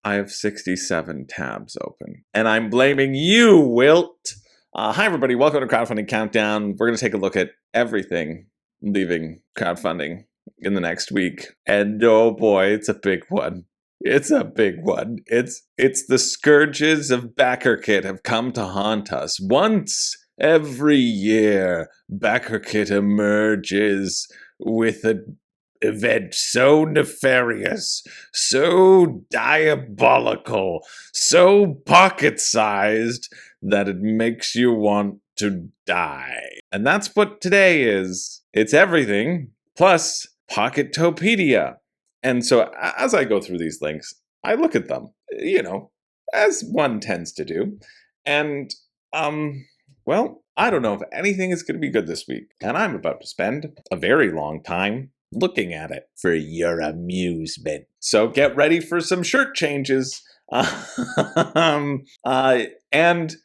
I have 67 tabs open. And I'm blaming you, Wilt. Hi, everybody. Welcome to Crowdfunding Countdown. We're going to take a look at everything leaving crowdfunding in the next week. And oh boy, it's a big one. It's a big one. It's the scourges of BackerKit have come to haunt us. Once every year, BackerKit emerges with an event so nefarious, so diabolical, so pocket-sized that it makes you want to die. And that's what today is. It's everything, plus POCKETTOPIA. And so as I go through these links, I look at them, as one tends to do. And, well, I don't know if anything is going to be good this week. And I'm about to spend a very long time looking at it for your amusement. So get ready for some shirt changes. And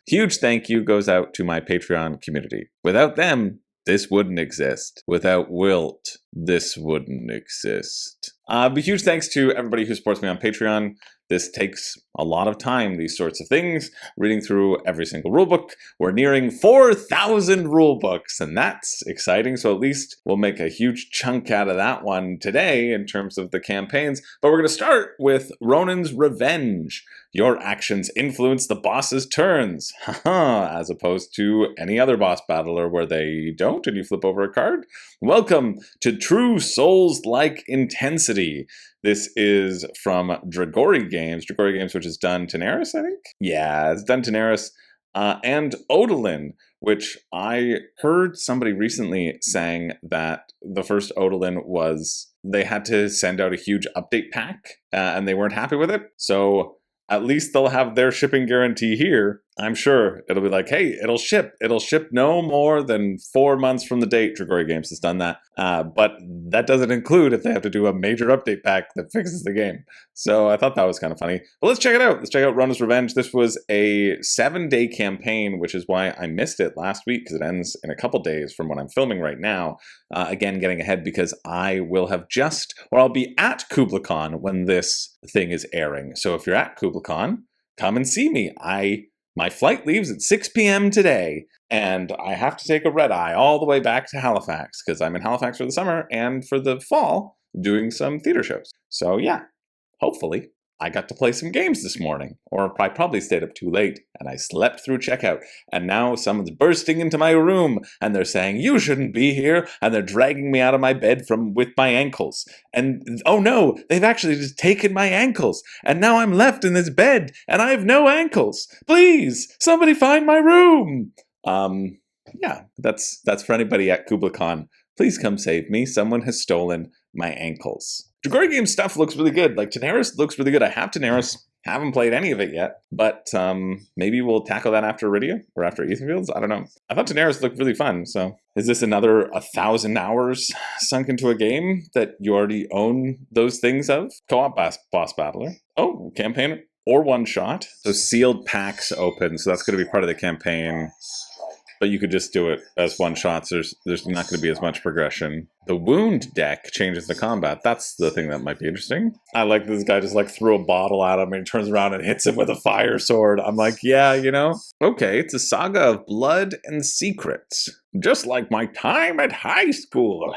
huge thank you goes out to my Patreon community. Without them, this wouldn't exist. Without Wilt, this wouldn't exist. But huge thanks to everybody who supports me on Patreon. This takes a lot of time, these sorts of things, reading through every single rulebook. We're nearing 4,000 rulebooks, and that's exciting. So at least we'll make a huge chunk out of that one today in terms of the campaigns. But we're going to start with Ronin's Revenge. Your actions influence the boss's turns, as opposed to any other boss battler where they don't and you flip over a card. Welcome to True Souls-like Intensity. This is from Dragori Games, which is done Daenerys, I think? Yeah, it's done Daenerys, and Odalin, which I heard somebody recently saying that the first Odalin was, they had to send out a huge update pack, and they weren't happy with it, so at least they'll have their shipping guarantee here. I'm sure it'll be like, hey, it'll ship. It'll ship no more than 4 months from the date. Dragori Games has done that. But that doesn't include if they have to do a major update pack that fixes the game. So I thought that was kind of funny. But let's check it out. Let's check out Ronin's Revenge. This was a 7-day campaign, which is why I missed it last week, because it ends in a couple days from when I'm filming right now. Again, getting ahead because I will have I'll be at KublaCon when this thing is airing. So if you're at KublaCon, come and see me. My flight leaves at 6 p.m. today, and I have to take a red-eye all the way back to Halifax, because I'm in Halifax for the summer, and for the fall, doing some theater shows. So yeah, hopefully, I got to play some games this morning, or I probably stayed up too late, and I slept through checkout, and now someone's bursting into my room, and they're saying, you shouldn't be here, and they're dragging me out of my bed with my ankles. And oh no, they've actually just taken my ankles, and now I'm left in this bed, and I have no ankles. Please, somebody find my room. Yeah, that's for anybody at KublaCon. Please come save me. Someone has stolen my ankles. Dragori Games stuff looks really good. Like, Daenerys looks really good. I have Daenerys. Haven't played any of it yet. But maybe we'll tackle that after Iridia or after Etherfields. I don't know. I thought Daenerys looked really fun. So is this another 1,000 hours sunk into a game that you already own those things of? Co-op boss battler. Oh, campaign or one shot. So sealed packs open. So that's going to be part of the campaign. But you could just do it as one shots. There's not going to be as much progression. The wound deck changes the combat. That's the thing that might be interesting. I like this guy just threw a bottle at him and he turns around and hits him with a fire sword. I'm like, yeah, Okay, it's a saga of blood and secrets. Just like my time at high school.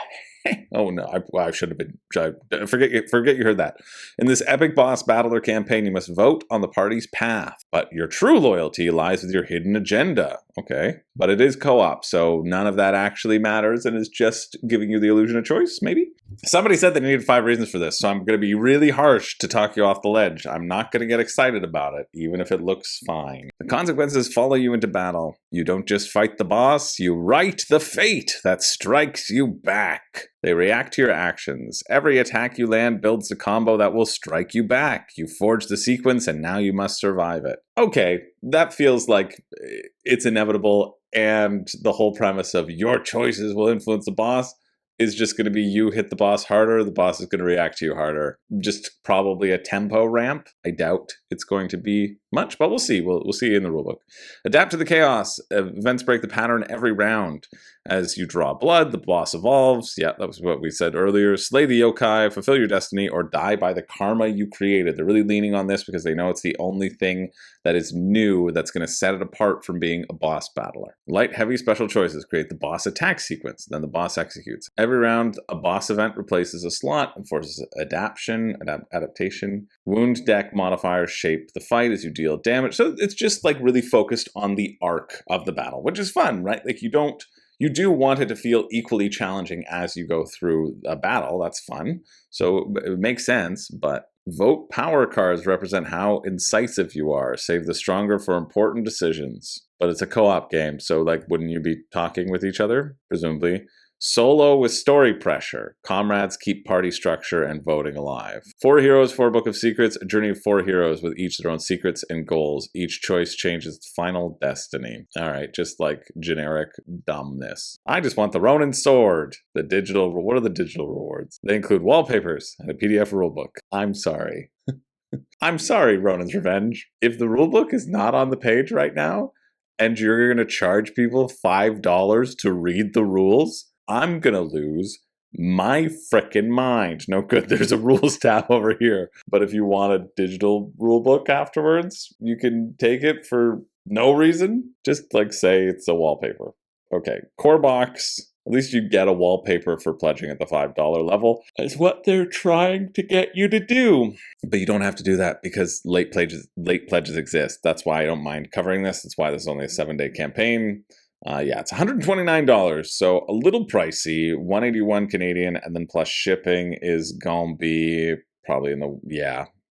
Oh no, I should have been. Forget you heard that. In this epic boss battler campaign, you must vote on the party's path. But your true loyalty lies with your hidden agenda. Okay. But it is co-op, so none of that actually matters and is just giving you the illusion of choice, maybe? Somebody said they needed 5 reasons for this, so I'm going to be really harsh to talk you off the ledge. I'm not going to get excited about it, even if it looks fine. The consequences follow you into battle. You don't just fight the boss, you write the fate that strikes you back. They react to your actions. Every attack you land builds a combo that will strike you back. You forge the sequence, and now you must survive it. Okay, that feels like it's inevitable, and the whole premise of your choices will influence the boss is just going to be you hit the boss harder, the boss is going to react to you harder. Just probably a tempo ramp. I doubt it's going to be much, but we'll see. We'll see in the rulebook. Adapt to the chaos. Events break the pattern every round. As you draw blood, the boss evolves. Yeah, that was what we said earlier. Slay the yokai, fulfill your destiny, or die by the karma you created. They're really leaning on this because they know it's the only thing that is new that's going to set it apart from being a boss battler. Light, heavy special choices create the boss attack sequence, then the boss executes. Every round, a boss event replaces a slot and forces adaptation. Wound deck modifiers shape the fight as you deal damage. So it's just like really focused on the arc of the battle, which is fun, right? Like you do want it to feel equally challenging as you go through a battle. That's fun. So it makes sense, but vote power cards represent how incisive you are. Save the stronger for important decisions. But it's a co-op game, so like, wouldn't you be talking with each other? Presumably. Solo with story pressure. Comrades keep party structure and voting alive. 4 heroes, 4 book of secrets. A journey of 4 heroes with each their own secrets and goals. Each choice changes the final destiny. All right, just like generic dumbness. I just want the Ronin sword. What are the digital rewards? They include wallpapers and a PDF rulebook. I'm sorry. I'm sorry, Ronin's Revenge. If the rulebook is not on the page right now, and you're going to charge people $5 to read the rules, I'm going to lose my frickin' mind. No good, there's a rules tab over here. But if you want a digital rulebook afterwards, you can take it for no reason. Just like say it's a wallpaper. Okay, core box. At least you get a wallpaper for pledging at the $5 level. That's what they're trying to get you to do. But you don't have to do that because late pledges exist. That's why I don't mind covering this. That's why this is only a 7-day campaign. Yeah, it's $129, so a little pricey. $181 Canadian, and then plus shipping is gonna be probably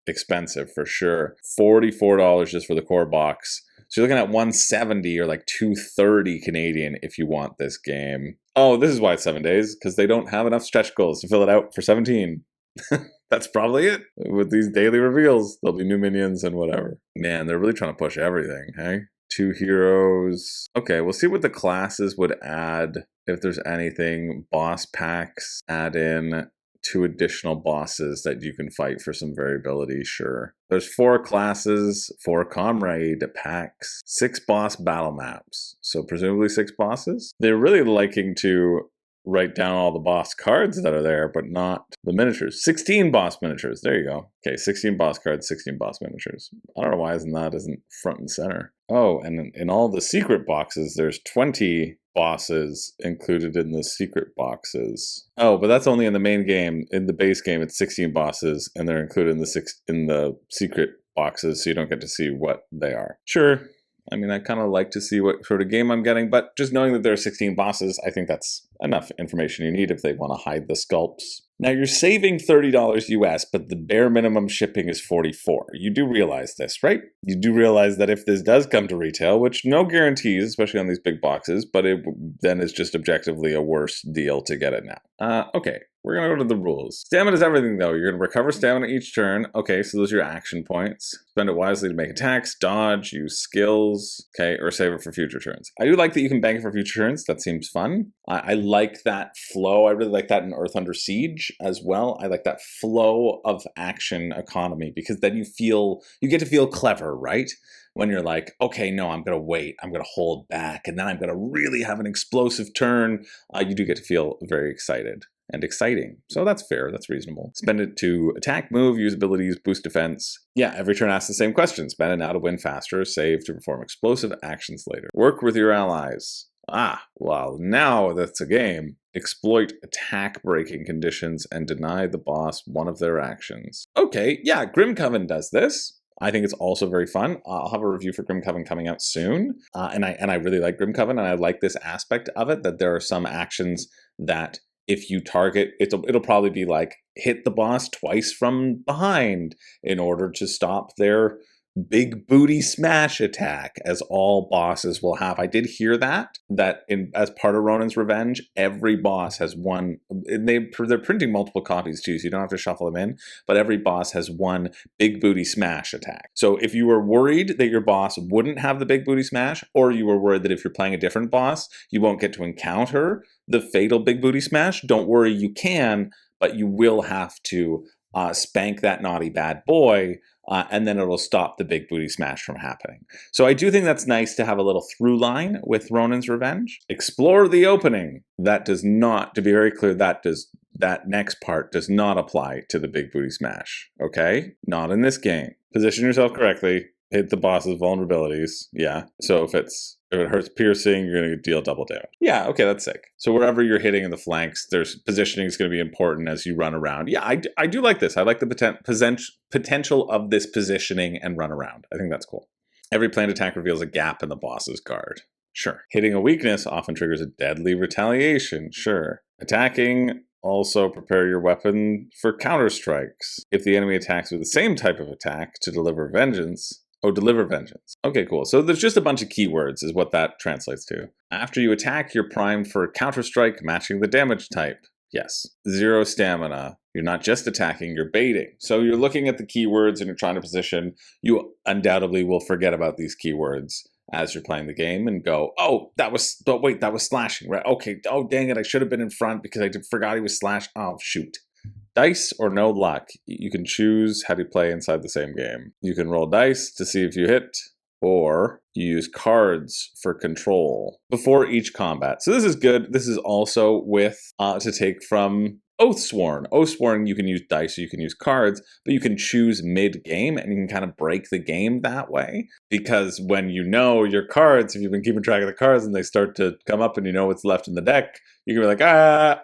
expensive for sure. $44 just for the core box. So you're looking at $170 or like $230 Canadian if you want this game. Oh, this is why it's 7 days, because they don't have enough stretch goals to fill it out for 17. That's probably it. With these daily reveals, there'll be new minions and whatever. Man, they're really trying to push everything, hey? 2 heroes. Okay, we'll see what the classes would add. If there's anything, boss packs add in 2 additional bosses that you can fight for some variability, sure. There's 4 classes, 4 comrade packs, 6 boss battle maps. So presumably 6 bosses? They're really liking to write down all the boss cards that are there, but not the miniatures. 16 boss miniatures. There you go. Okay, 16 boss cards, 16 boss miniatures. I don't know why isn't front and center. Oh, and in all the secret boxes, there's 20 bosses included in the secret boxes. Oh, but that's only in the main game. In the base game, it's 16 bosses, and they're included in the secret boxes, so you don't get to see what they are. Sure. I mean, I kind of like to see what sort of game I'm getting, but just knowing that there are 16 bosses, I think that's enough information you need if they want to hide the sculpts. Now, you're saving $30 US, but the bare minimum shipping is $44. You do realize this, right? You do realize that if this does come to retail, which no guarantees, especially on these big boxes, but then it's just objectively a worse deal to get it now. Okay. We're going to go to the rules. Stamina is everything, though. You're going to recover stamina each turn. Okay, so those are your action points. Spend it wisely to make attacks, dodge, use skills, okay, or save it for future turns. I do like that you can bank it for future turns. That seems fun. I like that flow. I really like that in Earth Under Siege as well. I like that flow of action economy because then you get to feel clever, right? When you're like, okay, no, I'm going to wait. I'm going to hold back. And then I'm going to really have an explosive turn. You do get to feel very excited and exciting. So that's fair. That's reasonable. Spend it to attack, move, use abilities, boost defense. Yeah, every turn asks the same question. Spend it now to win faster, save to perform explosive actions later. Work with your allies. Well, now that's a game. Exploit attack breaking conditions and deny the boss one of their actions. Okay, yeah, Grim Coven does this. I think it's also very fun. I'll have a review for Grim Coven coming out soon. And I really like Grim Coven, and I like this aspect of it, that there are some actions that if you target, it'll probably be like hit the boss twice from behind in order to stop their big booty smash attack, as all bosses will have. I did hear that as part of Ronin's Revenge, every boss has one. They're printing multiple copies too, so you don't have to shuffle them in. But every boss has one big booty smash attack. So if you were worried that your boss wouldn't have the big booty smash, or you were worried that if you're playing a different boss, you won't get to encounter the fatal big booty smash, don't worry, you can, but you will have to spank that naughty bad boy, and then it'll stop the big booty smash from happening. So I do think that's nice to have a little through line with Ronin's Revenge. Explore the opening. That does not, to be very clear, that next part does not apply to the big booty smash, okay? Not in this game. Position yourself correctly, hit the boss's vulnerabilities, yeah. So if it hurts piercing, you're going to deal double damage. Yeah, okay, that's sick. So wherever you're hitting in the flanks, there's positioning is going to be important as you run around. Yeah, I do like this. I like the potential of this positioning and run around. I think that's cool. Every planned attack reveals a gap in the boss's guard. Sure. Hitting a weakness often triggers a deadly retaliation. Sure. Attacking, also prepare your weapon for counter strikes. If the enemy attacks with the same type of attack to deliver vengeance. Oh, deliver vengeance. Okay, cool. So there's just a bunch of keywords is what that translates to. After you attack, you're primed for counter strike matching the damage type. Yes. 0 stamina. You're not just attacking, you're baiting. So you're looking at the keywords and you're trying to position. You undoubtedly will forget about these keywords as you're playing the game and go, that was slashing, right? Okay, oh, dang it, I should have been in front because I forgot he was slash. Oh, shoot. Dice or no luck. You can choose how to play inside the same game. You can roll dice to see if you hit, or you use cards for control before each combat. So this is good. This is also with to take from Oathsworn. Oathsworn, you can use dice, or you can use cards, but you can choose mid-game, and you can kind of break the game that way. Because when you know your cards, if you've been keeping track of the cards and they start to come up and you know what's left in the deck, you can be like,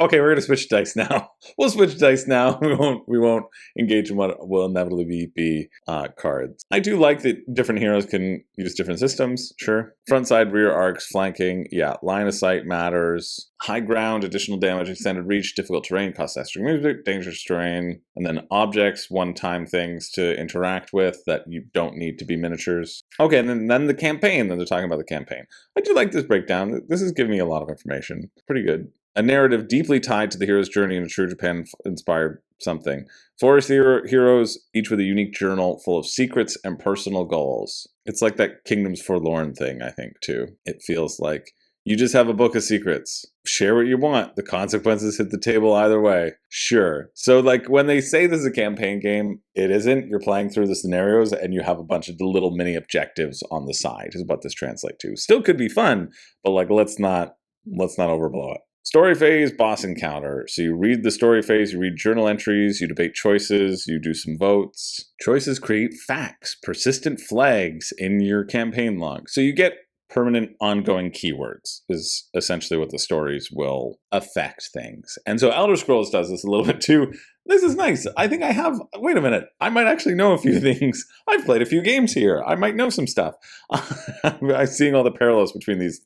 okay, we're going to switch dice now. We'll switch dice now. We won't engage in what will inevitably be cards. I do like that different heroes can use different systems, sure. Front side, rear arcs, flanking, yeah. Line of sight matters. High ground, additional damage, extended reach, difficult terrain, cost extra music, dangerous terrain, and then objects, one-time things to interact with that you don't need to be miniatures. Okay, and then the campaign, then they're talking about the campaign. I do like this breakdown. This is giving me a lot of information. Pretty good. A narrative deeply tied to the hero's journey in a true Japan-inspired something. Forest heroes, each with a unique journal full of secrets and personal goals. It's like that Kingdoms Forlorn thing, I think, too. It feels like you just have a book of secrets. Share what you want. The consequences hit the table either way. Sure. So, like, when they say this is a campaign game, it isn't. You're playing through the scenarios and you have a bunch of little mini objectives on the side, is what this translates to. Still could be fun, but, like, let's not overblow it. Story phase, boss encounter. So you read the story phase, you read journal entries, you debate choices, you do some votes. Choices create facts, persistent flags in your campaign log. So you get permanent ongoing keywords is essentially what the stories will affect things. And so Elder Scrolls does this a little bit too. This is nice. I think I have, wait a minute, I might actually know a few things. I've played a few games here. I might know some stuff. I'm seeing all the parallels between these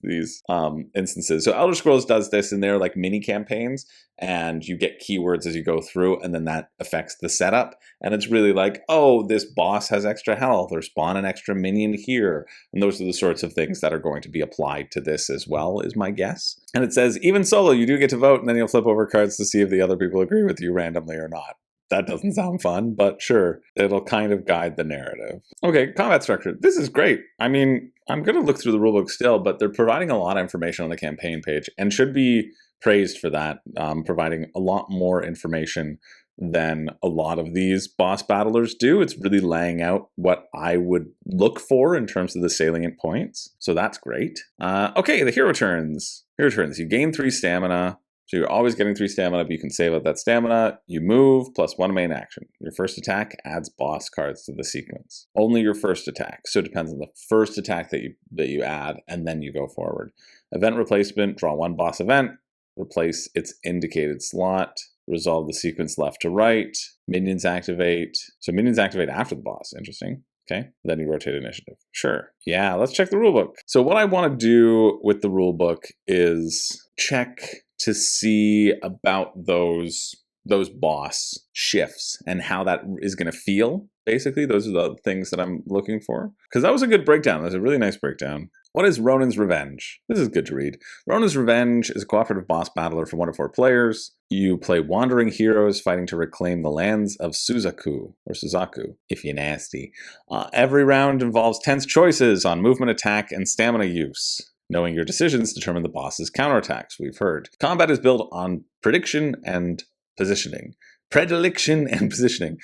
instances. So Elder Scrolls does this in their like mini campaigns, and you get keywords as you go through, and then that affects the setup. And it's really like, oh, this boss has extra health, or spawn an extra minion here. And those are the sorts of things that are going to be applied to this as well, is my guess. And it says, even solo, you do get to vote, and then you'll flip over cards to see if the other people agree with you randomly or not. That doesn't sound fun, but sure, it'll kind of guide the narrative. Okay, combat structure. This is great. I mean, I'm going to look through the rulebook still, but they're providing a lot of information on the campaign page and should be praised for that, providing a lot more information than a lot of these boss battlers do. It's really laying out what I would look for in terms of the salient points. So that's great. Okay, the hero turns. Hero turns. You gain 3 stamina. So you're always getting 3 stamina, but you can save up that stamina. You move, plus 1 main action. Your first attack adds boss cards to the sequence. Only your first attack. So it depends on the first attack that you add, and then you go forward. Event replacement, draw 1 boss event, replace its indicated slot, resolve the sequence left to right, minions activate. So minions activate after the boss, interesting. Okay, then you rotate initiative. Sure. Yeah, let's check the rulebook. So what I want to do with the rulebook is check to see about those those boss shifts and how that is going to feel. Basically, those are the things that I'm looking for. Because that was a good breakdown. That was a really nice breakdown. What is Ronin's Revenge? This is good to read. Ronin's Revenge is a cooperative boss battler for 1 to 4 players. You play wandering heroes fighting to reclaim the lands of Suzaku, if you're nasty. Every round involves tense choices on movement, attack, and stamina use. Knowing your decisions determine the boss's counterattacks, we've heard. Combat is built on prediction and positioning. Predilection and positioning.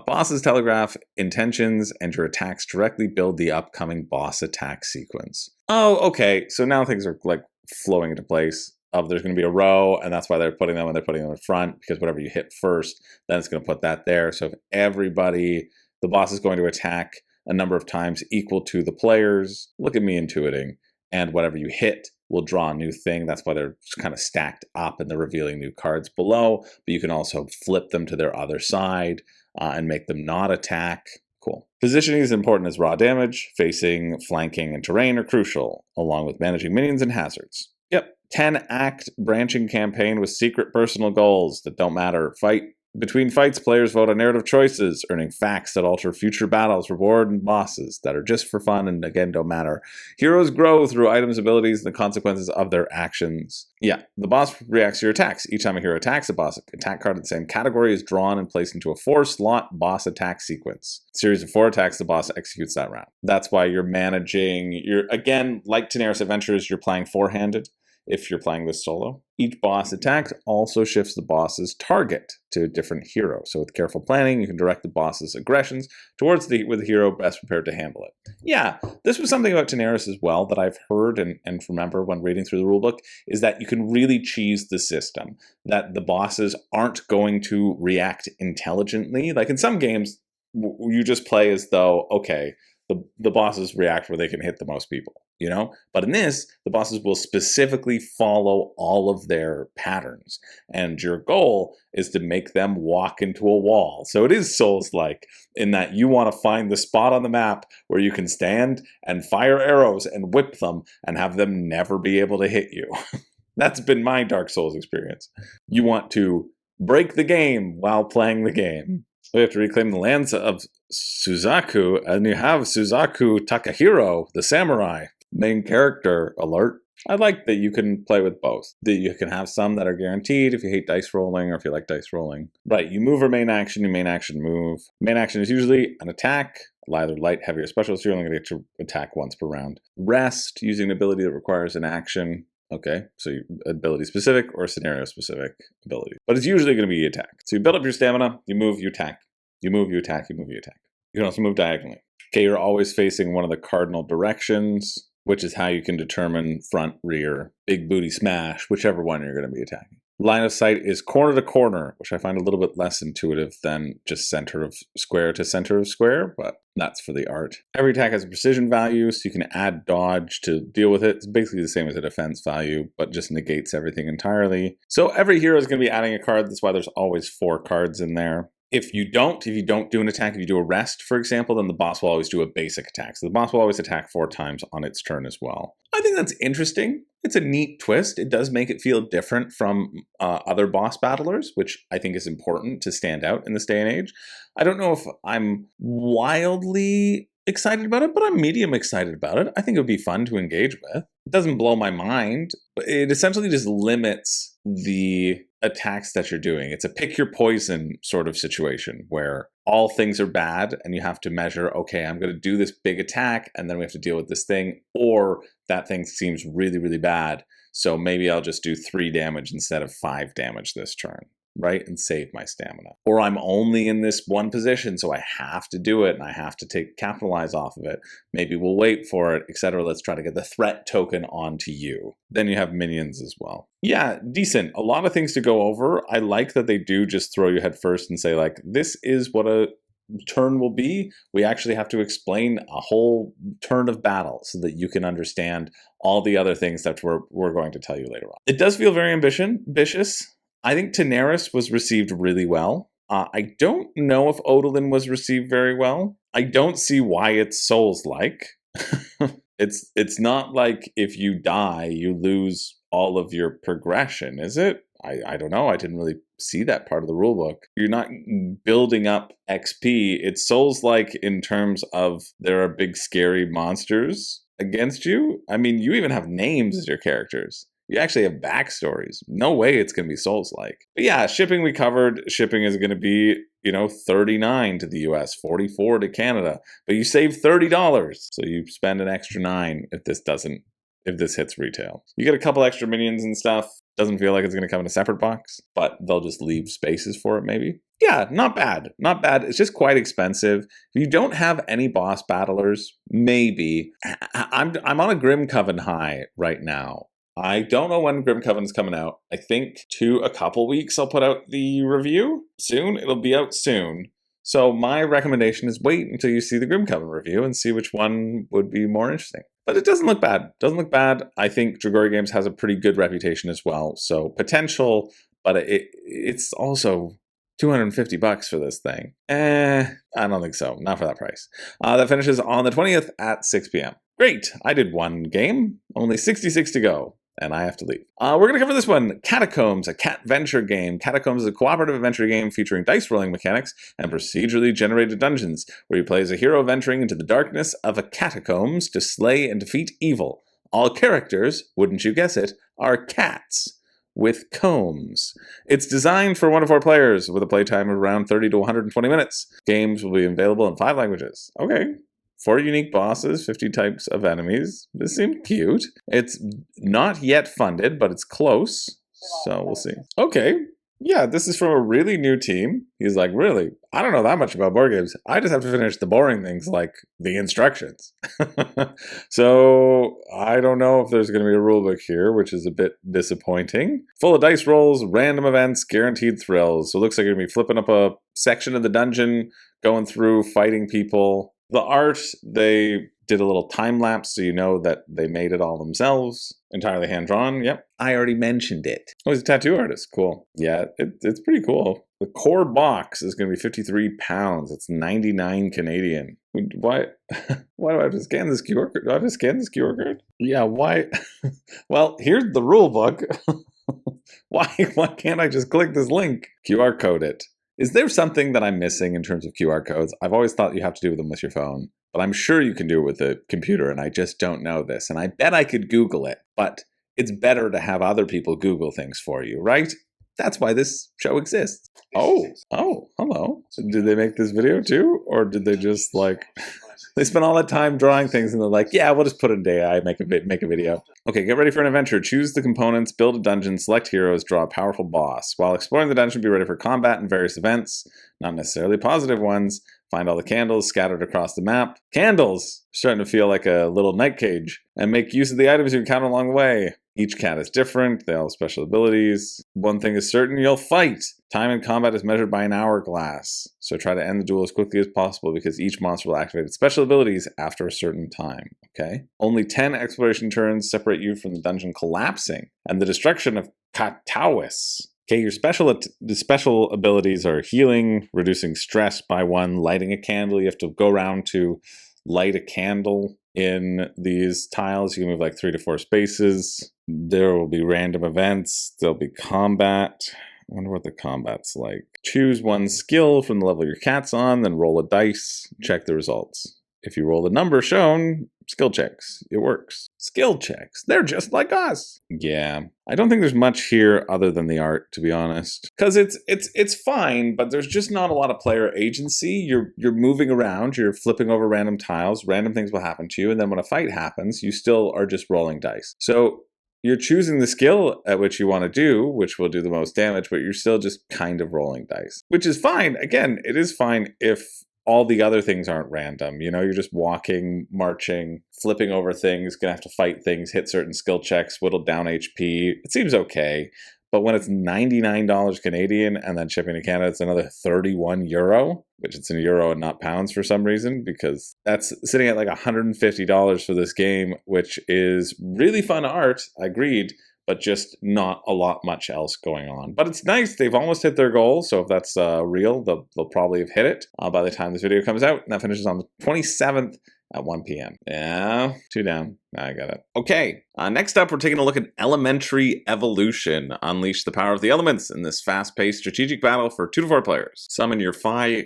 Bosses telegraph intentions, and your attacks directly build the upcoming boss attack sequence. Oh, okay. So now things are like flowing into place. There's going to be a row, and that's why they're putting them in front, because whatever you hit first, then it's going to put that there. So if the boss is going to attack a number of times equal to the players, look at me intuiting, and whatever you hit will draw a new thing. That's why they're kind of stacked up and they're revealing new cards below, but you can also flip them to their other side and make them not attack. Cool. Positioning is important as raw damage. Facing, flanking, and terrain are crucial, along with managing minions and hazards. Yep. 10-act branching campaign with secret personal goals that don't matter. Between fights, players vote on narrative choices, earning facts that alter future battles, reward, and bosses that are just for fun and, again, don't matter. Heroes grow through items, abilities, and the consequences of their actions. Yeah, the boss reacts to your attacks. Each time a hero attacks, a boss attack card in the same category is drawn and placed into a 4-slot boss attack sequence. A series of 4 attacks, the boss executes that round. That's why you're managing, again, like Daenerys Adventures, you're playing 4-handed. If you're playing this solo. Each boss attack also shifts the boss's target to a different hero. So with careful planning, you can direct the boss's aggressions towards the hero best prepared to handle it. Yeah, this was something about Daenerys as well that I've heard and remember when reading through the rulebook, is that you can really cheese the system, that the bosses aren't going to react intelligently. Like in some games, you just play as though, okay, the bosses react where they can hit the most people, you know? But in this, the bosses will specifically follow all of their patterns. And your goal is to make them walk into a wall. So it is Souls-like in that you want to find the spot on the map where you can stand and fire arrows and whip them and have them never be able to hit you. That's been my Dark Souls experience. You want to break the game while playing the game. So you have to reclaim the lands of Suzaku, and you have Suzaku Takahiro, the samurai, main character alert. I like that you can play with both. That you can have some that are guaranteed if you hate dice rolling or if you like dice rolling. Right, you move or main action, you main action move. Main action is usually an attack, either light, heavy, or special, so you're only going to get to attack once per round. Rest, using an ability that requires an action. Okay, so ability specific or scenario specific ability. But it's usually going to be attack. So you build up your stamina, you move, you attack. You move, you attack, you move, you attack. You can also move diagonally. Okay, you're always facing one of the cardinal directions, which is how you can determine front, rear, big booty smash, whichever one you're going to be attacking. Line of sight is corner to corner, which I find a little bit less intuitive than just center of square to center of square, but that's for the art. Every attack has a precision value, so you can add dodge to deal with it. It's basically the same as a defense value, but just negates everything entirely. So every hero is going to be adding a card. That's why there's always 4 cards in there. If you don't do an attack, if you do a rest, for example, then the boss will always do a basic attack. So the boss will always attack 4 times on its turn as well. I think that's interesting. It's a neat twist. It does make it feel different from other boss battlers, which I think is important to stand out in this day and age. I don't know if I'm wildly excited about it, but I'm medium excited about it. I think it would be fun to engage with. It doesn't blow my mind, but it essentially just limits the attacks that you're doing. It's a pick your poison sort of situation where all things are bad and you have to measure, okay, I'm going to do this big attack and then we have to deal with this thing, or that thing seems really, really bad. So maybe I'll just do 3 damage instead of 5 damage this turn, right? And save my stamina. Or I'm only in this one position, so I have to do it and I have to capitalize off of it. Maybe we'll wait for it, etc. Let's try to get the threat token onto you. Then you have minions as well. Yeah, decent. A lot of things to go over. I like that they do just throw you head first and say, like, this is what a turn will be. We actually have to explain a whole turn of battle so that you can understand all the other things that we're going to tell you later on. It does feel very ambitious. I think Daenerys was received really well. I don't know if Odalin was received very well. I don't see why it's Souls-like. It's not like if you die, you lose all of your progression, is it? I don't know. I didn't really see that part of the rulebook. You're not building up XP. It's Souls-like in terms of there are big scary monsters against you. I mean, you even have names as your characters. You actually have backstories. No way it's going to be Souls-like. But yeah, shipping we covered. Shipping is going to be, you know, $39 to the US, $44 to Canada. But you save $30. So you spend an extra $9 if this hits retail. You get a couple extra minions and stuff. Doesn't feel like it's going to come in a separate box, but they'll just leave spaces for it maybe. Yeah, not bad. Not bad. It's just quite expensive. If you don't have any boss battlers, maybe. I'm on a Grim Coven high right now. I don't know when Grim Coven's coming out. I think to a couple weeks I'll put out the review soon. It'll be out soon. So my recommendation is wait until you see the Grim Coven review and see which one would be more interesting. But it doesn't look bad. Doesn't look bad. I think Dragori Games has a pretty good reputation as well. So potential, but it's also $250 for this thing. I don't think so. Not for that price. That finishes on the 20th at 6 p.m. Great. I did one game. Only 66 to go. And I have to leave. We're going to cover this one, Catacombs, a cat venture game. Catacombs is a cooperative adventure game featuring dice rolling mechanics and procedurally generated dungeons, where you play as a hero venturing into the darkness of a catacombs to slay and defeat evil. All characters, wouldn't you guess it, are cats with combs. It's designed for 1 to 4 players with a playtime of around 30 to 120 minutes. Games will be available in 5 languages. Okay. 4 unique bosses, 50 types of enemies. This seems cute. It's not yet funded, but it's close. So we'll see. Okay. Yeah, this is from a really new team. He's like, really? I don't know that much about board games. I just have to finish the boring things like the instructions. So I don't know if there's going to be a rulebook here, which is a bit disappointing. Full of dice rolls, random events, guaranteed thrills. So it looks like you're going to be flipping up a section of the dungeon, going through, fighting people. The art, they did a little time lapse so you know that they made it all themselves. Entirely hand-drawn, yep. I already mentioned it. Oh, he's a tattoo artist, cool. Yeah, it's pretty cool. The core box is going to be 53 pounds. It's 99 Canadian. Why do I have to scan this QR code? Do I have to scan this QR code? Yeah, why? Well, here's the rule book. Why can't I just click this link? QR code it. Is there something that I'm missing in terms of QR codes? I've always thought you have to do them with your phone, but I'm sure you can do it with a computer, and I just don't know this. And I bet I could Google it, but it's better to have other people Google things for you, right? That's why this show exists. Oh, hello. Did they make this video too? Or did they just they spent all that time drawing things and they're like, yeah, we'll just put it in AI, make a video. Okay, get ready for an adventure. Choose the components, build a dungeon, select heroes, draw a powerful boss. While exploring the dungeon, be ready for combat and various events, not necessarily positive ones. Find all the candles scattered across the map. Candles! Starting to feel like a little night cage. And make use of the items you encounter along the way. Each cat is different. They all have special abilities. One thing is certain, you'll fight. Time in combat is measured by an hourglass. So try to end the duel as quickly as possible because each monster will activate its special abilities after a certain time. Okay? Only 10 exploration turns separate you from the dungeon collapsing and the destruction of Katawis. Okay, your special abilities are healing, reducing stress by 1, lighting a candle. You have to go around to light a candle in these tiles. You can move like 3 to 4 spaces. There will be random events. There'll be combat. I wonder what the combat's like. Choose 1 skill from the level your cat's on, then roll a dice. Check the results. If you roll the number shown, skill checks. It works. Skill checks. They're just like us. Yeah. I don't think there's much here other than the art, to be honest. Because it's fine, but there's just not a lot of player agency. You're moving around, you're flipping over random tiles, random things will happen to you, and then when a fight happens, you still are just rolling dice. So you're choosing the skill at which you want to do, which will do the most damage, but you're still just kind of rolling dice. Which is fine. Again, it is fine if all the other things aren't random. You know, you're just walking, marching, flipping over things, gonna have to fight things, hit certain skill checks, whittle down HP. It seems okay. But when it's $99 Canadian and then shipping to Canada, it's another 31 euro, which it's in euro and not pounds for some reason, because that's sitting at like $150 for this game, which is really fun art, agreed, but just not a lot much else going on. But it's nice. They've almost hit their goal, so if that's real, they'll probably have hit it by the time this video comes out. And that finishes on the 27th at 1 p.m. Yeah, 2 down. I got it. Okay, next up, we're taking a look at Elementary Evolution. Unleash the power of the elements in this fast-paced strategic battle for 2 to 4 players. Summon your fire,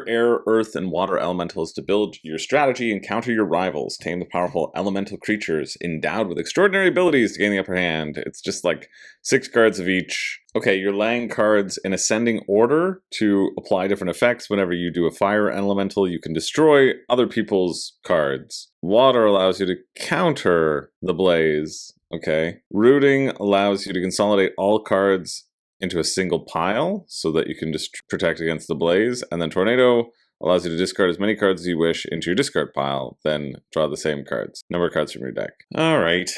air, earth, and water elementals to build your strategy and counter your rivals. Tame the powerful elemental creatures endowed with extraordinary abilities to gain the upper hand. It's just like 6 cards of each. Okay, you're laying cards in ascending order to apply different effects. Whenever you do a fire elemental, you can destroy other people's cards. Water allows you to counter the blaze. Okay. Rooting allows you to consolidate all cards into a single pile so that you can just protect against the blaze. And then Tornado allows you to discard as many cards as you wish into your discard pile, then draw the same cards. Number of cards from your deck. All right.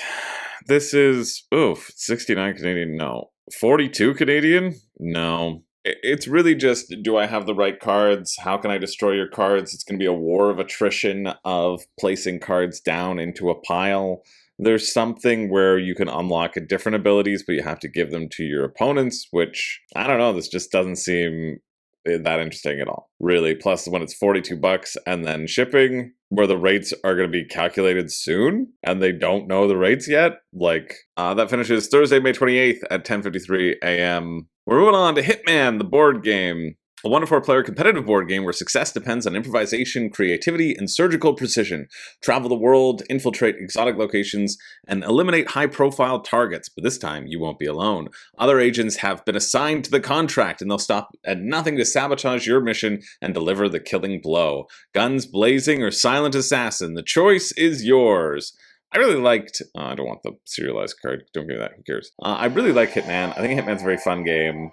This is, 69 Canadian, no. 42 Canadian? No. It's really just, do I have the right cards? How can I destroy your cards? It's going to be a war of attrition of placing cards down into a pile. There's something where you can unlock different abilities, but you have to give them to your opponents, which, I don't know, this just doesn't seem that interesting at all, really. Plus, when it's $42 and then shipping, where the rates are going to be calculated soon, and they don't know the rates yet, like, that finishes Thursday, May 28th at 10:53 a.m. We're moving on to Hitman, the board game. A 1 to 4 player competitive board game where success depends on improvisation, creativity, and surgical precision. Travel the world, infiltrate exotic locations, and eliminate high-profile targets, but this time you won't be alone. Other agents have been assigned to the contract, and they'll stop at nothing to sabotage your mission and deliver the killing blow. Guns blazing or silent assassin, the choice is yours. I really liked, I don't want the serialized card, don't give me that, who cares. I really like Hitman. I think Hitman's a very fun game.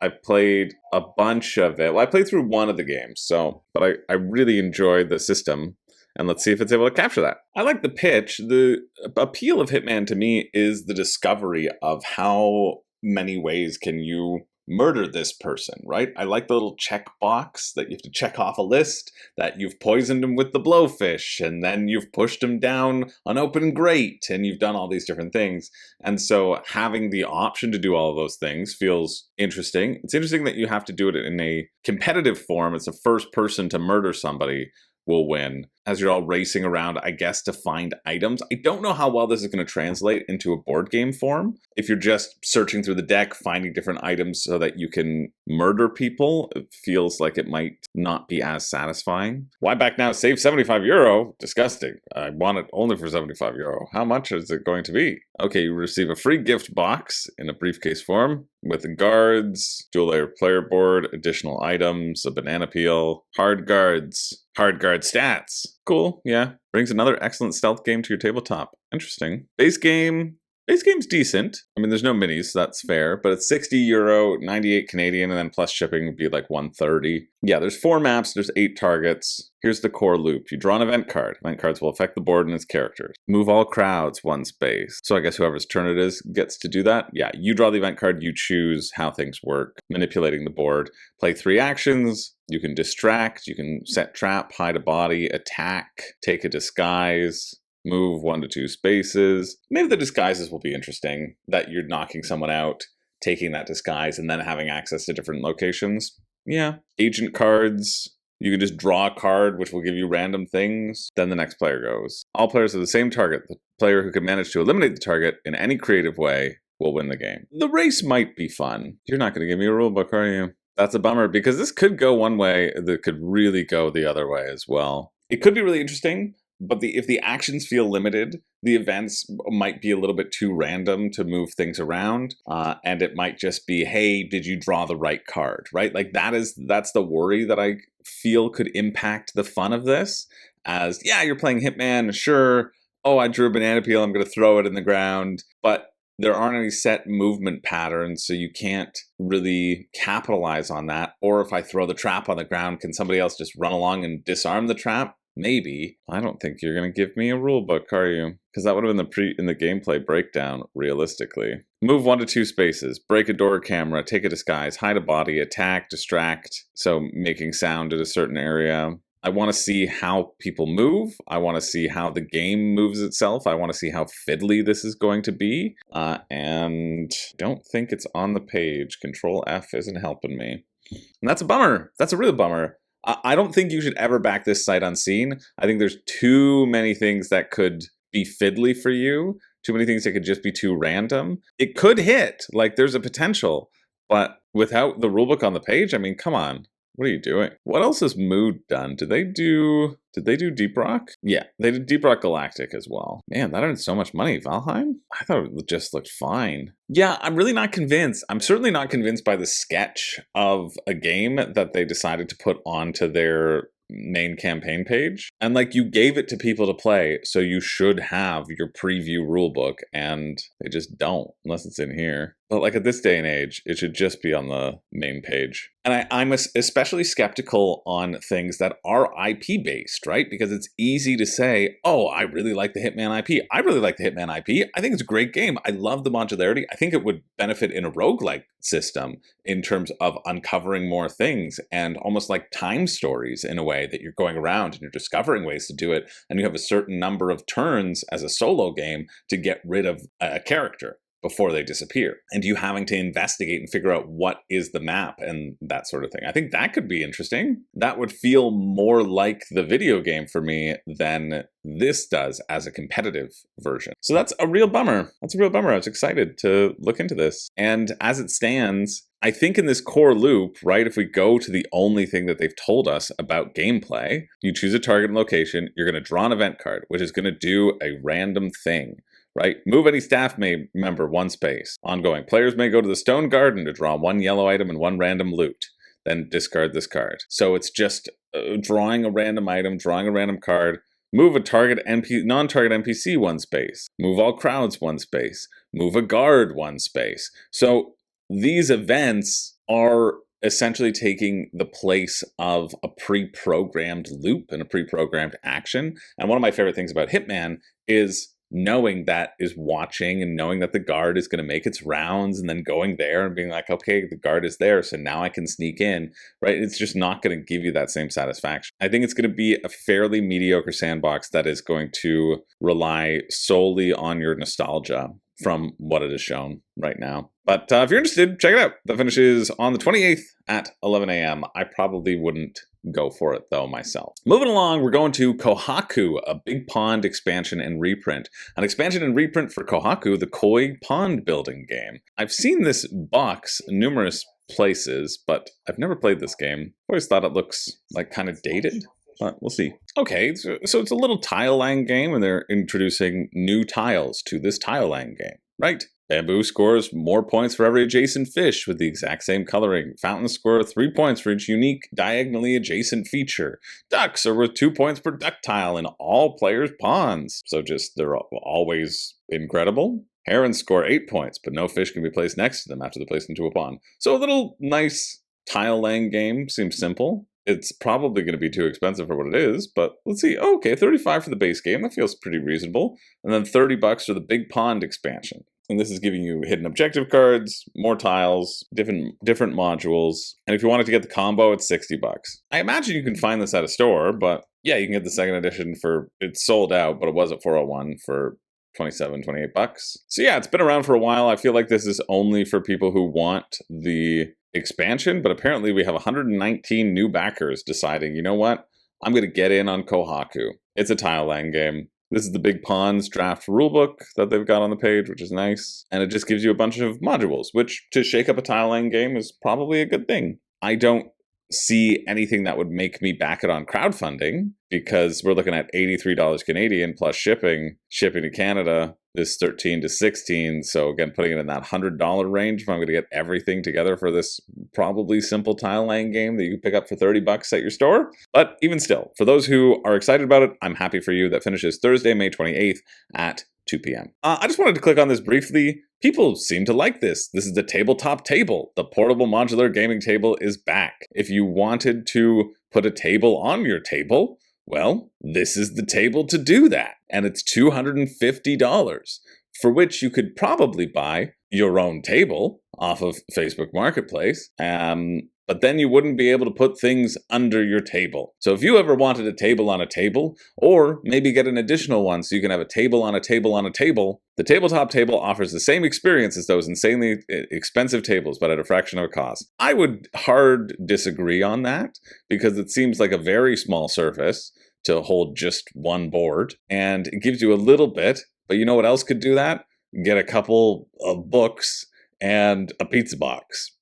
I played a bunch of it. Well, I played through one of the games, but I really enjoyed the system. And let's see if it's able to capture that. I like the pitch. The appeal of Hitman to me is the discovery of how many ways can you murder this person, right? I like the little checkbox that you have to check off a list, that you've poisoned him with the blowfish, and then you've pushed him down an open grate, and you've done all these different things. And so having the option to do all of those things feels interesting. It's interesting that you have to do it in a competitive form. It's the first person to murder somebody will win, as you're all racing around, I guess, to find items. I don't know how well this is going to translate into a board game form. If you're just searching through the deck, finding different items so that you can murder people, it feels like it might not be as satisfying. Why back now? Save €75. Disgusting. I want it only for €75. How much is it going to be? Okay, you receive a free gift box in a briefcase form with guards, dual layer player board, additional items, a banana peel, hard guards, hard guard stats. Cool, yeah. Brings another excellent stealth game to your tabletop. Interesting. Base game's decent. I mean, there's no minis, so that's fair, but it's €60, 98 Canadian, and then plus shipping would be like 130. Yeah, there's 4 maps, there's 8 targets. Here's the core loop. You draw an event card. Event cards will affect the board and its characters. Move all crowds 1 space. So I guess whoever's turn it is gets to do that. Yeah, you draw the event card, you choose how things work, manipulating the board. Play 3 actions. You can distract, you can set trap, hide a body, attack, take a disguise, move 1 to 2 spaces. Maybe the disguises will be interesting, that you're knocking someone out, taking that disguise, and then having access to different locations. Yeah. Agent cards. You can just draw a card, which will give you random things. Then the next player goes. All players have the same target. The player who can manage to eliminate the target in any creative way will win the game. The race might be fun. You're not going to give me a rule book, are you? That's a bummer, because this could go one way, that could really go the other way as well. It could be really interesting, but if the actions feel limited, the events might be a little bit too random to move things around, and it might just be, hey, did you draw the right card, right? Like that's the worry that I feel could impact the fun of this. As, yeah, you're playing Hitman, sure. Oh, I drew a banana peel, I'm going to throw it in the ground, but there aren't any set movement patterns, so you can't really capitalize on that. Or if I throw the trap on the ground, can somebody else just run along and disarm the trap? Maybe. I don't think you're going to give me a rule book, are you? Because that would have been in the gameplay breakdown, realistically. Move 1 to 2 spaces, break a door camera, take a disguise, hide a body, attack, distract, so making sound at a certain area. I want to see how people move. I want to see how the game moves itself. I want to see how fiddly this is going to be. And don't think it's on the page. Control F isn't helping me. And that's a bummer. That's a real bummer. I don't think you should ever back this sight unseen. I think there's too many things that could be fiddly for you, too many things that could just be too random. It could hit, like there's a potential, but without the rulebook on the page, I mean, come on. What are you doing? What else has Mood done? Did they do Deep Rock? Yeah, they did Deep Rock Galactic as well. Man, that earned so much money. Valheim? I thought it just looked fine. Yeah, I'm really not convinced. I'm certainly not convinced by the sketch of a game that they decided to put onto their main campaign page. And like, you gave it to people to play, so you should have your preview rulebook, and they just don't, unless it's in here. But like, at this day and age, it should just be on the main page. And I'm especially skeptical on things that are IP based, right? Because it's easy to say, oh, I really like the Hitman IP. I really like the Hitman IP. I think it's a great game. I love the modularity. I think it would benefit in a roguelike system in terms of uncovering more things and almost like time stories in a way that you're going around and you're discovering ways to do it. And you have a certain number of turns as a solo game to get rid of a character before they disappear, and you having to investigate and figure out what is the map and that sort of thing. I think that could be interesting. That would feel more like the video game for me than this does as a competitive version. So that's a real bummer. That's a real bummer. I was excited to look into this. And as it stands, I think in this core loop, right, if we go to the only thing that they've told us about gameplay, you choose a target and location, you're going to draw an event card, which is going to do a random thing. Right? Move any staff member one space. Ongoing. Players may go to the Stone Garden to draw one yellow item and one random loot. Then discard this card. So it's just drawing a random item, drawing a random card. Move a non-target NPC one space. Move all crowds one space. Move a guard one space. So these events are essentially taking the place of a pre-programmed loop and a pre-programmed action. And one of my favorite things about Hitman is knowing that is watching and knowing that the guard is going to make its rounds and then going there and being like, okay, the guard is there, so now I can sneak in, right? It's just not going to give you that same satisfaction. I think it's going to be a fairly mediocre sandbox that is going to rely solely on your nostalgia from what it has shown right now. But if you're interested, check it out. That finishes on the 28th at 11 a.m. I probably wouldn't go for it, though, myself. Moving along, we're going to Kohaku, a Big Pond expansion and reprint. An expansion and reprint for Kohaku, the Koi pond building game. I've seen this box numerous places, but I've never played this game. I always thought it looks like kind of dated. But we'll see. Okay, so it's a little tile laying game, and they're introducing new tiles to this tile laying game, right? Bamboo scores more points for every adjacent fish with the exact same coloring. Fountains score 3 points for each unique diagonally adjacent feature. Ducks are worth 2 points per duck tile in all players' ponds. So just, they're always incredible. Herons score 8 points, but no fish can be placed next to them after they're placed into a pond. So a little nice tile laying game. Seems simple. It's probably going to be too expensive for what it is, but let's see. Oh, okay, $35 for the base game. That feels pretty reasonable. And then $30 for the Big Pond expansion. And this is giving you hidden objective cards, more tiles, different modules. And if you wanted to get the combo, it's $60. I imagine you can find this at a store, but yeah, you can get the second edition it's sold out, but it was at 401 for $28. So yeah, it's been around for a while. I feel like this is only for people who want the expansion, but apparently we have 119 new backers deciding, you know what? I'm going to get in on Kohaku. It's a tile laying game. This is the Big Pond's draft rulebook that they've got on the page, which is nice. And it just gives you a bunch of modules, which to shake up a tile laying game is probably a good thing. I don't see anything that would make me back it on crowdfunding, because we're looking at $83 Canadian plus shipping to Canada is $13 to $16. So again, putting it in that $100 range if I'm going to get everything together for this probably simple tile laying game that you can pick up for $30 at your store. But even still, for those who are excited about it, I'm happy for you. That finishes Thursday, May 28th at 2 p.m. I just wanted to click on this briefly. People seem to like this. This is the Tabletop Table. The portable modular gaming table is back. If you wanted to put a table on your table, well, this is the table to do that. And it's $250, for which you could probably buy your own table off of Facebook Marketplace. But but then you wouldn't be able to put things under your table. So if you ever wanted a table on a table, or maybe get an additional one so you can have a table on a table on a table, the Tabletop Table offers the same experience as those insanely expensive tables, but at a fraction of a cost. I would hard disagree on that, because it seems like a very small surface to hold just one board, and it gives you a little bit, but you know what else could do that? Get a couple of books and a pizza box.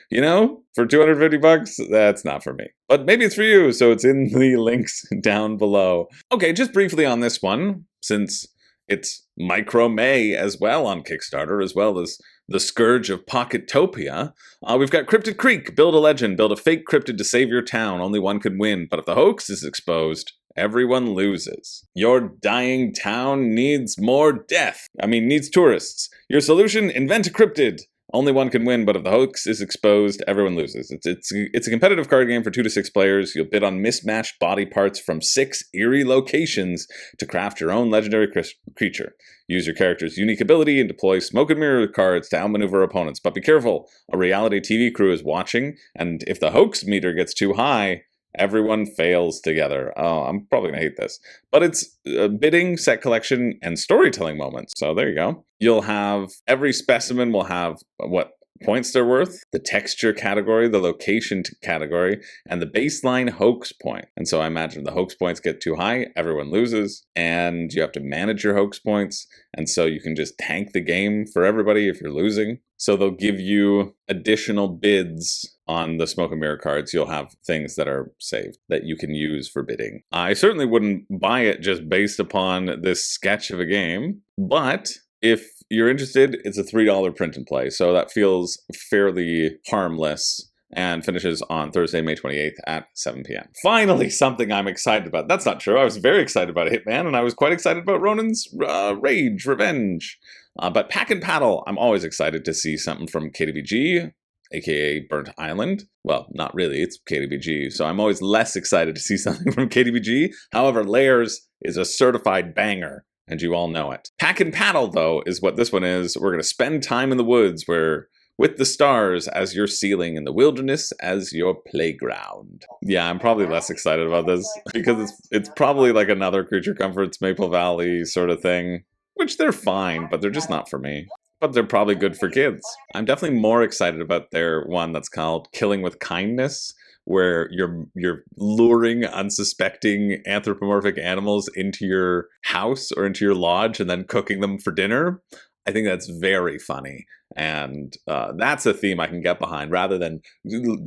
You know, for 250 bucks, that's not for me. But maybe it's for you, so it's in the links down below. Okay, just briefly on this one, since it's Micro May as well on Kickstarter, as well as the scourge of POCKETTOPIA. We've got Cryptid Creek, build a legend, build a fake cryptid to save your town, only one can win, but if the hoax is exposed, everyone loses. Your dying town needs more death. Needs tourists. Your solution, invent a cryptid. Only one can win, but if the hoax is exposed, everyone loses. It's a competitive card game for 2 to 6 players. You'll bid on mismatched body parts from 6 eerie locations to craft your own legendary creature. Use your character's unique ability and deploy smoke and mirror cards to outmaneuver opponents. But be careful, a reality TV crew is watching, and if the hoax meter gets too high, everyone fails together. Oh, I'm probably going to hate this. But it's bidding, set collection, and storytelling moments. So there you go. You'll have, every specimen will have what points they're worth, the texture category, the location category, and the baseline hoax point. And so I imagine if the hoax points get too high, everyone loses, and you have to manage your hoax points. And so you can just tank the game for everybody if you're losing. So they'll give you additional bids on the smoke and mirror cards. You'll have things that are saved that you can use for bidding. I certainly wouldn't buy it just based upon this sketch of a game, but if you're interested, it's a $3 print and play, so that feels fairly harmless, and finishes on Thursday, May 28th at 7 p.m. Finally, something I'm excited about. That's not true. I was very excited about Hitman, and I was quite excited about Ronin's Revenge. But Pack and Paddle, I'm always excited to see something from KDBG, aka Burnt Island. Well, not really, it's KDBG, so I'm always less excited to see something from KDBG. However, Layers is a certified banger, and you all know it. Pack and Paddle, though, is what this one is. We're going to spend time in the woods with the stars as your ceiling and the wilderness as your playground. Yeah, I'm probably less excited about this because it's probably like another Creature Comforts Maple Valley sort of thing, which they're fine, but they're just not for me. But they're probably good for kids. I'm definitely more excited about their one that's called Killing with Kindness, where you're luring unsuspecting anthropomorphic animals into your house or into your lodge and then cooking them for dinner. I think that's very funny, and that's a theme I can get behind, rather than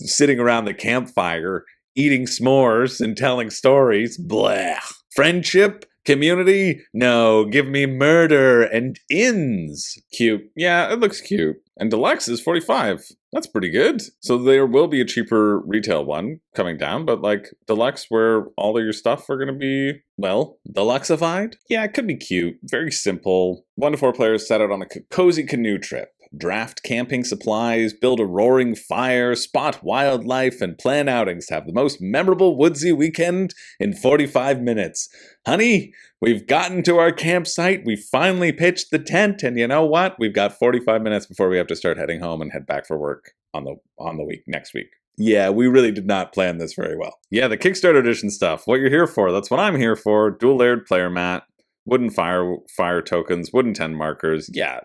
sitting around the campfire eating s'mores and telling stories. Blah. Friendship? Community? No, give me murder and inns. Cute. Yeah, it looks cute. And Deluxe is $45. That's pretty good. So there will be a cheaper retail one coming down, but like Deluxe where all of your stuff are going to be, well, Deluxeified? Yeah, it could be cute. Very simple. 1 to 4 players set out on a cozy canoe trip. Draft camping supplies, build a roaring fire, spot wildlife, and plan outings to have the most memorable woodsy weekend in 45 minutes. Honey, we've gotten to our campsite, we finally pitched the tent, and you know what? We've got 45 minutes before we have to start heading home and head back for work on the week next week. Yeah, we really did not plan this very well. Yeah, the Kickstarter edition stuff, what you're here for, that's what I'm here for. Dual layered player mat. Wooden fire tokens, wooden 10 markers. Yeah,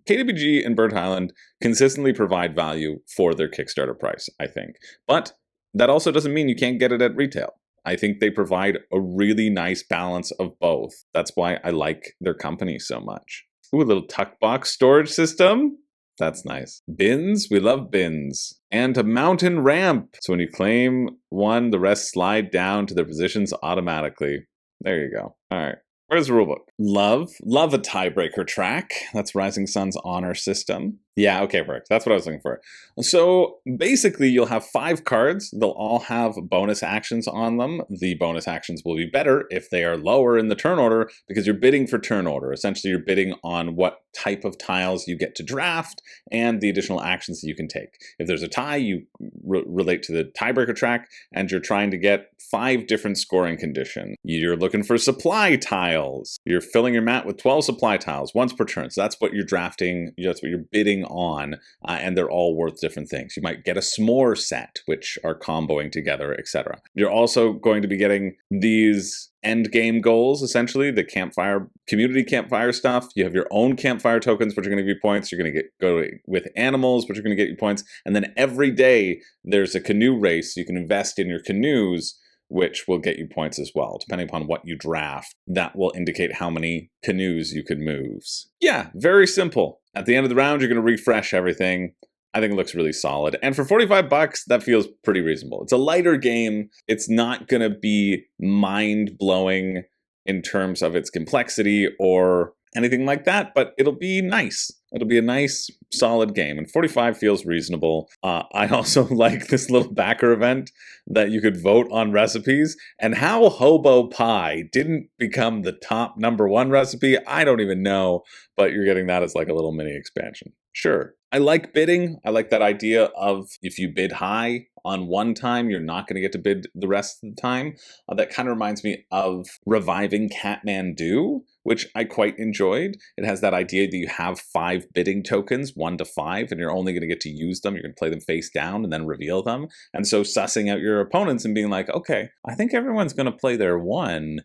KDBG and Burnt Island consistently provide value for their Kickstarter price, I think. But that also doesn't mean you can't get it at retail. I think they provide a really nice balance of both. That's why I like their company so much. Ooh, a little tuck box storage system. That's nice. Bins, we love bins. And a mountain ramp. So when you claim one, the rest slide down to their positions automatically. There you go. All right. Where's the rulebook? Love a tiebreaker track. That's Rising Sun's honor system. Yeah, okay, perfect. That's what I was looking for. So basically, you'll have 5 cards. They'll all have bonus actions on them. The bonus actions will be better if they are lower in the turn order because you're bidding for turn order. Essentially, you're bidding on what type of tiles you get to draft and the additional actions that you can take. If there's a tie, you relate to the tiebreaker track, and you're trying to get 5 different scoring conditions. You're looking for supply tiles. You're filling your mat with 12 supply tiles, once per turn. So that's what you're drafting. That's what you're bidding on, and they're all worth different things. You might get a s'more set, which are comboing together, etc. You're also going to be getting these end game goals, essentially, the campfire, community campfire stuff. You have your own campfire tokens, which are going to give you points. You're going to go with animals, which are going to get you points. And then every day there's a canoe race. You can invest in your canoes, which will get you points as well. Depending upon what you draft, that will indicate how many canoes you can move. Yeah, very simple. At the end of the round, you're going to refresh everything. I think it looks really solid. And for $45, that feels pretty reasonable. It's a lighter game. It's not going to be mind-blowing in terms of its complexity or anything like that, but it'll be nice. It'll be a nice, solid game, and 45 feels reasonable. I also like this little backer event that you could vote on recipes, and how hobo pie didn't become the top #1 recipe, I don't even know, but you're getting that as like a little mini expansion. Sure. I like bidding. I like that idea of if you bid high on one time, you're not going to get to bid the rest of the time. That kind of reminds me of reviving Catmandu, which I quite enjoyed. It has that idea that you have 5 bidding tokens, 1 to 5, and you're only going to get to use them. You're going to play them face down and then reveal them. And so sussing out your opponents and being like, okay, I think everyone's going to play their 1.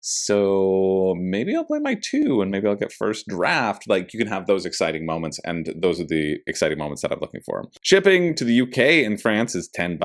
So maybe I'll play my 2 and maybe I'll get first draft. Like, you can have those exciting moments, and those are the exciting moments that I'm looking for. Shipping to the UK and France is $10.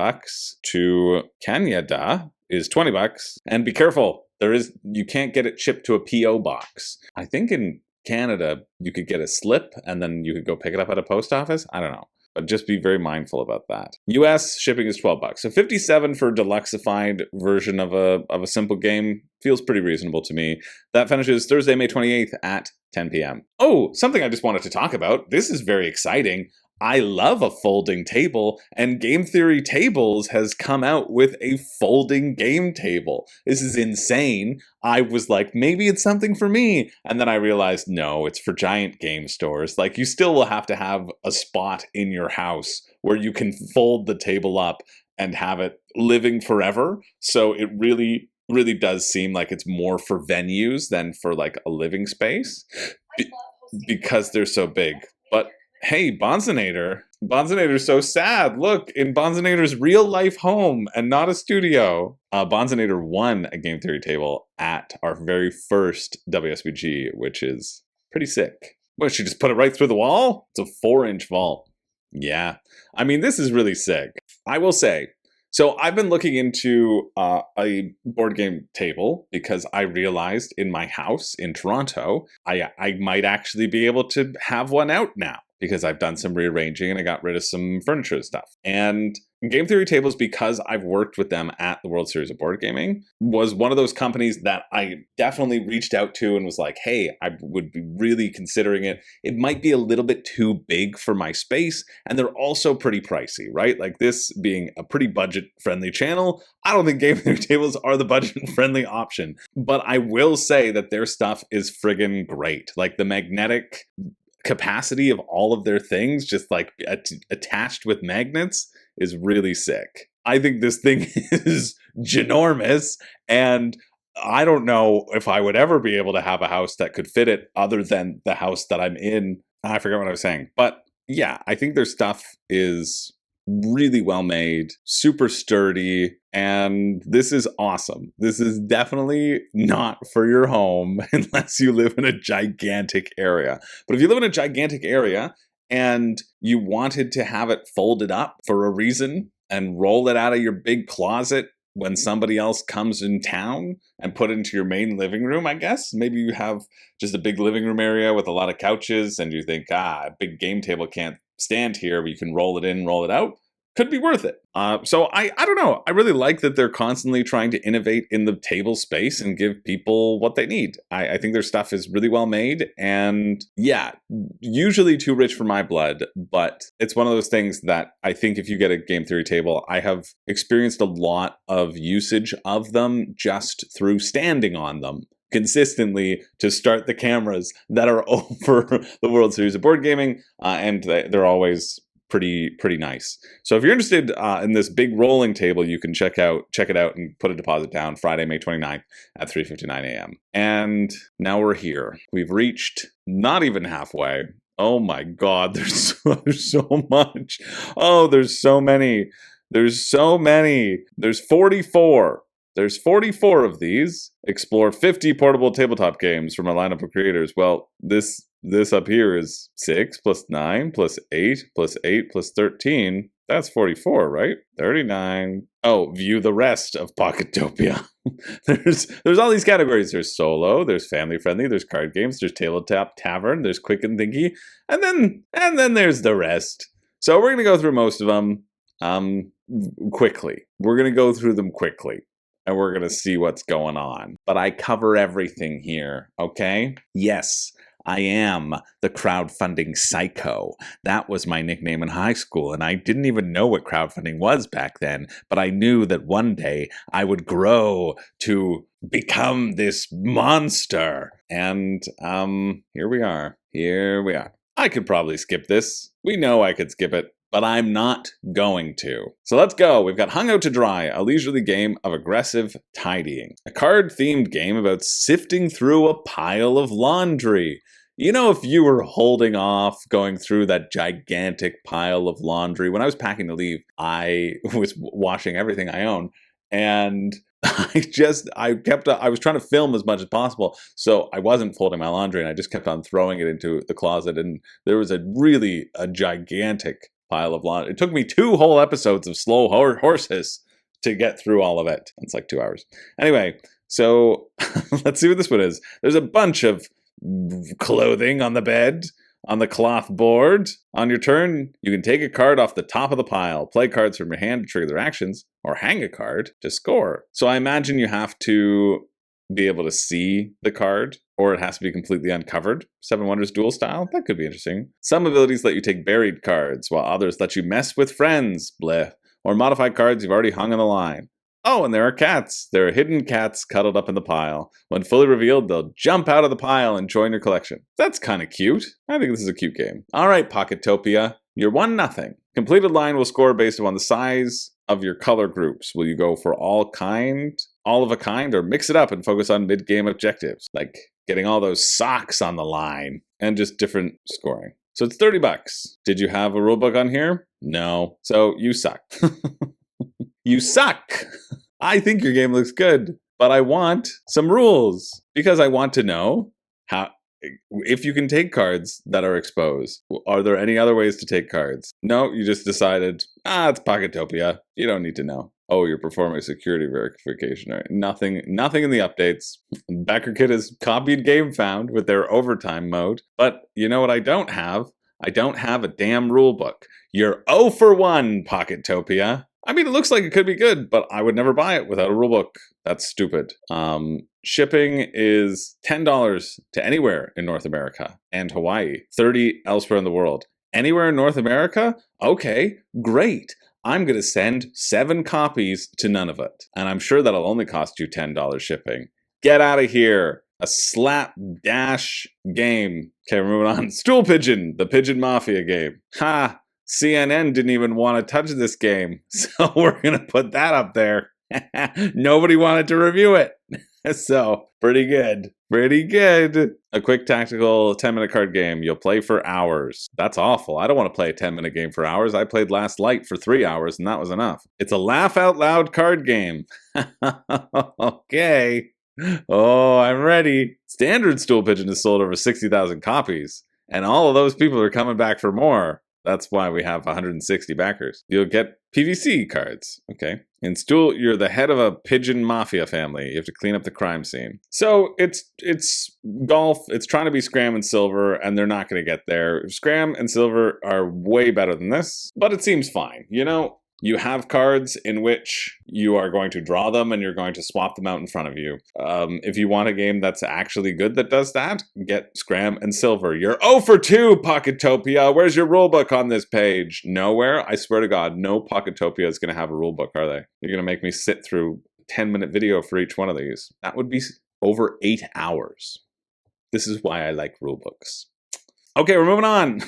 To Canada is $20. And be careful, you can't get it shipped to a PO box. I think in Canada you could get a slip and then you could go pick it up at a post office. I don't know. But just be very mindful about that. US shipping is $12. So $57 for a deluxeified version of a simple game feels pretty reasonable to me. That finishes Thursday, May 28th at 10 p.m. Oh, something I just wanted to talk about. This is very exciting. I love a folding table, and Game Theory Tables has come out with a folding game table. This is insane. I was like, maybe it's something for me. And then I realized, no, it's for giant game stores. Like, you still will have to have a spot in your house where you can fold the table up and have it living forever. So it really does seem like it's more for venues than for like a living space because they're so big. But hey, Bonzinator's so sad. Look, in Bonzinator's real life home and not a studio. Bonzinator won a Game Theory table at our very first WSBG, which is pretty sick. What, she just put it right through the wall? It's a 4-inch vault. Yeah. I mean, this is really sick. I will say, so I've been looking into a board game table because I realized in my house in Toronto, I might actually be able to have one out now, because I've done some rearranging and I got rid of some furniture and stuff. And Game Theory Tables, because I've worked with them at the World Series of Board Gaming, was one of those companies that I definitely reached out to and was like, hey, I would be really considering it. It might be a little bit too big for my space, and they're also pretty pricey, right? Like, this being a pretty budget-friendly channel, I don't think Game Theory Tables are the budget-friendly option. But I will say that their stuff is friggin' great. Like, the magnetic capacity of all of their things, just like attached with magnets, is really sick. I think this thing is ginormous, and I don't know if I would ever be able to have a house that could fit it other than the house that I'm in. I forget what I was saying. But yeah, I think their stuff is really well made, super sturdy, and this is awesome. This is definitely not for your home unless you live in a gigantic area. But if you live in a gigantic area and you wanted to have it folded up for a reason and roll it out of your big closet when somebody else comes in town and put it into your main living room, I guess. Maybe you have just a big living room area with a lot of couches and you think, a big game table can't stand here, but you can roll it in, roll it out. Could be worth it. So I don't know. I really like that they're constantly trying to innovate in the table space and give people what they need. I think their stuff is really well made, and yeah, usually too rich for my blood, but it's one of those things that I think if you get a Game Theory table, I have experienced a lot of usage of them just through standing on them consistently to start the cameras that are over the World Series of Board Gaming, and they're always pretty nice. So if you're interested in this big rolling table, you can check it out and put a deposit down Friday, May 29th at 3:59 a.m. And now we're here. We've reached not even halfway. Oh my god, there's so much. Oh, there's so many. There's so many. There's 44. There's 44 of these. Explore 50 portable tabletop games from a lineup of creators. Well, this up here is 6 plus 9 plus 8 plus 8 plus 13. That's 44, right? 39. Oh, view the rest of Pocketopia. there's all these categories. There's solo, there's family friendly, there's card games, there's tabletop tavern, there's quick and thinky, and then there's the rest. So we're gonna go through most of them quickly. We're gonna go through them quickly. And we're going to see what's going on. But I cover everything here, okay? Yes, I am the crowdfunding psycho. That was my nickname in high school, and I didn't even know what crowdfunding was back then, but I knew that one day I would grow to become this monster. And here we are. Here we are. I could probably skip this. We know I could skip it. But I'm not going to. So let's go. We've got Hung Out to Dry, a leisurely game of aggressive tidying. A card-themed game about sifting through a pile of laundry. You know, if you were holding off going through that gigantic pile of laundry, when I was packing to leave, I was washing everything I own. And I was trying to film as much as possible, so I wasn't folding my laundry, and I just kept on throwing it into the closet, and there was a gigantic pile of laundry. It took me 2 whole episodes of slow horses to get through all of it. It's like 2 hours. Anyway, so let's see what this one is. There's a bunch of clothing on the bed, on the cloth board. On your turn, you can take a card off the top of the pile, play cards from your hand to trigger their actions, or hang a card to score. So I imagine you have to be able to see the card, or it has to be completely uncovered. 7 Wonders duel style? That could be interesting. Some abilities let you take buried cards, while others let you mess with friends, bleh, or modify cards you've already hung on the line. Oh, and there are cats. There are hidden cats cuddled up in the pile. When fully revealed, they'll jump out of the pile and join your collection. That's kind of cute. I think this is a cute game. All right, Pocketopia. You're 1-0. Completed line will score based on the size of your color groups. Will you go for all of a kind, or mix it up and focus on mid-game objectives, like getting all those socks on the line, and just different scoring? So it's $30. Did you have a rulebook on here? No. So you suck. You suck! I think your game looks good, but I want some rules, because I want to know if you can take cards that are exposed. Are there any other ways to take cards? No, you just decided, it's Pocketopia. You don't need to know. Oh, you're performing security verification. Right? Nothing in the updates. BackerKit has copied GameFound with their overtime mode. But you know what I don't have? I don't have a damn rule book. You're 0 for 1, Pocketopia. I mean, it looks like it could be good, but I would never buy it without a rulebook. That's stupid. Shipping is $10 to anywhere in North America and Hawaii, $30 elsewhere in the world. Anywhere in North America? Okay, great. I'm going to send 7 copies to Nunavut, and I'm sure that'll only cost you $10 shipping. Get out of here. A slapdash game. Okay, we're moving on. Stool Pigeon, the Pigeon Mafia game. Ha! CNN didn't even want to touch this game, so we're going to put that up there. Nobody wanted to review it. So, pretty good. Pretty good. A quick tactical 10-minute card game. You'll play for hours. That's awful. I don't want to play a 10-minute game for hours. I played Last Light for 3 hours, and that was enough. It's a laugh-out-loud card game. Okay. Oh, I'm ready. Standard Stool Pigeon has sold over 60,000 copies, and all of those people are coming back for more. That's why we have 160 backers. You'll get PVC cards, okay? In Stool, you're the head of a pigeon mafia family. You have to clean up the crime scene. So it's golf. It's trying to be Scram and Silver, and they're not going to get there. Scram and Silver are way better than this, but it seems fine. You know, you have cards in which you are going to draw them and you're going to swap them out in front of you. If you want a game that's actually good that does that, get Scram and Silver. You're 0 for 2, Pocketopia. Where's your rulebook on this page? Nowhere. I swear to God, no Pocketopia is going to have a rulebook, are they? You're going to make me sit through a 10-minute video for each one of these. That would be over 8 hours. This is why I like rulebooks. Okay, we're moving on.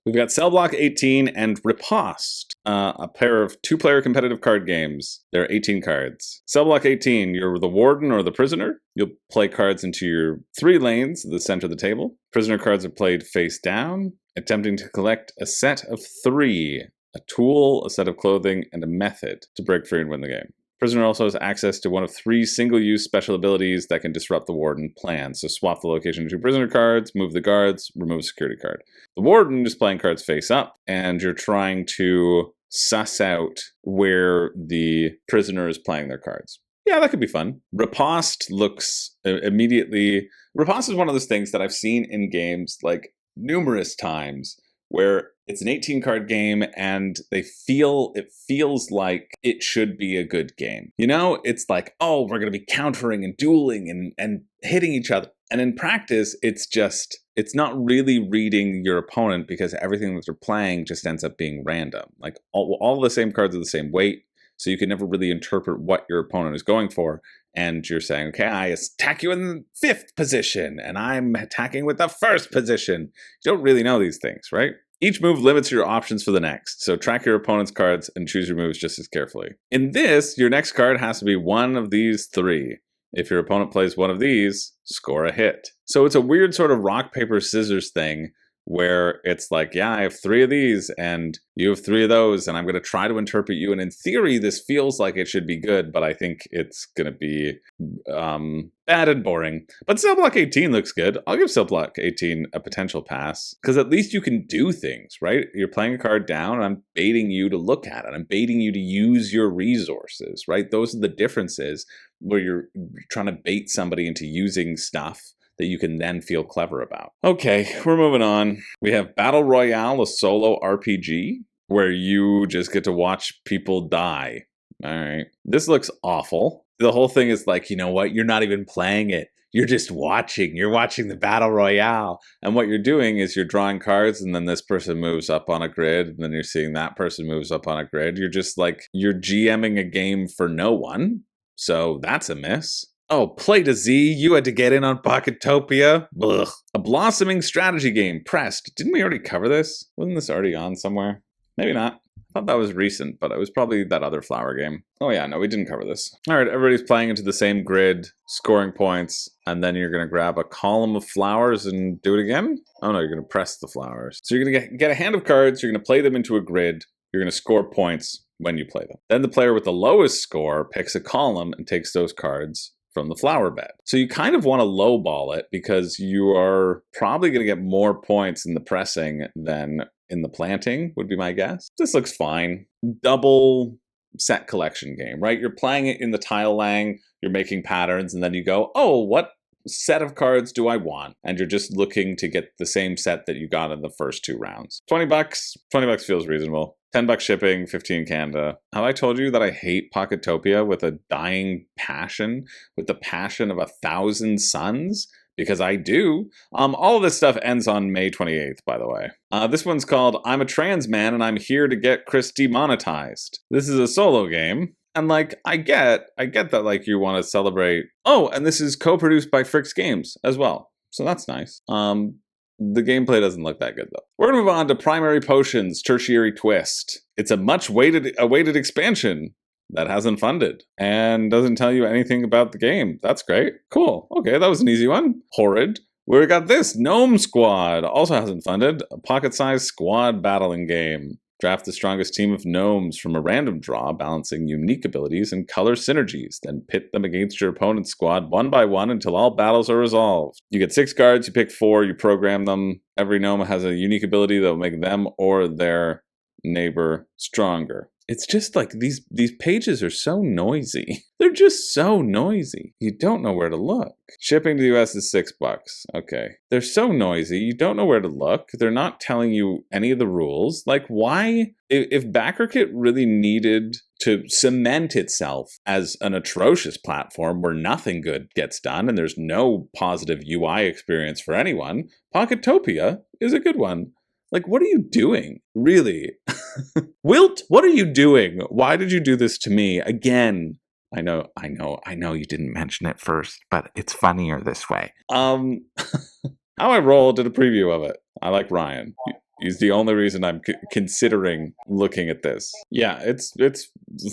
We've got Cell Block 18 and Riposte, a pair of 2-player competitive card games. There are 18 cards. Cell Block 18, you're the warden or the prisoner. You'll play cards into your 3 lanes at the center of the table. Prisoner cards are played face down, attempting to collect a set of 3, a tool, a set of clothing, and a method to break free and win the game. Prisoner also has access to one of 3 single-use special abilities that can disrupt the warden plan. So swap the location of 2 prisoner cards, move the guards, remove a security card. The warden is playing cards face up, and you're trying to suss out where the prisoner is playing their cards. Yeah, that could be fun. Riposte looks immediately... Riposte is one of those things that I've seen in games like numerous times where it's an 18-card game and it feels like it should be a good game. You know, it's like, oh, we're going to be countering and dueling and hitting each other. And in practice, it's not really reading your opponent because everything that they're playing just ends up being random. Like all the same cards are the same weight, so you can never really interpret what your opponent is going for. And you're saying, okay, I attack you in the 5th position, and I'm attacking with the 1st position. You don't really know these things, right? Each move limits your options for the next, so track your opponent's cards and choose your moves just as carefully. In this, your next card has to be one of these 3. If your opponent plays one of these, score a hit. So it's a weird sort of rock, paper, scissors thing where it's like, yeah, I have 3 of these and you have 3 of those, and I'm going to try to interpret you. And in theory, this feels like it should be good, but I think it's going to be bad and boring. But Cell Block 18 looks good. I'll give Cell Block 18 a potential pass because at least you can do things, right? You're playing a card down and I'm baiting you to look at it. I'm baiting you to use your resources, right? Those are the differences where you're trying to bait somebody into using stuff that you can then feel clever about. Okay, we're moving on. We have Battle Royale, a solo RPG, where you just get to watch people die. All right. This looks awful. The whole thing is like, you know what? You're not even playing it. You're just watching. You're watching the Battle Royale. And what you're doing is you're drawing cards, and then this person moves up on a grid, and then you're seeing that person moves up on a grid. You're just like, you're GMing a game for no one. So that's a miss. Oh, Play to Z, you had to get in on POCKETTOPIA? Ugh. A blossoming strategy game, Pressed. Didn't we already cover this? Wasn't this already on somewhere? Maybe not. I thought that was recent, but it was probably that other flower game. Oh yeah, no, we didn't cover this. All right, everybody's playing into the same grid, scoring points, and then you're going to grab a column of flowers and do it again? Oh no, you're going to press the flowers. So you're going to get a hand of cards, you're going to play them into a grid, you're going to score points when you play them. Then the player with the lowest score picks a column and takes those cards from the flower bed. So you kind of want to lowball it because you are probably going to get more points in the pressing than in the planting, would be my guess. This looks fine. Double set collection game, right? You're playing it in the tile laying, you're making patterns, and then you go, oh, what set of cards do I want? And you're just looking to get the same set that you got in the first 2 rounds. $20. $20 feels reasonable. $10 shipping, 15 Canada. Have I told you that I hate POCKETTOPIA with a dying passion, with the passion of 1,000 suns? Because I do. All of this stuff ends on May 28th, by the way. This one's called I'm a Trans Man and I'm Here to Get Chris Demonetized. This is a solo game. And like, I get that like you want to celebrate. Oh, and this is co-produced by Fricks Games as well. So that's nice. The gameplay doesn't look that good, though. We're going to move on to Primary Potions, Tertiary Twist. It's a much awaited expansion that hasn't funded and doesn't tell you anything about the game. That's great. Cool. Okay, that was an easy one. Horrid. We got this. Gnome Squad also hasn't funded. A pocket-sized squad battling game. Draft the strongest team of gnomes from a random draw, balancing unique abilities and color synergies. Then pit them against your opponent's squad one by one until all battles are resolved. You get 6 cards, you pick 4, you program them. Every gnome has a unique ability that will make them or their neighbor stronger. It's just like these pages are so noisy. They're just so noisy. You don't know where to look. Shipping to the US is $6. Okay. They're so noisy. You don't know where to look. They're not telling you any of the rules. Like, why? If BackerKit really needed to cement itself as an atrocious platform where nothing good gets done and there's no positive UI experience for anyone, POCKETTOPIA is a good one. Like, what are you doing? Really? Wilt, what are you doing? Why did you do this to me again? I know you didn't mention it first, but it's funnier this way. How I Roll did a preview of it. I like Ryan. He's the only reason I'm considering looking at this. Yeah, it's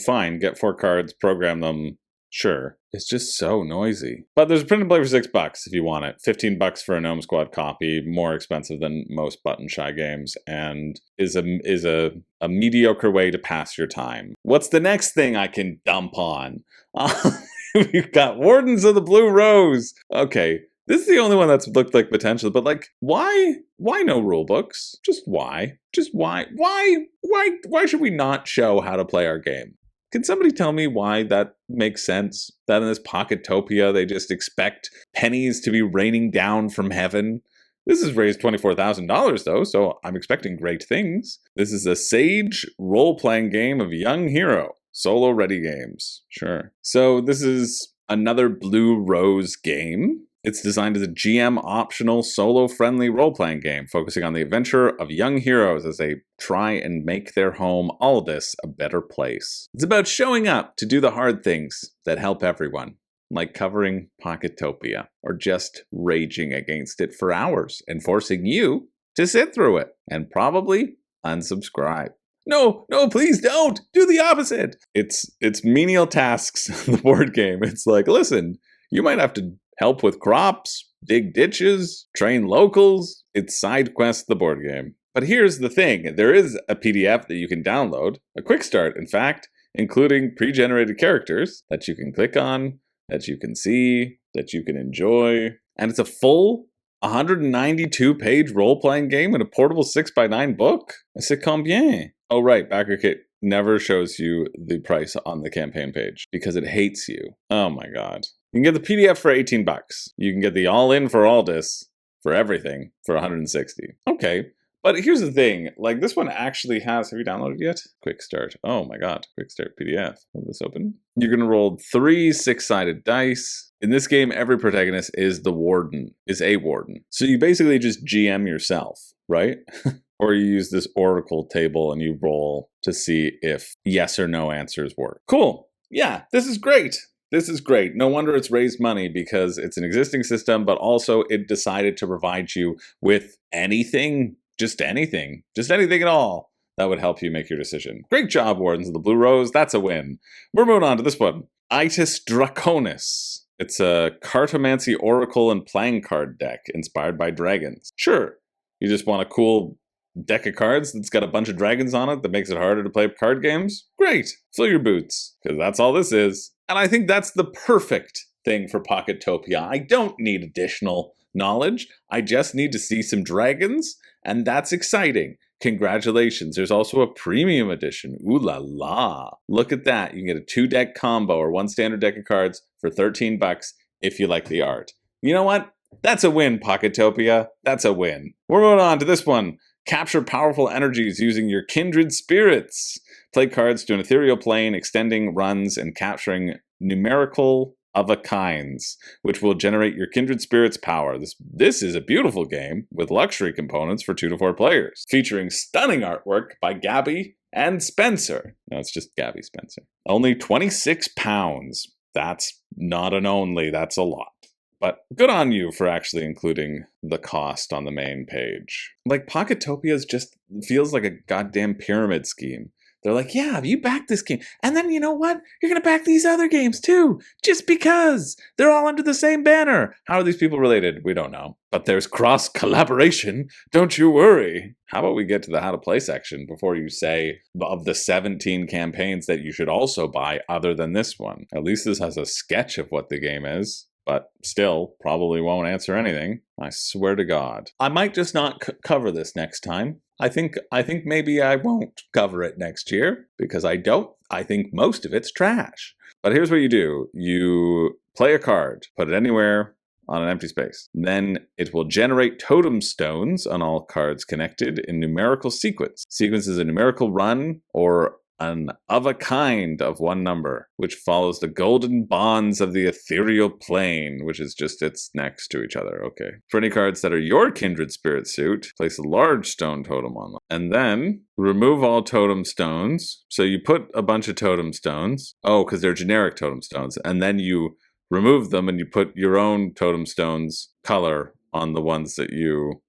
fine. Get 4 cards, program them. Sure. It's just so noisy. But there's a print and play for $6 if you want it. $15 for a Gnome Squad copy, more expensive than most button shy games, and is a mediocre way to pass your time. What's the next thing I can dump on? We've got Wardens of the Blue Rose. Okay. This is the only one that's looked like potential, but like, why no rule books? Just why? Just why? Why should we not show how to play our game? Can somebody tell me why that makes sense? That in this Pocketopia, they just expect pennies to be raining down from heaven? This has raised $24,000 though, so I'm expecting great things. This is a Sage role-playing game of Young Hero. Solo ready games. Sure. So this is another Blue Rose game. It's designed as a GM-optional, solo-friendly role-playing game, focusing on the adventure of young heroes as they try and make their home, Aldous, a better place. It's about showing up to do the hard things that help everyone, like covering Pocketopia, or just raging against it for hours and forcing you to sit through it, and probably unsubscribe. No, please don't! Do the opposite! It's menial tasks, the board game. It's like, listen, you might have to help with crops, dig ditches, train locals. It's side quest the board game. But here's the thing. There is a PDF that you can download, a quick start, in fact, including pre-generated characters that you can click on, that you can see, that you can enjoy. And it's a full 192-page role-playing game in a portable 6x9 book. C'est combien? Oh, right. Backer Kit never shows you the price on the campaign page because it hates you. Oh my god. You can get the PDF for $18. You can get the all-in for Aldous for everything for $160. Okay. But here's the thing, like this one actually has, have you downloaded yet? Quick start. Oh my god, quick start PDF. Will this open? You're gonna roll 3 6-sided dice. In this game, every protagonist is a warden. So you basically just GM yourself, right? Or you use this oracle table and you roll to see if yes or no answers work. Cool. Yeah, this is great. This is great. No wonder it's raised money because it's an existing system, but also it decided to provide you with anything. Just anything at all that would help you make your decision. Great job, Wardens of the Blue Rose. That's a win. We're moving on to this one. Aetas Draconis. It's a cartomancy oracle and playing card deck inspired by dragons. Sure, you just want a cool deck of cards that's got a bunch of dragons on it that makes it harder to play card games? Great. Fill your boots, because that's all this is. And I think that's the perfect thing for Pocketopia. I don't need additional knowledge. I just need to see some dragons, and that's exciting. Congratulations. There's also a premium edition. Ooh la la. Look at that. You can get a 2-deck combo or 1 standard deck of cards for $13 if you like the art. You know what? That's a win, Pocketopia. That's a win. We're moving on to this one. Capture powerful energies using your kindred spirits. Play cards to an ethereal plane, extending runs and capturing numerical of a kinds, which will generate your kindred spirits power. This is a beautiful game with luxury components for 2 to 4 players, featuring stunning artwork by Gabby and Spencer. No, it's just Gabby Spencer. Only £26. That's not an only, that's a lot. But good on you for actually including the cost on the main page. Like, Pocketopia's just feels like a goddamn pyramid scheme. They're like, yeah, you back this game. And then you know what? You're going to back these other games too. Just because. They're all under the same banner. How are these people related? We don't know. But there's cross-collaboration. Don't you worry. How about we get to the how to play section before you say of the 17 campaigns that you should also buy other than this one. At least this has a sketch of what the game is. But still, probably won't answer anything. I swear to God. I might just not cover this next time. I think maybe I won't cover it next year, because I think most of it's trash. But here's what you do. You play a card, put it anywhere on an empty space. Then it will generate totem stones on all cards connected in numerical sequence. Sequence is a numerical run or an of a kind of 1 number, which follows the golden bonds of the ethereal plane, which is just it's next to each other. Okay. For any cards that are your kindred spirit suit, place a large stone totem on them. And then remove all totem stones. So you put a bunch of totem stones. Oh, because they're generic totem stones. And then you remove them and you put your own totem stones color on the ones that you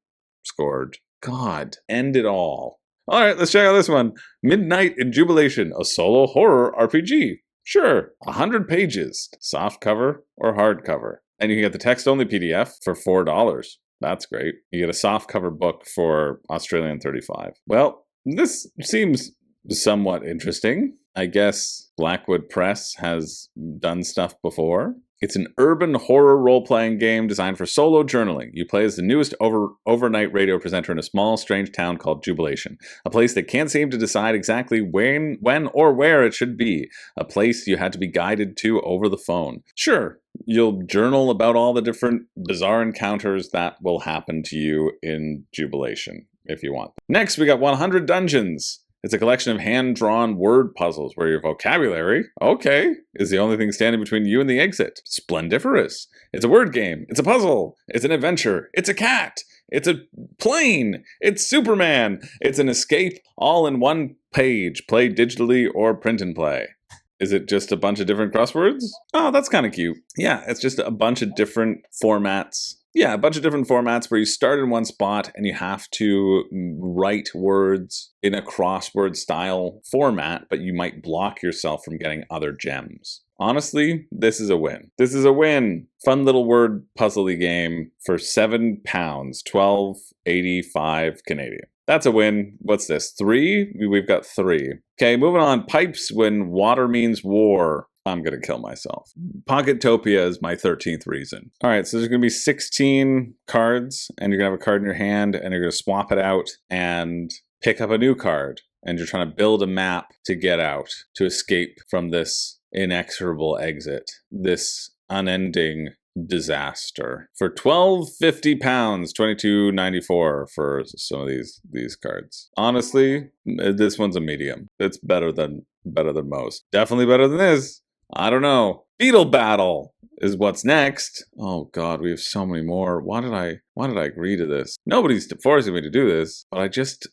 scored. God, end it all. All right, let's check out this one. Midnight in Jubilation, a solo horror RPG. Sure, 100 pages, soft cover or hardcover. And you can get the text-only PDF for $4. That's great. You get a softcover book for Australian $35. Well, this seems somewhat interesting. I guess Blackwood Press has done stuff before. It's an urban horror role-playing game designed for solo journaling. You play as the newest overnight radio presenter in a small, strange town called Jubilation, a place that can't seem to decide exactly when or where it should be, a place you had to be guided to over the phone. Sure, you'll journal about all the different bizarre encounters that will happen to you in Jubilation, if you want. Next, we got 100 Dungeons. It's a collection of hand-drawn word puzzles where your vocabulary, is the only thing standing between you and the exit. Splendiferous. It's a word game. It's a puzzle. It's an adventure. It's a cat. It's a plane. It's Superman. It's an escape all in one page. Play digitally or print and play. Is it just a bunch of different crosswords? Oh, that's kind of cute. Yeah, it's just a bunch of different formats. Yeah, a bunch of different formats where you start in one spot and you have to write words in a crossword style format, but you might block yourself from getting other gems. Honestly, this is a win. This is a win. Fun little word puzzle-y game for £7, $12.85 Canadian. That's a win. What's this? 3? We've got 3. Okay, moving on. Pipes when water means war. I'm going to kill myself. POCKETTOPIA is my 13th reason. All right, so there's going to be 16 cards, and you're going to have a card in your hand, and you're going to swap it out and pick up a new card. And you're trying to build a map to get out, to escape from this inexorable exit, this unending disaster. For £12.50, $22.94 for some of these cards. Honestly, this one's a medium. It's better than most. Definitely better than this. I don't know. Beetle Battle is what's next. Oh God, we have so many more. Why did I agree to this? Nobody's forcing me to do this, but I just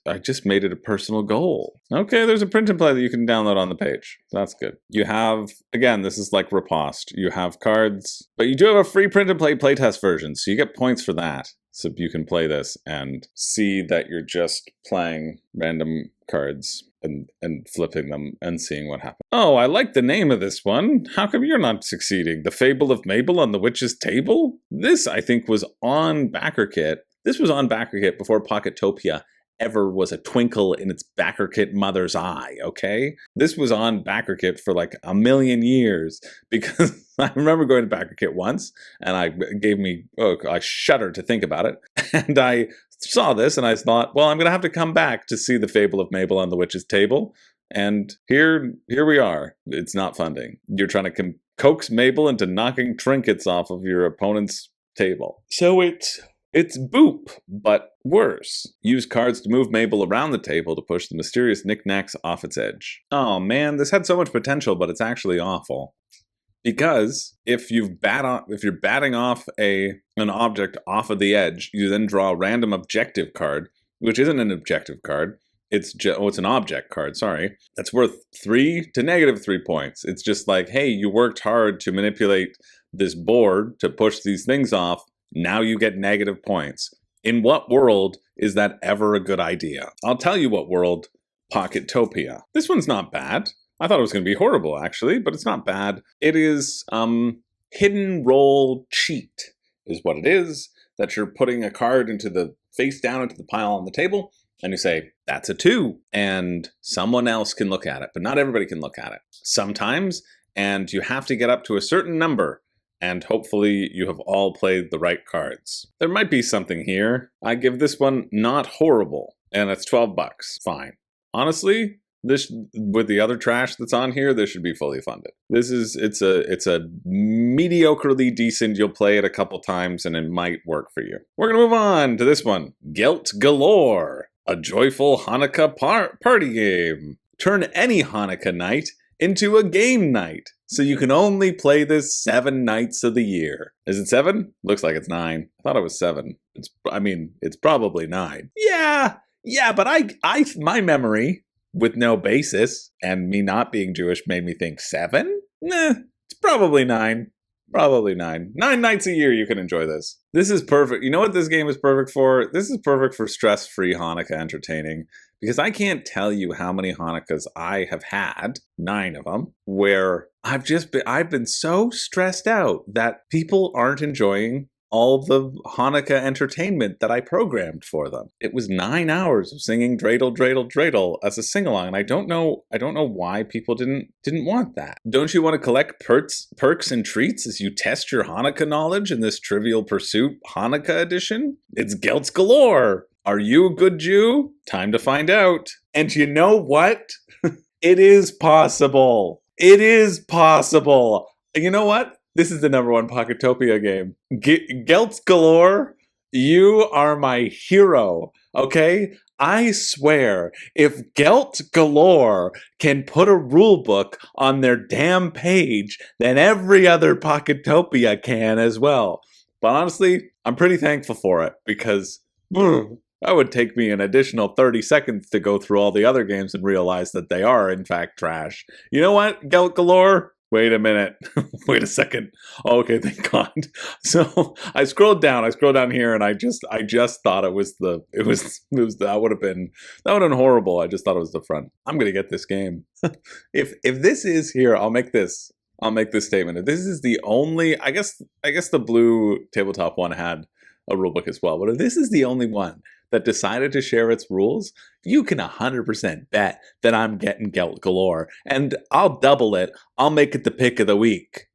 made it a personal goal. Okay, there's a print and play that you can download on the page. That's good. You have, again, this is like Riposte. You have cards, but you do have a free print and play playtest version, so you get points for that. So you can play this and see that you're just playing random cards and flipping them and seeing what happens. Oh, I like the name of this one. How come you're not succeeding? The Fable of Mable on the Witch's Table? This, I think, was on BackerKit. This was on BackerKit before POCKETTOPIA ever was a twinkle in its BackerKit mother's eye, okay? This was on BackerKit for like a million years because I remember going to BackerKit once and I shuddered to think about it. And I saw this and I thought, well, I'm going to have to come back to see the Fable of Mable on the Witch's Table. And here we are. It's not funding. You're trying to coax Mable into knocking trinkets off of your opponent's table. So it's Boop, but worse. Use cards to move Mable around the table to push the mysterious knickknacks off its edge. Oh man, this had so much potential, but it's actually awful. Because if you're batting off an object off of the edge, you then draw a random objective card, which isn't an objective card. It's an object card, sorry. That's worth 3 to -3 points. It's just like, hey, you worked hard to manipulate this board to push these things off. Now you get negative points. In what world is that ever a good idea? I'll tell you what world. POCKETTOPIA. This one's not bad. I thought it was going to be horrible, actually, but it's not bad. It is hidden roll cheat is what it is, that you're putting a card face down into the pile on the table, and you say, that's a 2, and someone else can look at it, but not everybody can look at it. Sometimes, and you have to get up to a certain number, and hopefully you have all played the right cards. There might be something here. I give this one not horrible, and it's $12. Fine. Honestly, this, with the other trash that's on here, this should be fully funded. It's a mediocrely decent. You'll play it a couple times and it might work for you. We're gonna move on to this one. Gelt Galore, a joyful Hanukkah party game. Turn any Hanukkah night into a game night. So you can only play this 7 nights of the year. Is it 7? Looks like it's 9. I thought it was 7. It's probably 9. Yeah, but my memory, with no basis, and me not being Jewish, made me think 7? Nah, it's probably 9. Probably 9. 9 nights a year you can enjoy this. This is perfect. You know what this game is perfect for? This is perfect for stress-free Hanukkah entertaining. Because I can't tell you how many Hanukkahs I have had, 9 of them, where I've been so stressed out that people aren't enjoying all the Hanukkah entertainment that I programmed for them. It was 9 hours of singing Dreidel, Dreidel, Dreidel as a sing-along, and I don't know why people didn't want that. Don't you want to collect perks and treats as you test your Hanukkah knowledge in this Trivial Pursuit Hanukkah edition? It's Gelt Galore! Are you a good Jew? Time to find out. And you know what? It is possible. It is possible. You know what? This is the #1 POCKETTOPIA game. Gelt Galore, you are my hero, okay? I swear, if Gelt Galore can put a rulebook on their damn page, then every other POCKETTOPIA can as well. But honestly, I'm pretty thankful for it, because that would take me an additional 30 seconds to go through all the other games and realize that they are, in fact, trash. You know what, Gelt Galore? Wait a minute. Wait a second. Okay, thank God. So I scrolled down here, and I just thought it was that would have been horrible. I just thought it was the front. I'm gonna get this game. If this is here, I'll make this statement. If this is the only, I guess the blue tabletop one had a rulebook as well, but if this is the only one that decided to share its rules, you can 100% bet that I'm getting Gelt Galore, and I'll double it. I'll make it the pick of the week.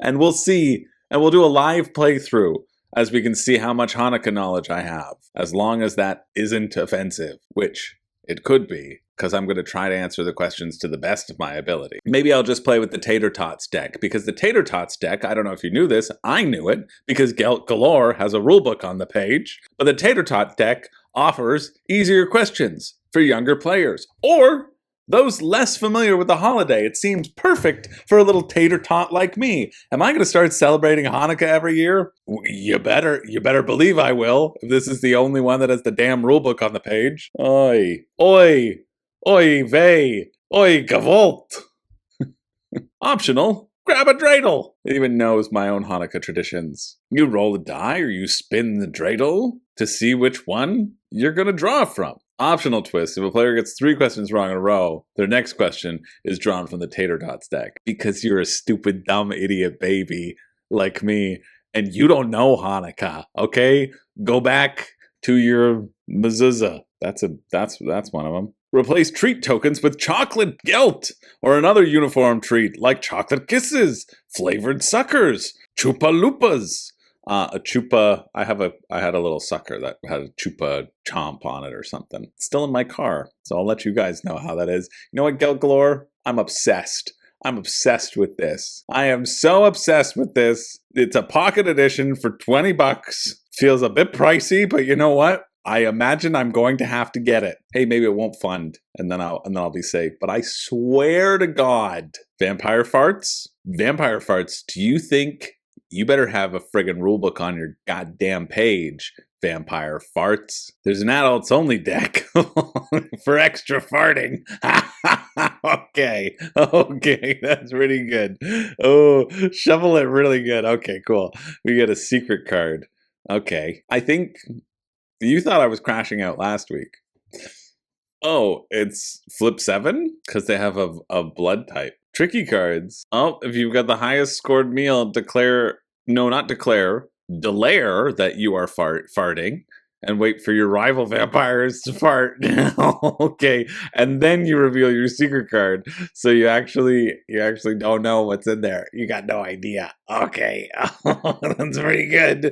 And we'll see, and we'll do a live playthrough as we can see how much Hanukkah knowledge I have, as long as that isn't offensive, which it could be, because I'm going to try to answer the questions to the best of my ability. Maybe I'll just play with the Tater Tots deck, because the Tater Tots deck, I don't know if you knew this, I knew it, because Gelt Galore has a rulebook on the page, but the Tater Tot deck offers easier questions for younger players, or those less familiar with the holiday. It seems perfect for a little tater tot like me. Am I going to start celebrating Hanukkah every year? You better believe I will, if this is the only one that has the damn rulebook on the page. Oi, oi, oi vey, oi gavolt. Optional, grab a dreidel. It even knows my own Hanukkah traditions. You roll a die or you spin the dreidel to see which one you're going to draw from. Optional twist, if a player gets 3 questions wrong in a row, their next question is drawn from the Tater Tots deck. Because you're a stupid, dumb, idiot baby like me, and you don't know Hanukkah, okay? Go back to your mezuzah. That's one of them. Replace treat tokens with chocolate gelt, or another uniform treat like chocolate kisses, flavored suckers, chupa lupas. A chupa, I had a little sucker that had a chupa chomp on it or something. It's still in my car, so I'll let you guys know how that is. You know what, Gelt Galore? I'm obsessed. I'm obsessed with this. I am so obsessed with this. It's a pocket edition for $20. Feels a bit pricey, but you know what? I imagine I'm going to have to get it. Hey, maybe it won't fund, and then I'll be safe. But I swear to God, Vampire Farts, do you think you better have a friggin' rulebook on your goddamn page, Vampire Farts? There's an adults only deck for extra farting. Okay, that's pretty good. Oh, shovel it really good. Okay, cool. We get a secret card. Okay, I think you thought I was crashing out last week. Oh, it's flip 7? Because they have a blood type. Tricky cards. Oh, if you've got the highest scored meal, delare that you are farting, and wait for your rival vampires to fart. Okay, and then you reveal your secret card, so you actually don't know what's in there. You got no idea. Okay, that's pretty good.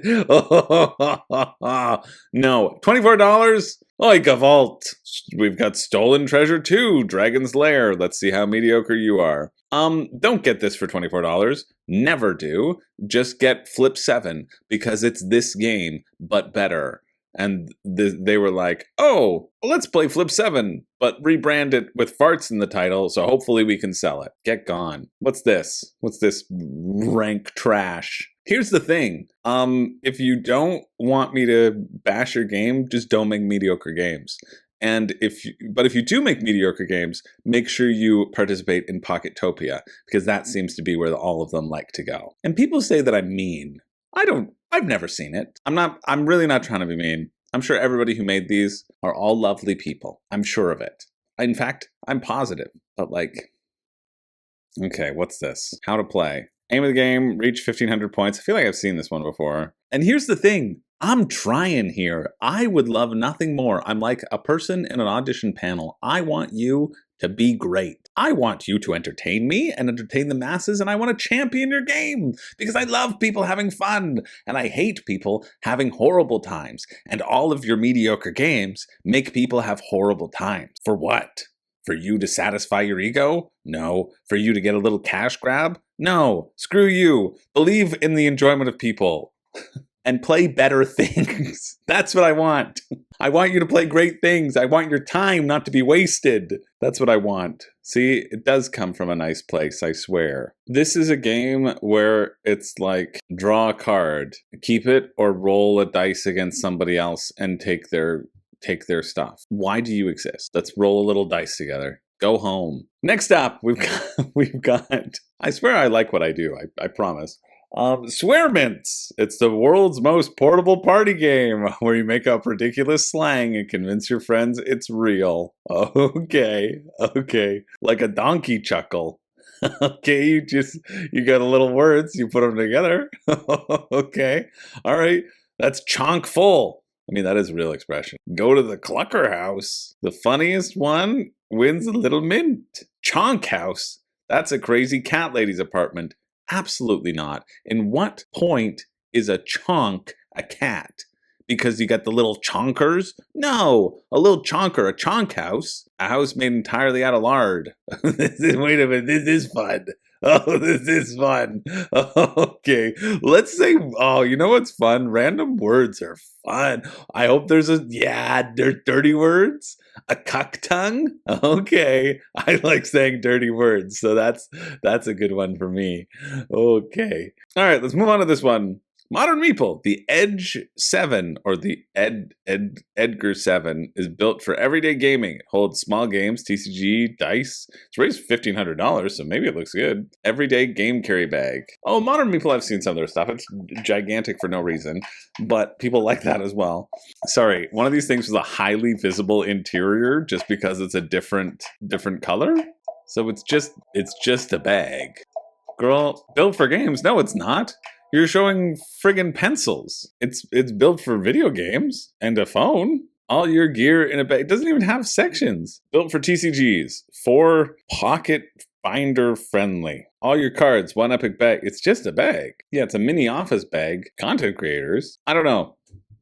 No, $24. Like a vault. We've got Stolen Treasure 2, Dragon's Lair. Let's see how mediocre you are. Don't get this for $24. Never do. Just get Flip 7, because it's this game, but better. And they were like, oh, let's play Flip 7, but rebrand it with farts in the title, so hopefully we can sell it. Get gone. What's this? What's this rank trash? Here's the thing. If you don't want me to bash your game, just don't make mediocre games. And if you do make mediocre games, make sure you participate in POCKETTOPIA, because that seems to be where all of them like to go. And people say that I'm mean. I've never seen it. I'm really not trying to be mean. I'm sure everybody who made these are all lovely people. I'm sure of it. In fact, I'm positive. But like, okay, what's this? How to play. Aim of the game, reach 1,500 points. I feel like I've seen this one before. And here's the thing. I'm trying here. I would love nothing more. I'm like a person in an audition panel. I want you to be great. I want you to entertain me and entertain the masses, and I want to champion your game because I love people having fun, and I hate people having horrible times. And all of your mediocre games make people have horrible times. For what? For you to satisfy your ego? No. For you to get a little cash grab? No. Screw you. Believe in the enjoyment of people. And play better things. That's what I want. I want you to play great things. I want your time not to be wasted. That's what I want. See, it does come from a nice place, I swear. This is a game where it's like, draw a card, keep it, or roll a dice against somebody else and take their stuff. Why do you exist? Let's roll a little dice together. Go home. Next up, we've got I swear I like what I do. I promise. Swearmints. It's the world's most portable party game where you make up ridiculous slang and convince your friends it's real. Okay. Like a donkey chuckle. Okay, you got a little words, you put them together. Okay. All right. That's chonk full. I mean, that is a real expression. Go to the Clucker House. The funniest one wins a little mint. Chonk House. That's a crazy cat lady's apartment. Absolutely not. In what point is a chonk a cat? Because you got the little chonkers? No, a little chonker, a chonk house. A house made entirely out of lard. Wait a minute, this is fun. Oh, this is fun. Okay, let's say, oh, you know what's fun? Random words are fun. I hope there's dirty words. A cuck tongue? Okay. I like saying dirty words, so that's a good one for me. Okay. All right, let's move on to this one. Modern Meeple, the Edge 7, or the Edgar 7, is built for everyday gaming. It holds small games, TCG, dice. It's raised $1,500, so maybe it looks good. Everyday game carry bag. Oh, Modern Meeple, I've seen some of their stuff. It's gigantic for no reason, but people like that as well. Sorry, one of these things was a highly visible interior just because it's a different color. So it's just a bag. Girl, built for games? No, it's not. You're showing friggin' pencils. It's built for video games and a phone. All your gear in a bag. It doesn't even have sections. Built for TCGs. 4 pocket binder friendly. All your cards, 1 epic bag. It's just a bag. Yeah, it's a mini office bag. Content creators. I don't know.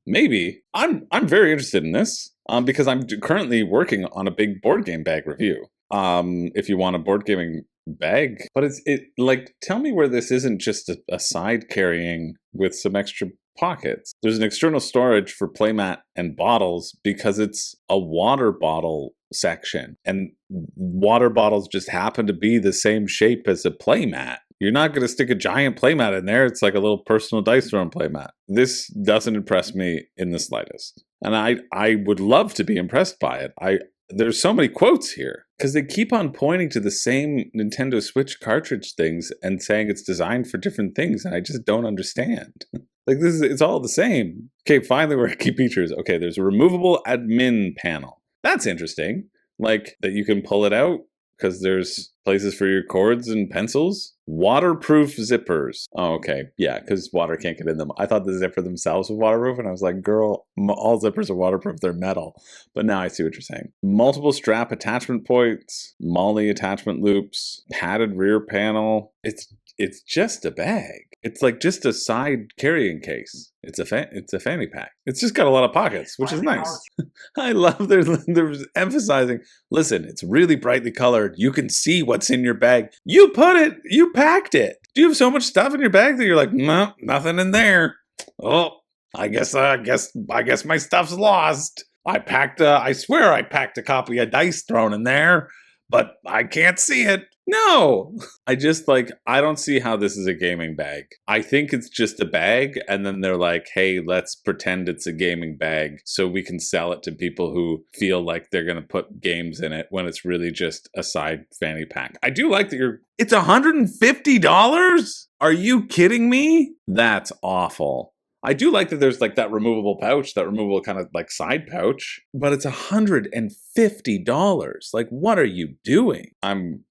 Maybe. I'm very interested in this because I'm currently working on a big board game bag review. If you want a board gaming bag, but tell me where this isn't just a side carrying with some extra pockets. There's an external storage for playmat and bottles because it's a water bottle section, and water bottles just happen to be the same shape as a playmat. You're not going to stick a giant playmat in there. It's like a little personal dice throwing playmat. This doesn't impress me in the slightest, and I would love to be impressed by it. There's so many quotes here because they keep on pointing to the same Nintendo Switch cartridge things and saying it's designed for different things, and I just don't understand. It's all the same. Okay, finally we're at key features. Okay, there's a removable admin panel. That's interesting. Like that you can pull it out because there's places for your cords and pencils. Waterproof zippers. Oh, okay. Yeah, because water can't get in them. I thought the zipper themselves was waterproof, and I was like, girl, all zippers are waterproof. They're metal. But now I see what you're saying. Multiple strap attachment points, Molly attachment loops, padded rear panel. It's just a bag. It's like just a side carrying case. It's a fanny pack. It's just got a lot of pockets, which is nice. I love they're emphasizing, listen, it's really brightly colored. You can see what's in your bag. You packed it. Do you have so much stuff in your bag that you're like, no, nothing in there? Oh, I guess my stuff's lost. I swear I packed a copy of Dice Throne in there, but I can't see it. No. I just I don't see how this is a gaming bag. I think it's just a bag, and then they're like, hey, let's pretend it's a gaming bag so we can sell it to people who feel like they're going to put games in it when it's really just a side fanny pack. I do like that it's $150? Are you kidding me? That's awful. I do like that there's that removable pouch, that removable kind of side pouch, but it's $150. What are you doing? I'm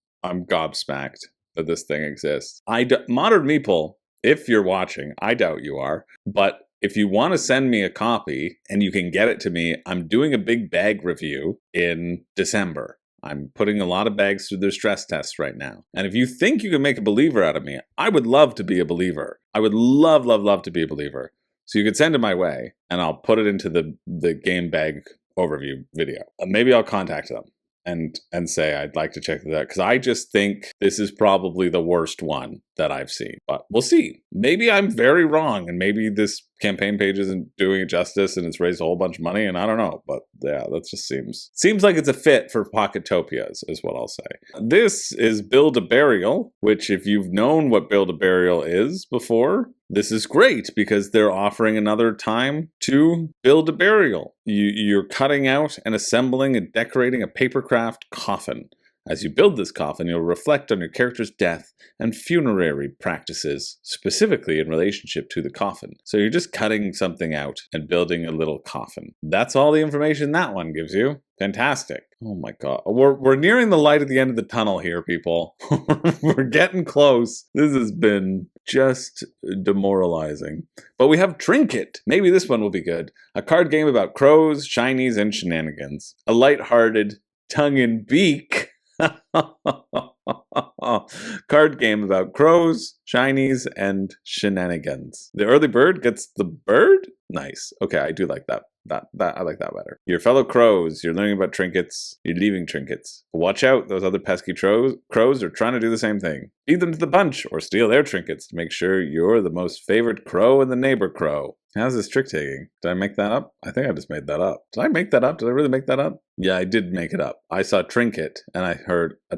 gobsmacked that this thing exists. Modern Meeple, if you're watching, I doubt you are, but if you want to send me a copy and you can get it to me, I'm doing a big bag review in December. I'm putting a lot of bags through their stress tests right now. And if you think you can make a believer out of me, I would love to be a believer. I would love, love, love to be a believer. So you could send it my way, and I'll put it into the game bag overview video. Maybe I'll contact them and say I'd like to check that out, because I just think this is probably the worst one that I've seen. But we'll see. Maybe I'm very wrong, and maybe this campaign page isn't doing it justice, and it's raised a whole bunch of money, and I don't know. But yeah, that just seems like it's a fit for POCKETTOPIA is what I'll say. This is Build-A-Burial, which if you've known what Build-A-Burial is before, this is great because they're offering another time to build a burial. You're cutting out and assembling and decorating a papercraft coffin. As you build this coffin, you'll reflect on your character's death and funerary practices, specifically in relationship to the coffin. So you're just cutting something out and building a little coffin. That's all the information that one gives you. Fantastic. Oh my god. We're nearing the light at the end of the tunnel here, people. We're getting close. This has been just demoralizing. But we have Trinkit. Maybe this one will be good. A card game about crows, shinies, and shenanigans. A lighthearted, tongue-in-beak card game about crows, shinies, and shenanigans. The early bird gets the bird? Nice. Okay, I do like that. I like that better. Your fellow crows, you're learning about trinkets, you're leaving trinkets. Watch out, those other pesky crows are trying to do the same thing. Feed them to the punch or steal their trinkets to make sure you're the most favored crow in the neighbor crow. How's this trick taking? Did I make that up? I think I just made that up. Did I make that up? Did I really make that up? Yeah, I did make it up. I saw Trinkit and I heard a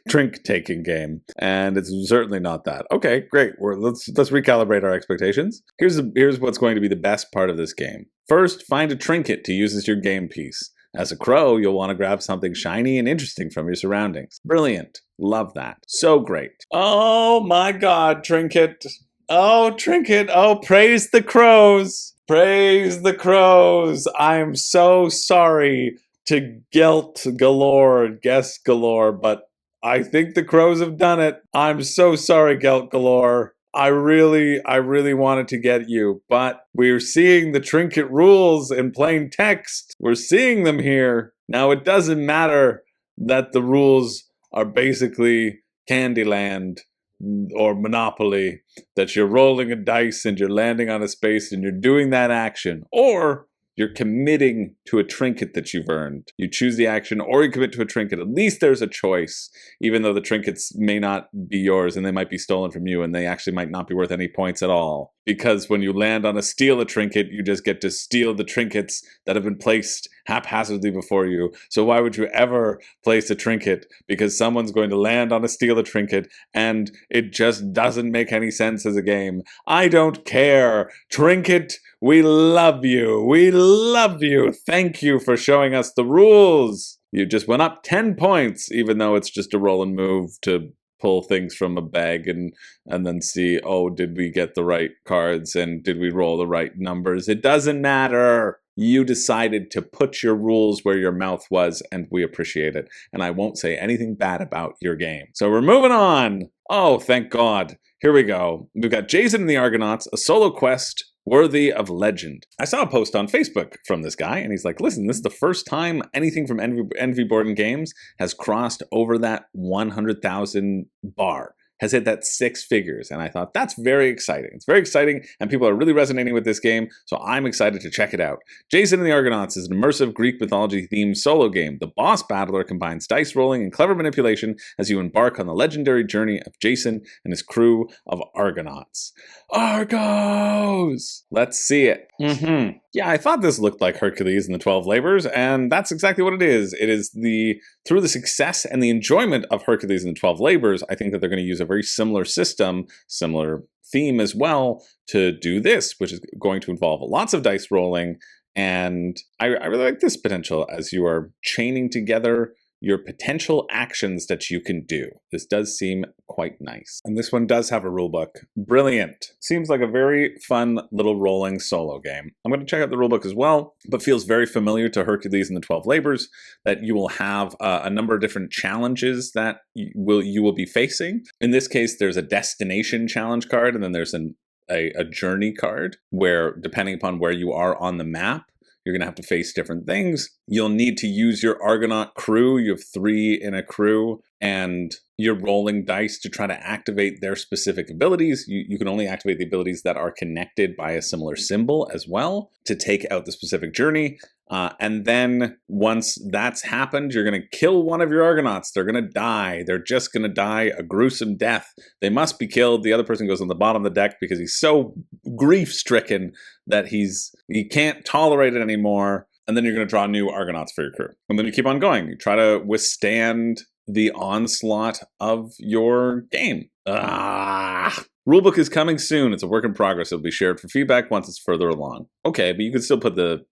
trink taking game, and it's certainly not that. Okay, great. Let's recalibrate our expectations. Here's what's going to be the best part of this game. First, find a trinket to use as your game piece. As a crow, you'll want to grab something shiny and interesting from your surroundings. Brilliant. Love that. So great. Oh my god, Trinkit. Oh, Trinkit. Oh, praise the crows. Praise the crows. I'm so sorry to Gelt Galore, Guest Galore, but I think the crows have done it. I'm so sorry, Gelt Galore. I really wanted to get you, but we're seeing the Trinkit rules in plain text. We're seeing them here. Now, it doesn't matter that the rules are basically Candyland or Monopoly, that you're rolling a dice and you're landing on a space and you're doing that action, or you're committing to a trinket that you've earned. You choose the action or you commit to a trinket. At least there's a choice, even though the trinkets may not be yours and they might be stolen from you and they actually might not be worth any points at all. Because when you land on steal a trinket, you just get to steal the trinkets that have been placed haphazardly before you. So why would you ever place a trinket? Because someone's going to land on steal a trinket, and it just doesn't make any sense as a game. I don't care. Trinkit, we love you. We love you. Thank you for showing us the rules. You just went up 10 points, even though it's just a roll and move to pull things from a bag and then see, oh, did we get the right cards and did we roll the right numbers? It doesn't matter. You decided to put your rules where your mouth was, and we appreciate it. And I won't say anything bad about your game. So we're moving on. Oh, thank God. Here we go. We've got Jason and the Argonauts, a solo quest worthy of legend. I saw a post on Facebook from this guy, and he's like, listen, this is the first time anything from Envy Board and Games has crossed over that 100,000 bar. Has hit that 6 figures, and I thought that's very exciting. It's very exciting, and people are really resonating with this game, so I'm excited to check it out. Jason and the Argonauts is an immersive Greek mythology-themed solo game. The boss battler combines dice rolling and clever manipulation as you embark on the legendary journey of Jason and his crew of Argonauts. Argos! Let's see it. yeah, I thought this looked like Hercules and the 12 Labors, and that's exactly what it is. It is through the success and the enjoyment of Hercules and the 12 Labors, I think that they're going to use a very similar system, similar theme as well, to do this, which is going to involve lots of dice rolling. And I really like this potential as you are chaining together your potential actions that you can do. This does seem quite nice. And this one does have a rulebook. Brilliant. Seems like a very fun little rolling solo game. I'm going to check out the rulebook as well, but feels very familiar to Hercules and the 12 Labors, that you will have a number of different challenges that you will be facing. In this case, there's a destination challenge card, and then there's a journey card where, depending upon where you are on the map, you're going to have to face different things. You'll need to use your Argonaut crew. You have 3 in a crew, and you're rolling dice to try to activate their specific abilities. You can only activate the abilities that are connected by a similar symbol as well to take out the specific journey. And then once that's happened, you're going to kill one of your Argonauts. They're going to die. They're just going to die a gruesome death. They must be killed. The other person goes on the bottom of the deck because he's so grief-stricken that he can't tolerate it anymore. And then you're going to draw new Argonauts for your crew. And then you keep on going. You try to withstand the onslaught of your game. Rulebook is coming soon. It's a work in progress. It'll be shared for feedback once it's further along. Okay, but you could still put the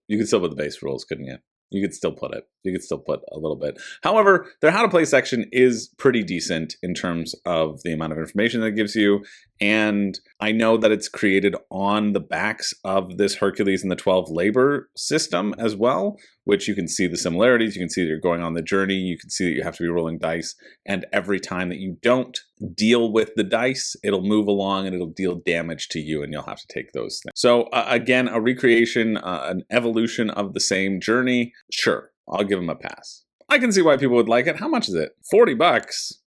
base rules, couldn't you? You could still put it. You could still put a little bit. However, their how to play section is pretty decent in terms of the amount of information that it gives you. And I know that it's created on the backs of this Hercules and the 12 Labor system as well, which you can see the similarities. You can see that you're going on the journey. You can see that you have to be rolling dice. And every time that you don't deal with the dice, it'll move along and it'll deal damage to you, and you'll have to take those things. So again, a recreation, an evolution of the same journey. Sure, I'll give them a pass. I can see why people would like it. How much is it? $40.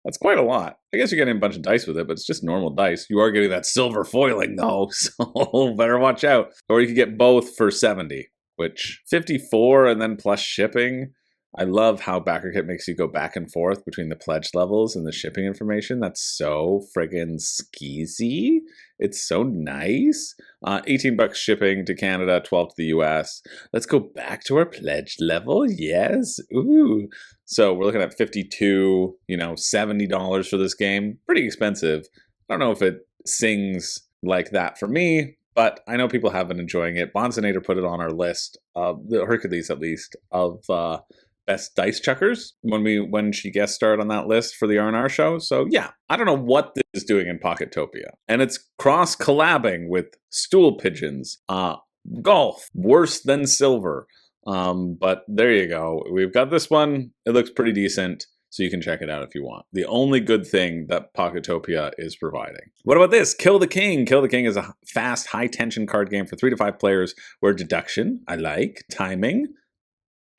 That's quite a lot. I guess you're getting a bunch of dice with it, but it's just normal dice. You are getting that silver foiling though, so better watch out. Or you could get both for $70, which $54 and then plus shipping. I love how Backer Kit makes you go back and forth between the pledge levels and the shipping information. That's so friggin' skeezy. It's so nice. $18 shipping to Canada, 12 to the US. Let's go back to our pledge level. Yes. Ooh. So we're looking at $52, $70 for this game. Pretty expensive. I don't know if it sings like that for me, but I know people have been enjoying it. Bonsonator put it on our list, the Hercules at least, of best dice chuckers when she guest starred on that list for the R&R show. So yeah, I don't know what this is doing in POCKETTOPIA. And it's cross-collabing with Stool Pigeons. Golf, worse than silver. But there you go. We've got this one. It looks pretty decent, so you can check it out if you want. The only good thing that POCKETTOPIA is providing. What about this? Kill the King. Kill the King is a fast, high-tension card game for 3 to 5 players where deduction, I like. Timing,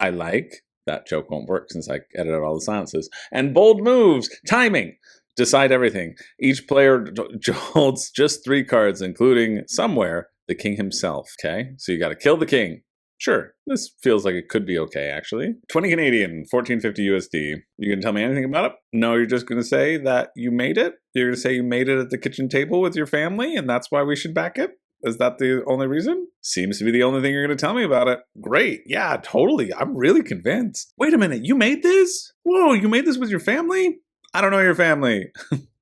I like. That joke won't work since I edited all the silences. And bold moves, timing, decide everything. Each player holds just 3 cards, including somewhere the king himself. Okay, so you got to kill the king. Sure, this feels like it could be okay, actually. 20 Canadian, 14.50 USD. You gonna tell me anything about it? No, you're just gonna say that you made it? You're gonna say you made it at the kitchen table with your family, and that's why we should back it? Is that the only reason? Seems to be the only thing you're going to tell me about it. Great. Yeah, totally. I'm really convinced. Wait a minute. You made this? Whoa, you made this with your family? I don't know your family.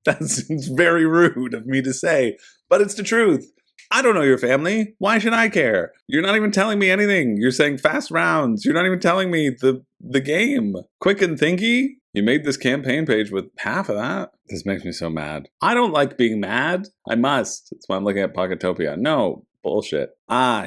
That's very rude of me to say, but it's the truth. I don't know your family. Why should I care? You're not even telling me anything. You're saying fast rounds. You're not even telling me the game. Quick and thinky? You made this campaign page with half of that? This makes me so mad. I don't like being mad. I must. That's why I'm looking at POCKETTOPIA. No, bullshit.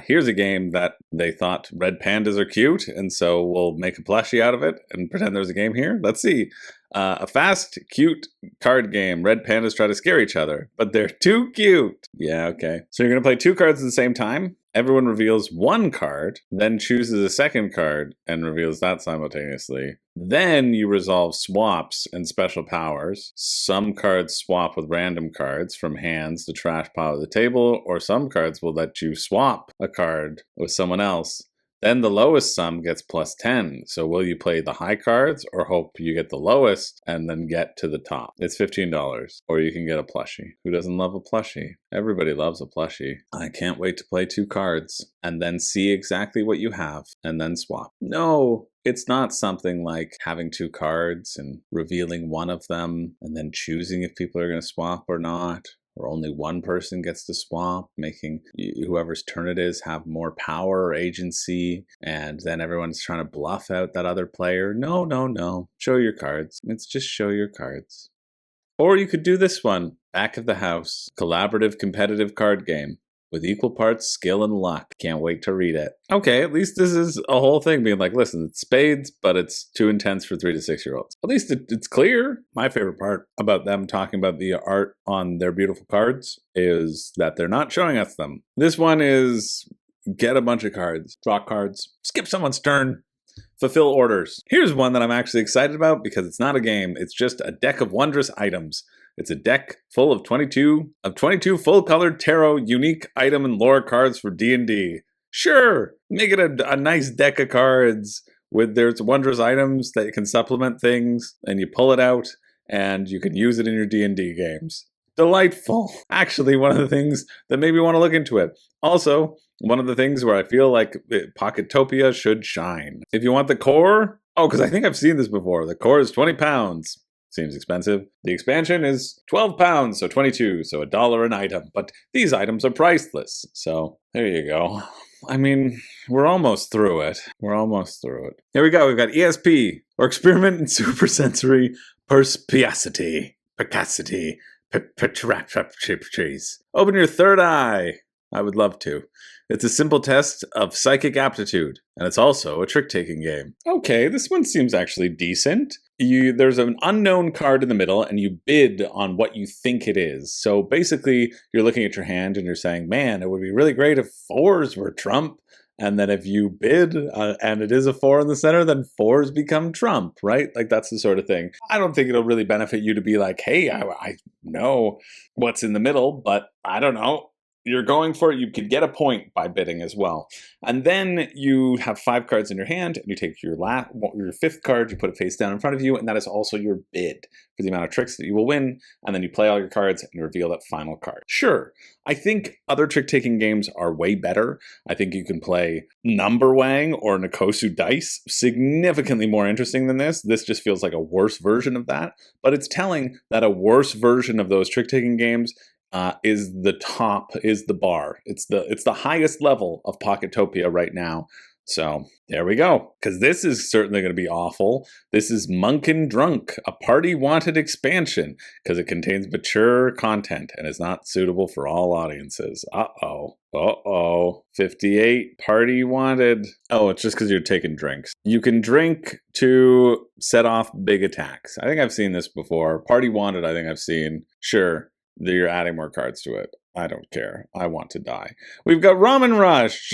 Here's a game that they thought red pandas are cute, and so we'll make a plushie out of it and pretend there's a game here. Let's see. A fast, cute card game. Red pandas try to scare each other, but they're too cute. Yeah, okay. So you're going to play 2 cards at the same time? Everyone reveals 1 card, then chooses a second card and reveals that simultaneously. Then you resolve swaps and special powers. Some cards swap with random cards from hands to trash pile of the table, or some cards will let you swap a card with someone else Then the lowest sum gets plus 10. So will you play the high cards or hope you get the lowest and then get to the top? It's $15. Or you can get a plushie. Who doesn't love a plushie? Everybody loves a plushie. I can't wait to play 2 cards and then see exactly what you have and then swap. No, it's not something like having 2 cards and revealing one of them and then choosing if people are going to swap or not. Or only one person gets to swap, making whoever's turn it is have more power or agency, and then everyone's trying to bluff out that other player. No, no, no. Show your cards. It's just show your cards. Or you could do this one, Back of the House, collaborative competitive card game. With equal parts skill and luck. Can't wait to read it. Okay, at least this is a whole thing being like, listen, it's spades, but it's too intense for 3 to 6 year olds. At least it's clear. My favorite part about them talking about the art on their beautiful cards is that they're not showing us them. This one is get a bunch of cards, draw cards, skip someone's turn, fulfill orders. Here's one that I'm actually excited about because it's not a game. It's just a deck of wondrous items. It's a deck full of 22 full-colored tarot unique item and lore cards for D&D. Sure, make it a nice deck of cards with there's wondrous items that can supplement things, and you pull it out, and you can use it in your D&D games. Delightful. Actually, one of the things that made me want to look into it. Also, one of the things where I feel like POCKETTOPIA should shine. If you want the core, because I think I've seen this before. The core is £20. Seems expensive. The expansion is £12, so 22, so $1 an item. But these items are priceless. So there you go. I mean, we're almost through it. We're almost through it. Here we go. We've got ESP, or Experiment in Supersensory Perspiacity. Percacity. Open your third eye. I would love to. It's a simple test of psychic aptitude, and it's also a trick-taking game. Okay, this one seems actually decent. There's an unknown card in the middle, and you bid on what you think it is. So basically, you're looking at your hand, and you're saying, man, it would be really great if 4s were trump. And then if you bid, and it is a 4 in the center, then 4s become trump, right? Like, that's the sort of thing. I don't think it'll really benefit you to be like, hey, I know what's in the middle, but I don't know. You're going for it. You could get a point by bidding as well. And then you have 5 cards in your hand, and you take your 5th card, you put it face down in front of you, and that is also your bid for the amount of tricks that you will win. And then you play all your cards and you reveal that final card. Sure, I think other trick-taking games are way better. I think you can play Number Wang or Nikosu Dice, significantly more interesting than this. This just feels like a worse version of that. But it's telling that a worse version of those trick-taking games is the bar. It's the highest level of POCKETTOPIA right now. So there we go. Because this is certainly going to be awful. This is Monken Drunk, a party wanted expansion, because it contains mature content and is not suitable for all audiences. Uh-oh. 58 party wanted. Oh, it's just because you're taking drinks. You can drink to set off big attacks. I think I've seen this before. Party wanted, I think I've seen. Sure. You're adding more cards to it. I don't care. I want to die. We've got Ramen Rush.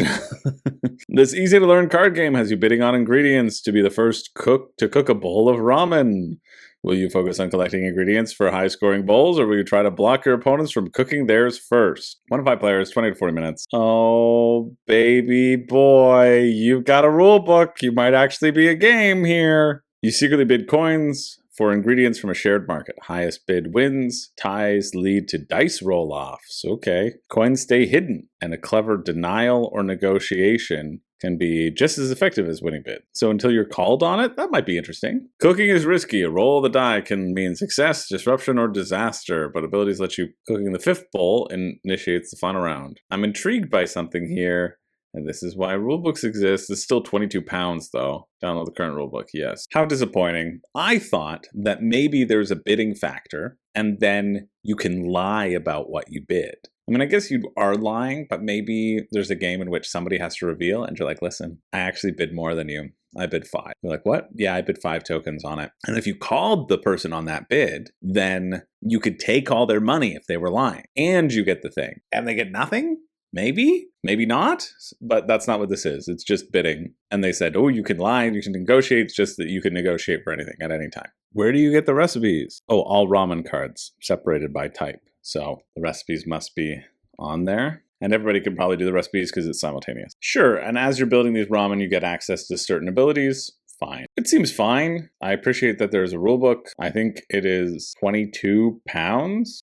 This easy-to-learn card game has you bidding on ingredients to be the first cook to cook a bowl of ramen. Will you focus on collecting ingredients for high-scoring bowls, or will you try to block your opponents from cooking theirs first? 1 to 5 players, 20 to 40 minutes. Oh, baby boy. You've got a rule book. You might actually be a game here. You secretly bid coins for ingredients from a shared market. Highest bid wins. Ties lead to dice roll-offs. Okay. Coins stay hidden, and a clever denial or negotiation can be just as effective as winning bid. So until you're called on it, that might be interesting. Cooking is risky. A roll of the die can mean success, disruption, or disaster, but abilities let you cooking the 5th bowl and initiates the final round. I'm intrigued by something here. And this is why rulebooks exist. It's still £22 though. Download the current rulebook, yes. How disappointing. I thought that maybe there's a bidding factor and then you can lie about what you bid. I mean, I guess you are lying, but maybe there's a game in which somebody has to reveal and you're like, listen, I actually bid more than you. I bid 5. You're like, what? Yeah, I bid 5 tokens on it. And if you called the person on that bid, then you could take all their money if they were lying. And you get the thing. And they get nothing? Maybe, maybe not, but that's not what this is. It's just bidding. And they said, oh, you can lie, you can negotiate. It's just that you can negotiate for anything at any time. Where do you get the recipes? Oh, all ramen cards separated by type. So the recipes must be on there. and everybody can probably do the recipes because it's simultaneous. Sure, and as you're building these ramen, you get access to certain abilities. Fine. It seems fine. I appreciate that there's a rulebook. I think it is £22.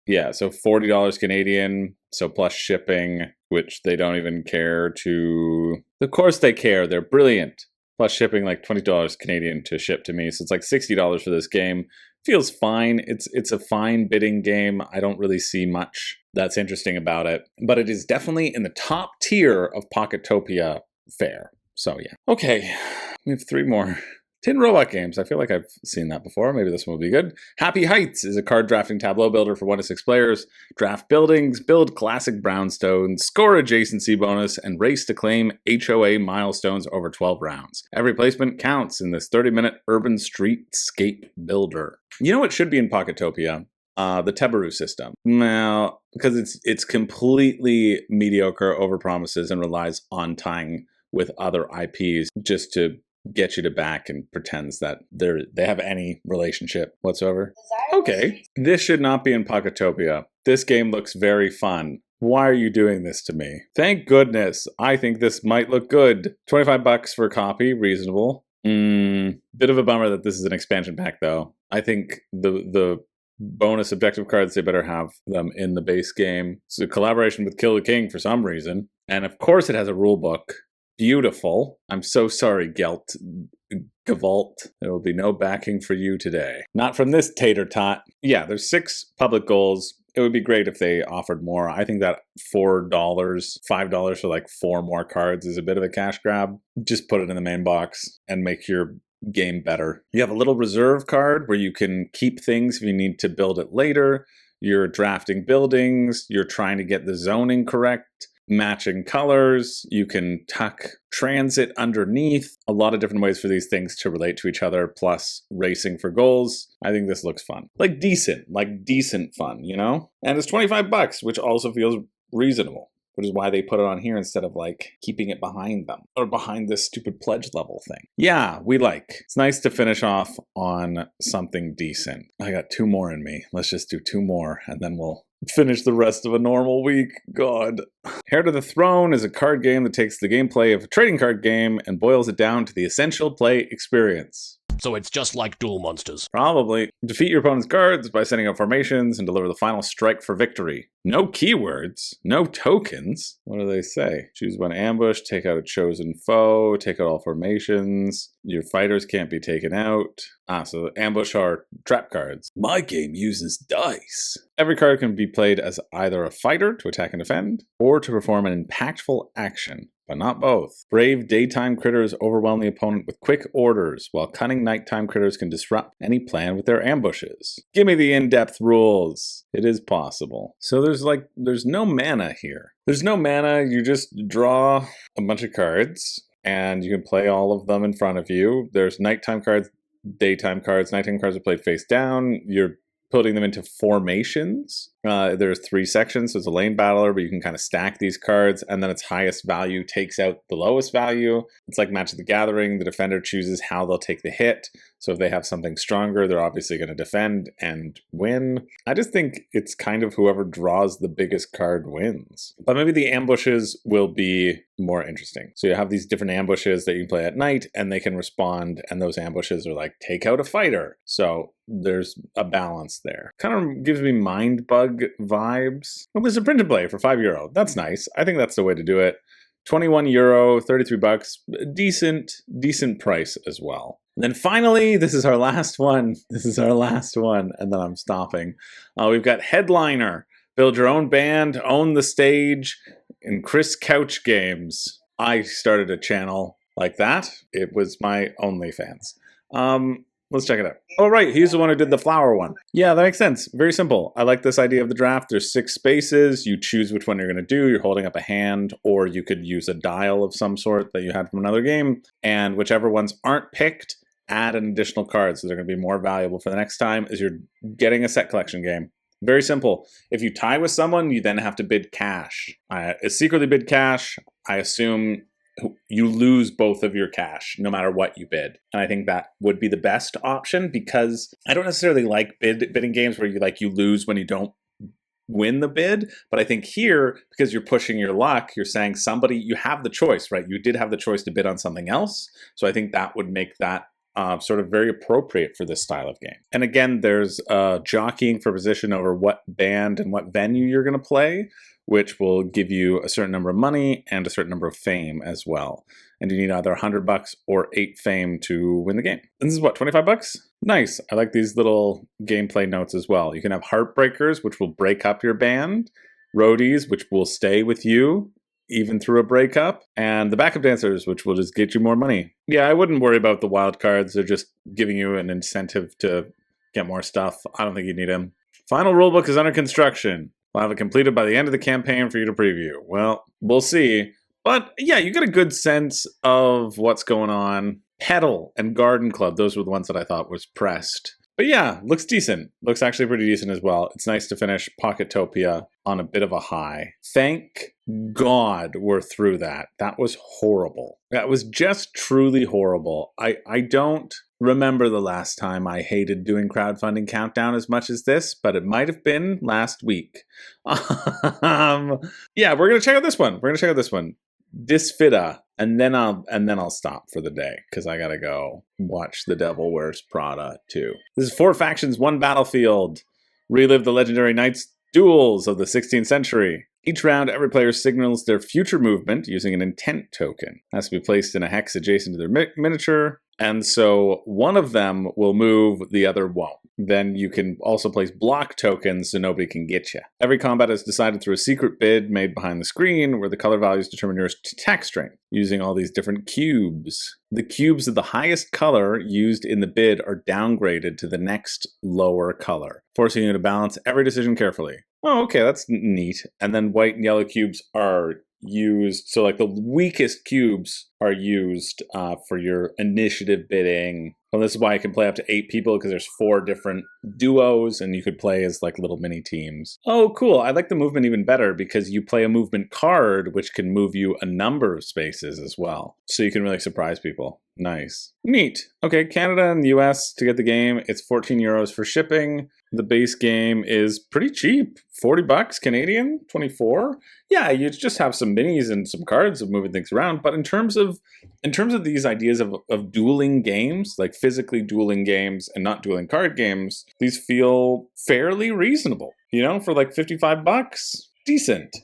Yeah, so $40 Canadian, so plus shipping, which they don't even care to... Of course they care, they're brilliant. Plus shipping like $20 Canadian to ship to me, so it's like $60 for this game. Feels fine. It's a fine bidding game. I don't really see much that's interesting about it, but it is definitely in the top tier of Pocketopia fare. So yeah. Okay, we have 3 more. Tin Robot games. I feel like I've seen that before. Maybe this one will be good. Happy Heights is a card drafting tableau builder for 1 to 6 players. Draft buildings, build classic brownstones, score adjacency bonus, and race to claim HOA milestones over 12 rounds. Every placement counts in this 30-minute urban streetscape builder. You know what should be in Pocketopia? The Tebaru system. Now, because it's completely mediocre, overpromises, and relies on tying with other IPs just to get you to back and pretends that they have any relationship whatsoever. Okay, this should not be in Pocketopia. This game looks very fun. Why are you doing this to me? Thank goodness. I think this might look good. $25 for a copy, reasonable. Bit of a bummer that this is an expansion pack though. I think the bonus objective cards, they better have them in the base game. It's a collaboration with Kill the King for some reason. And of course it has a rule book. Beautiful. I'm so sorry, Gelt Galore. There will be no backing for you today. Not from this tater tot. Yeah, there's 6 public goals. It would be great if they offered more. I think that $4, $5 for like 4 more cards is a bit of a cash grab. Just put it in the main box and make your game better. You have a little reserve card where you can keep things if you need to build it later. You're drafting buildings. You're trying to get the zoning correct. Matching colors, you can tuck transit underneath, a lot of different ways for these things to relate to each other, plus racing for goals. I think this looks fun. Like decent fun, you know? And it's $25, which also feels reasonable, which is why they put it on here instead of like keeping it behind them or behind this stupid pledge level thing. Yeah, we like. It's nice to finish off on something decent. I got 2 more in me. Let's just do 2 more and then we'll finish the rest of a normal week. God. Heir to the Throne is a card game that takes the gameplay of a trading card game and boils it down to the essential play experience. So it's just like Duel Monsters. Probably. Defeat your opponent's cards by setting up formations and deliver the final strike for victory. No keywords, no tokens. What do they say? Choose one ambush, take out a chosen foe, take out all formations. Your fighters can't be taken out. So ambush are trap cards. My game uses dice. Every card can be played as either a fighter to attack and defend, or to perform an impactful action, but not both. Brave daytime critters overwhelm the opponent with quick orders, while cunning nighttime critters can disrupt any plan with their ambushes. Give me the in-depth rules. It is possible. So there's no mana here. There's no mana, you just draw a bunch of cards, and you can play all of them in front of you. There's nighttime cards, daytime cards. Nighttime cards are played face down. You're putting them into formations. There's 3 sections, so it's a lane battler, but you can kind of stack these cards, and then its highest value takes out the lowest value. It's like Match of the Gathering. The defender chooses how they'll take the hit. So if they have something stronger, they're obviously going to defend and win. I just think it's kind of whoever draws the biggest card wins. But maybe the ambushes will be more interesting. So you have these different ambushes that you can play at night, and they can respond, and those ambushes are like, take out a fighter. So there's a balance there. Kind of gives me Mind Bug vibes. It was a print and play for €5. That's nice. I think that's the way to do it. €21, $33. Decent price as well. And then finally, this is our last one. And then I'm stopping. We've got Headliner. Build your own band, own the stage, and Chris Couch Games. I started a channel like that. It was my OnlyFans. Let's check it out. Oh, right. He's the one who did the flower one. Yeah, that makes sense. Very simple. I like this idea of the draft. There's 6 spaces. You choose which one you're going to do. You're holding up a hand, or you could use a dial of some sort that you had from another game. And whichever ones aren't picked, add an additional card. So they're going to be more valuable for the next time as you're getting a set collection game. Very simple. If you tie with someone, you then have to bid cash. Secretly bid cash. I assume you lose both of your cash no matter what you bid. And I think that would be the best option, because I don't necessarily like bidding games where you lose when you don't win the bid. But I think here, because you're pushing your luck, you're saying you have the choice, right? You did have the choice to bid on something else. So I think that would make that sort of very appropriate for this style of game. And again, there's jockeying for position over what band and what venue you're going to play, which will give you a certain number of money and a certain number of fame as well. And you need either $100 or 8 fame to win the game. And this is what, $25? Nice. I like these little gameplay notes as well. You can have Heartbreakers, which will break up your band, Roadies, which will stay with you even through a breakup, and the backup dancers, which will just get you more money. Yeah, I wouldn't worry about the wild cards. They're just giving you an incentive to get more stuff. I don't think you need them. Final rulebook is under construction. We'll have it completed by the end of the campaign for you to preview. Well, we'll see. But yeah, you get a good sense of what's going on. Petal and Garden Club, those were the ones that I thought was pressed. But yeah, looks decent. Looks actually pretty decent as well. It's nice to finish POCKETTOPIA on a bit of a high. Thank God we're through that. That was horrible. That was just truly horrible. I don't remember the last time I hated doing Crowdfunding Countdown as much as this, but it might have been last week. Yeah, we're gonna check out this one. Disfida, and then I'll stop for the day because I gotta go watch The Devil Wears Prada too. This is 4 factions, 1 battlefield. Relive the legendary knights duels of the 16th century. Each round, every player signals their future movement using an intent token. It has to be placed in a hex adjacent to their miniature, and so one of them will move, the other won't. Then you can also place block tokens so nobody can get you. Every combat is decided through a secret bid made behind the screen where the color values determine your attack strength using all these different cubes. The cubes of the highest color used in the bid are downgraded to the next lower color, forcing you to balance every decision carefully. Oh, okay, that's neat. And then white and yellow cubes are used, so like the weakest cubes are used for your initiative bidding. Well, this is why I can play up to 8 people, because there's 4 different duos and you could play as like little mini teams. Oh, cool. I like the movement even better because you play a movement card, which can move you a number of spaces as well. So you can really surprise people. Nice. Neat. Okay, Canada and the US to get the game. It's 14 euros for shipping. The base game is pretty cheap. 40 bucks Canadian, 24. Yeah, you just have some minis and some cards of moving things around. But in terms of these ideas of dueling games, like physically dueling games and not dueling card games, these feel fairly reasonable. You know, for like 55 bucks, decent.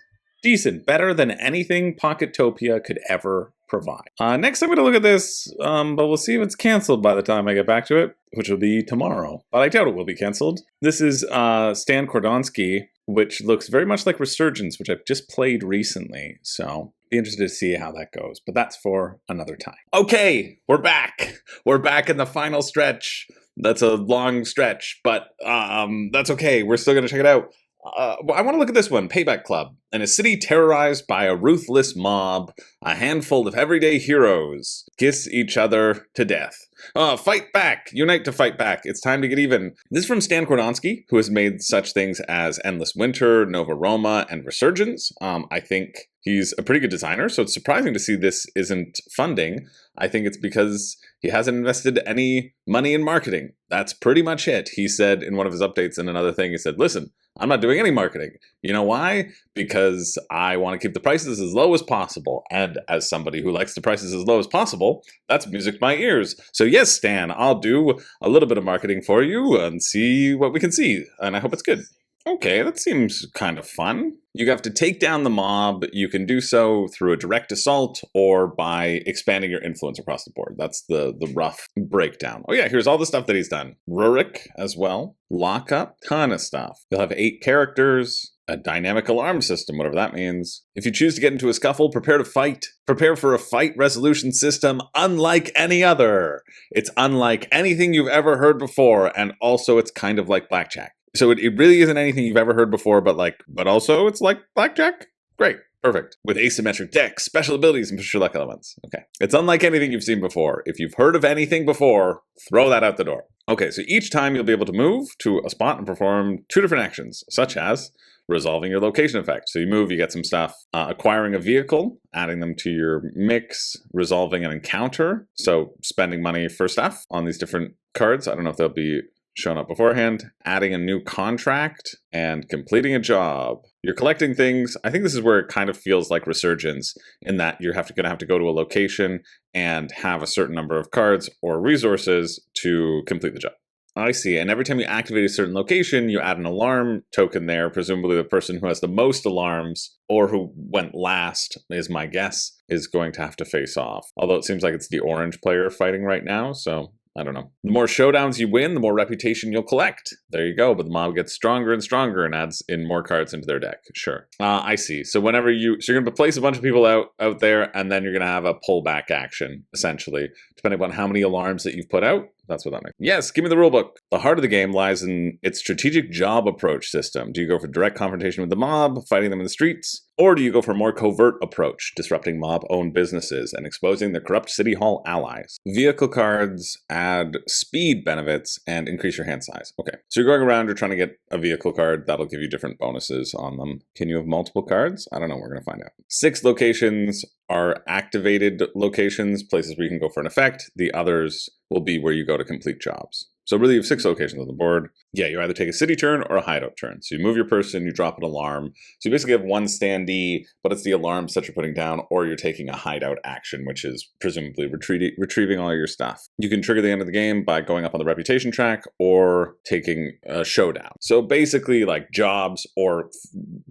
Better than anything POCKETTOPIA could ever provide. Next, I'm going to look at this, but we'll see if it's canceled by the time I get back to it, which will be tomorrow. But I doubt it will be canceled. This is Stan Kordonsky, which looks very much like Resurgence, which I've just played recently. So be interested to see how that goes. But that's for another time. Okay, we're back. We're back in the final stretch. That's a long stretch, but that's okay. We're still going to check it out. I want to look at this one, Payback Club. In a city terrorized by a ruthless mob, a handful of everyday heroes kiss each other to death. Fight back! Unite to fight back. It's time to get even. This is from Stan Kordonsky, who has made such things as Endless Winter, Nova Roma, and Resurgence. I think he's a pretty good designer, so it's surprising to see this isn't funding. I think it's because he hasn't invested any money in marketing. That's pretty much it. He said in one of his updates in another thing, he said, listen, I'm not doing any marketing. You know why? Because I want to keep the prices as low as possible. And as somebody who likes the prices as low as possible, that's music to my ears. So yes, Stan, I'll do a little bit of marketing for you and see what we can see. And I hope it's good. Okay, that seems kind of fun. You have to take down the mob. You can do so through a direct assault or by expanding your influence across the board. That's the rough breakdown. Oh yeah, here's all the stuff that he's done. Rurik as well. Lockup, ton of stuff. You'll have 8 characters, a dynamic alarm system, whatever that means. If you choose to get into a scuffle, prepare to fight. Prepare for a fight resolution system unlike any other. It's unlike anything you've ever heard before, and also it's kind of like blackjack. So it really isn't anything you've ever heard before, but also it's like blackjack? Great. Perfect. With asymmetric decks, special abilities, and push your luck elements. Okay. It's unlike anything you've seen before. If you've heard of anything before, throw that out the door. Okay, so each time you'll be able to move to a spot and perform 2 different actions, such as resolving your location effect. So you move, you get some stuff. Acquiring a vehicle, adding them to your mix, resolving an encounter. So spending money for stuff on these different cards. I don't know if they'll be shown up beforehand, adding a new contract, and completing a job. You're collecting things. I think this is where it kind of feels like Resurgence, in that you're going to have to go to a location and have a certain number of cards or resources to complete the job. I see. And every time you activate a certain location, you add an alarm token there. Presumably the person who has the most alarms, or who went last, is my guess, is going to have to face off. Although it seems like it's the orange player fighting right now, so I don't know. The more showdowns you win, the more reputation you'll collect. There you go. But the mob gets stronger and stronger and adds in more cards into their deck. Sure. I see. So whenever you're going to place a bunch of people out there, and then you're going to have a pullback action, essentially, depending on how many alarms that you've put out. That's what that means. Yes, give me the rulebook. The heart of the game lies in its strategic job approach system. Do you go for direct confrontation with the mob, fighting them in the streets? Or do you go for a more covert approach, disrupting mob-owned businesses and exposing their corrupt city hall allies? Vehicle cards add speed benefits and increase your hand size. Okay, so you're going around, you're trying to get a vehicle card. That'll give you different bonuses on them. Can you have multiple cards? I don't know. We're going to find out. 6 locations are activated locations, places where you can go for an effect. The others will be where you go to complete jobs. So really you have 6 locations on the board. Yeah, you either take a city turn or a hideout turn. So you move your person, you drop an alarm. So you basically have one standee, but it's the alarms that you're putting down, or you're taking a hideout action, which is presumably retrieving all your stuff. You can trigger the end of the game by going up on the reputation track or taking a showdown. So basically like jobs or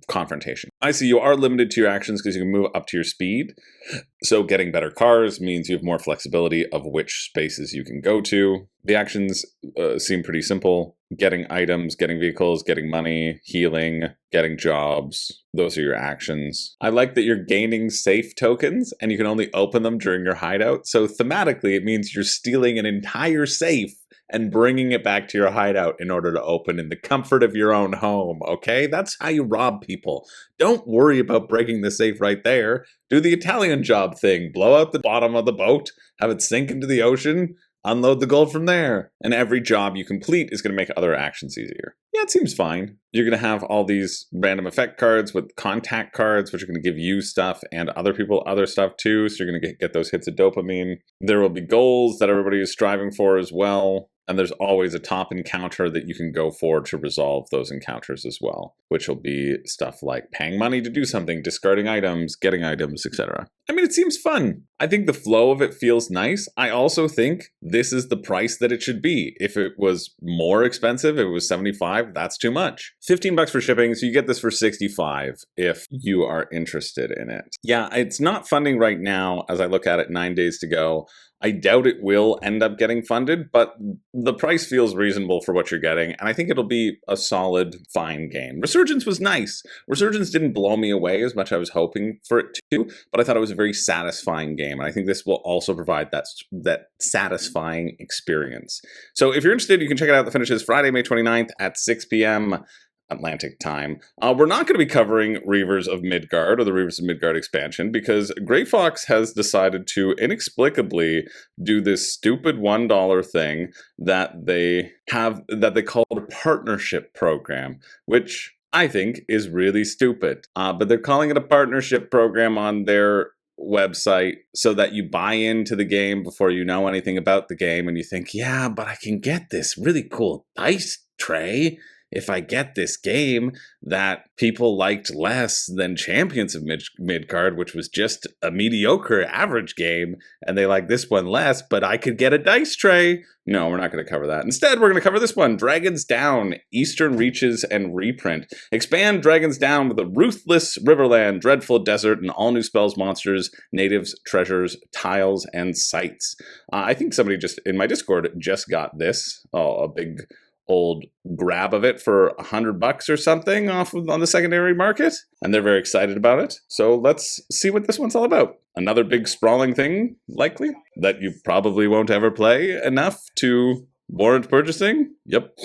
confrontation. I see you are limited to your actions because you can move up to your speed. So getting better cars means you have more flexibility of which spaces you can go to. The actions seem pretty simple. Getting items, getting vehicles, getting money, healing, getting jobs. Those are your actions. I like that you're gaining safe tokens and you can only open them during your hideout. So thematically, it means you're stealing an entire safe and bringing it back to your hideout in order to open in the comfort of your own home, okay? That's how you rob people. Don't worry about breaking the safe right there. Do the Italian job thing. Blow out the bottom of the boat, have it sink into the ocean, unload the gold from there. And every job you complete is going to make other actions easier. Yeah, it seems fine. You're going to have all these random effect cards with contact cards, which are going to give you stuff and other people other stuff too. So you're going to get those hits of dopamine. There will be goals that everybody is striving for as well. And there's always a top encounter that you can go for to resolve those encounters as well, which will be stuff like paying money to do something, discarding items, getting items, etc. I mean, it seems fun. I think the flow of it feels nice. I also think this is the price that it should be. If it was more expensive, if it was $75, that's too much. $15 for shipping, so you get this for $65 if you are interested in it. Yeah, it's not funding right now as I look at it, 9 days to go. I doubt it will end up getting funded, but the price feels reasonable for what you're getting, and I think it'll be a solid, fine game. Resurgence was nice. Resurgence didn't blow me away as much as I was hoping for it to, but I thought it was a very satisfying game, and I think this will also provide that satisfying experience. So if you're interested, you can check it out. The finish is Friday, May 29th at 6 p.m. Atlantic time. We're not going to be covering Reavers of Midgard or the Reavers of Midgard expansion because Grey Fox has decided to inexplicably do this stupid $1 thing that they call a partnership program, which I think is really stupid. But they're calling it a partnership program on their website so that you buy into the game before you know anything about the game, and you think, yeah, but I can get this really cool dice tray if I get this game that people liked less than Champions of Midgard, which was just a mediocre average game, and they like this one less, but I could get a dice tray. No, we're not going to cover that. Instead, we're going to cover this one, Dragons Down, Eastern Reaches and Reprint. Expand Dragons Down with a ruthless riverland, dreadful desert, and all new spells, monsters, natives, treasures, tiles, and sites. I think somebody just in my Discord just got this, a big old grab of it for $100 or something on the secondary market, and they're very excited about it. So let's see what this one's all about. Another big sprawling thing, likely, that you probably won't ever play enough to warrant purchasing. Yep.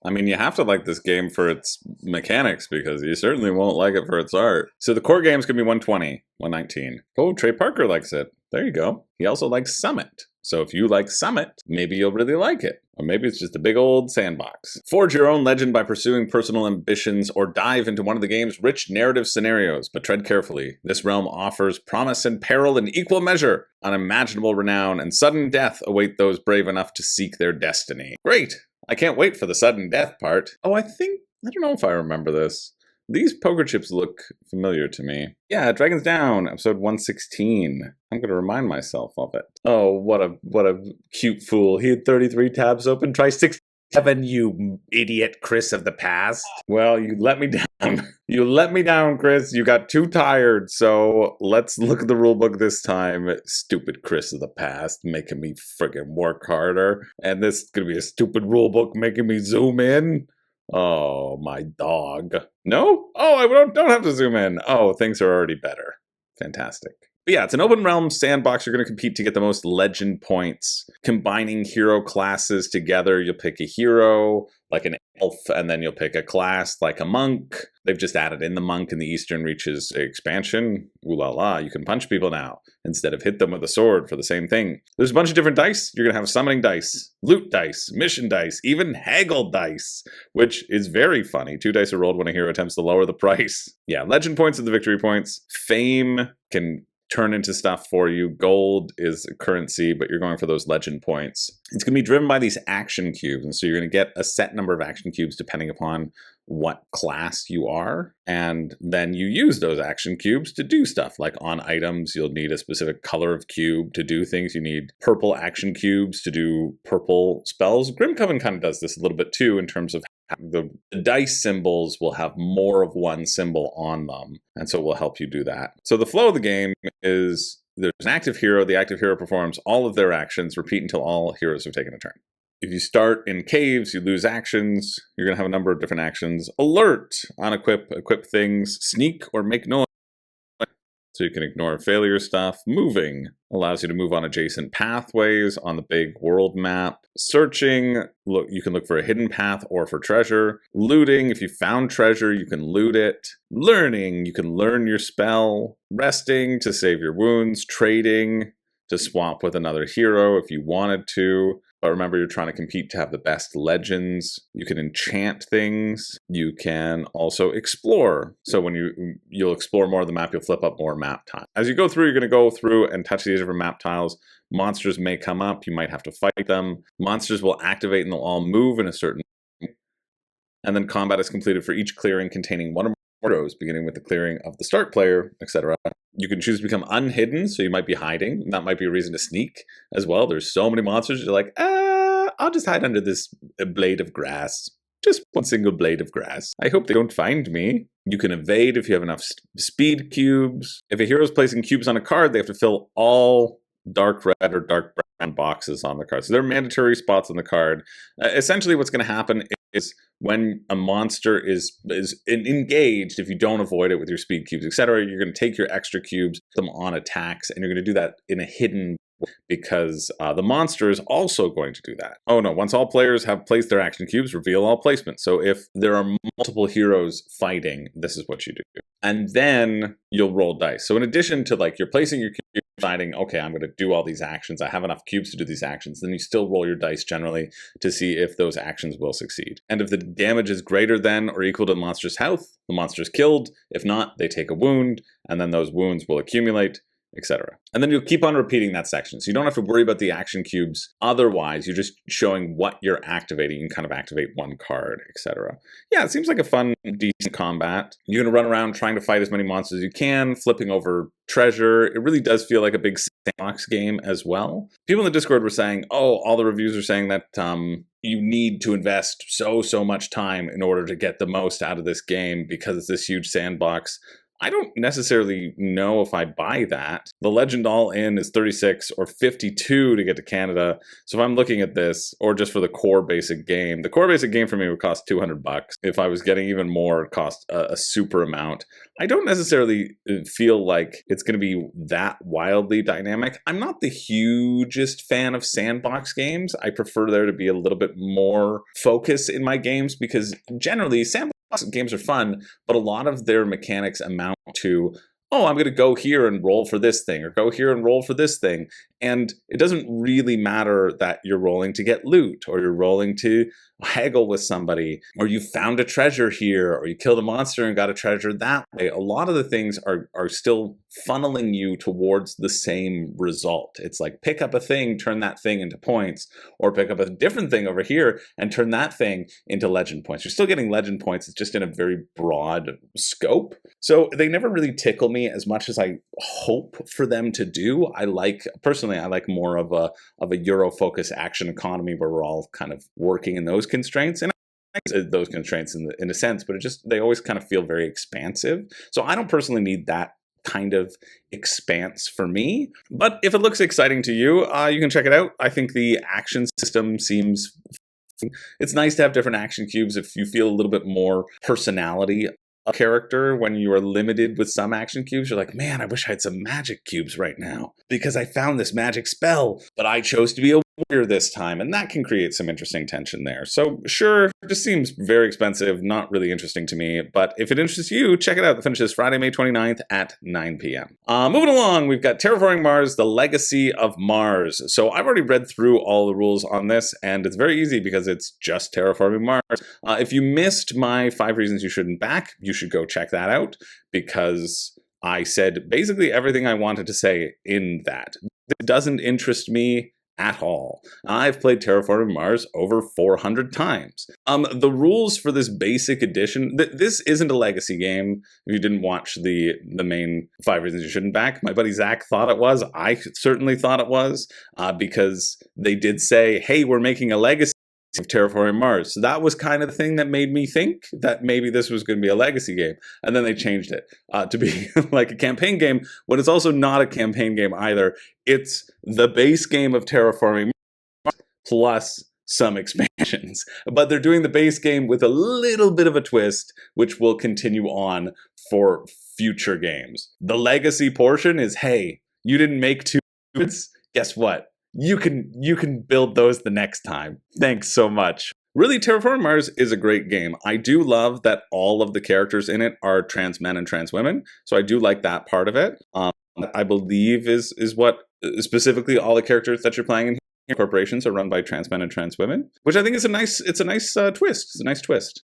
I mean, you have to like this game for its mechanics because you certainly won't like it for its art. So the core game's going to be $120, $119. Oh, Trey Parker likes it. There you go. He also likes Summit. So if you like Summit, maybe you'll really like it. Or maybe it's just a big old sandbox. Forge your own legend by pursuing personal ambitions or dive into one of the game's rich narrative scenarios, but tread carefully. This realm offers promise and peril in equal measure. Unimaginable renown and sudden death await those brave enough to seek their destiny. Great! I can't wait for the sudden death part. Oh, I don't know if I remember this. These poker chips look familiar to me. Yeah, Dragon's Down, episode 116. I'm going to remind myself of it. Oh, what a cute fool. He had 33 tabs open. Try 67, you idiot, Chris of the past. Well, you let me down. You let me down, Chris. You got too tired, so let's look at the rulebook this time. Stupid Chris of the past, making me friggin' work harder. And this is going to be a stupid rulebook making me zoom in. Oh, my dog. No? Oh, I don't have to zoom in. Oh, things are already better. Fantastic. But yeah, it's an open realm sandbox. You're going to compete to get the most legend points. Combining hero classes together, you'll pick a hero, like an elf, and then you'll pick a class like a monk. They've just added in the monk in the Eastern Reaches expansion. Ooh la la, you can punch people now instead of hit them with a sword for the same thing. There's a bunch of different dice. You're going to have summoning dice, loot dice, mission dice, even haggle dice, which is very funny. 2 dice are rolled when a hero attempts to lower the price. Yeah, legend points are the victory points. Fame can turn into stuff for you. Gold is currency, but you're going for those legend points. It's going to be driven by these action cubes, and so you're going to get a set number of action cubes depending upon what class you are, and then you use those action cubes to do stuff. Like on items, you'll need a specific color of cube to do things. You need purple action cubes to do purple spells. Grim Coven kind of does this a little bit too, in terms of the dice symbols will have more of one symbol on them, and so it will help you do that. So the flow of the game is there's an active hero. The active hero performs all of their actions, repeat until all heroes have taken a turn. If you start in caves, you lose actions. You're going to have a number of different actions. Alert, unequip, equip things, sneak or make noise. So you can ignore failure stuff. Moving allows you to move on adjacent pathways on the big world map. Searching, you can look for a hidden path or for treasure. Looting, if you found treasure, you can loot it. Learning, you can learn your spell. Resting to save your wounds. Trading to swap with another hero if you wanted to. But remember, you're trying to compete to have the best legends. You can enchant things. You can also explore. So when you'll explore more of the map, you'll flip up more map time. As you go through, you're going to go through and touch these different map tiles. Monsters may come up. You might have to fight them. Monsters will activate and they'll all move in a certain way. And then combat is completed for each clearing containing one or more heroes, beginning with the clearing of the start player, etc. You can choose to become unhidden, so you might be hiding. That might be a reason to sneak as well. There's so many monsters, you're like, I'll just hide under this blade of grass. Just one single blade of grass. I hope they don't find me. You can evade if you have enough speed cubes. If a hero is placing cubes on a card, they have to fill all dark red or dark brown boxes on the card. So they're mandatory spots on the card. Essentially what's going to happen is when a monster is engaged, if you don't avoid it with your speed cubes, etc., you're going to take your extra cubes, put them on attacks, and you're going to do that in a hidden way because the monster is also going to do that. Oh no, once all players have placed their action cubes, reveal all placements. So if there are multiple heroes fighting, this is what you do. And then you'll roll dice. So in addition to like you're placing your cubes, deciding, okay, I'm going to do all these actions. I have enough cubes to do these actions. Then you still roll your dice generally to see if those actions will succeed. And if the damage is greater than or equal to the monster's health, the monster is killed. If not, they take a wound, and then those wounds will accumulate, etc. And then you'll keep on repeating that section. So you don't have to worry about the action cubes. Otherwise, you're just showing what you're activating. You can kind of activate one card, etc. Yeah, it seems like a fun, decent combat. You're going to run around trying to fight as many monsters as you can, flipping over treasure. It really does feel like a big sandbox game as well. People in the Discord were saying, oh, all the reviews are saying that you need to invest so much time in order to get the most out of this game because it's this huge sandbox. I don't necessarily know if I buy that. The legend all in is 36 or 52 to get to Canada. So if I'm looking at this, or just for the core basic game, the core basic game for me would cost $200. If I was getting even more, it cost a super amount. I don't necessarily feel like it's going to be that wildly dynamic. I'm not the hugest fan of sandbox games. I prefer there to be a little bit more focus in my games because generally sandbox games are fun, but a lot of their mechanics amount to oh, I'm going to go here and roll for this thing, or go here and roll for this thing. And it doesn't really matter that you're rolling to get loot, or you're rolling to haggle with somebody, or you found a treasure here, or you killed a monster and got a treasure that way. A lot of the things are still funneling you towards the same result. It's like pick up a thing, turn that thing into points, or pick up a different thing over here and turn that thing into legend points. You're still getting legend points, it's just in a very broad scope. So they never really tickle me as much as I hope for them to do. Personally, I like more of a Euro-focused action economy where we're all kind of working in those constraints. And those constraints in a sense, but they always kind of feel very expansive. So I don't personally need that kind of expanse for me. But if it looks exciting to you, you can check it out. I think the action system seems... It's nice to have different action cubes if you feel a little bit more personality a character. When you are limited with some action cubes, you're like, man, I wish I had some magic cubes right now because I found this magic spell, but I chose to be a warrior this time, and that can create some interesting tension there. So sure, it just seems very expensive, not really interesting to me, but if it interests you, check it out. The finish is Friday, May 29th at 9 p.m. Moving along, we've got Terraforming Mars, The Legacy of Mars. So I've already read through all the rules on this, and it's very easy because it's just Terraforming Mars. If you missed my 5 reasons you shouldn't back, you should go check that out, because I said basically everything I wanted to say in that. It doesn't interest me at all. I've played Terraforming Mars over 400 times. The rules for this basic edition, this isn't a legacy game. If you didn't watch the main 5 reasons you shouldn't back, my buddy Zach thought it was. I certainly thought it was, because they did say, hey, we're making a legacy of Terraforming Mars. So that was kind of the thing that made me think that maybe this was going to be a legacy game. And then they changed it to be like a campaign game, when it's also not a campaign game either. It's the base game of Terraforming Mars plus some expansions. But they're doing the base game with a little bit of a twist, which will continue on for future games. The legacy portion is, hey, you didn't make 2 goods? Guess what? You can build those the next time. Thanks so much. Really, Terraforming Mars is a great game. I do love that all of the characters in it are trans men and trans women, so I do like that part of it. I believe is what specifically all the characters that you're playing in here, corporations are run by trans men and trans women, which I think is a nice twist. It's a nice twist.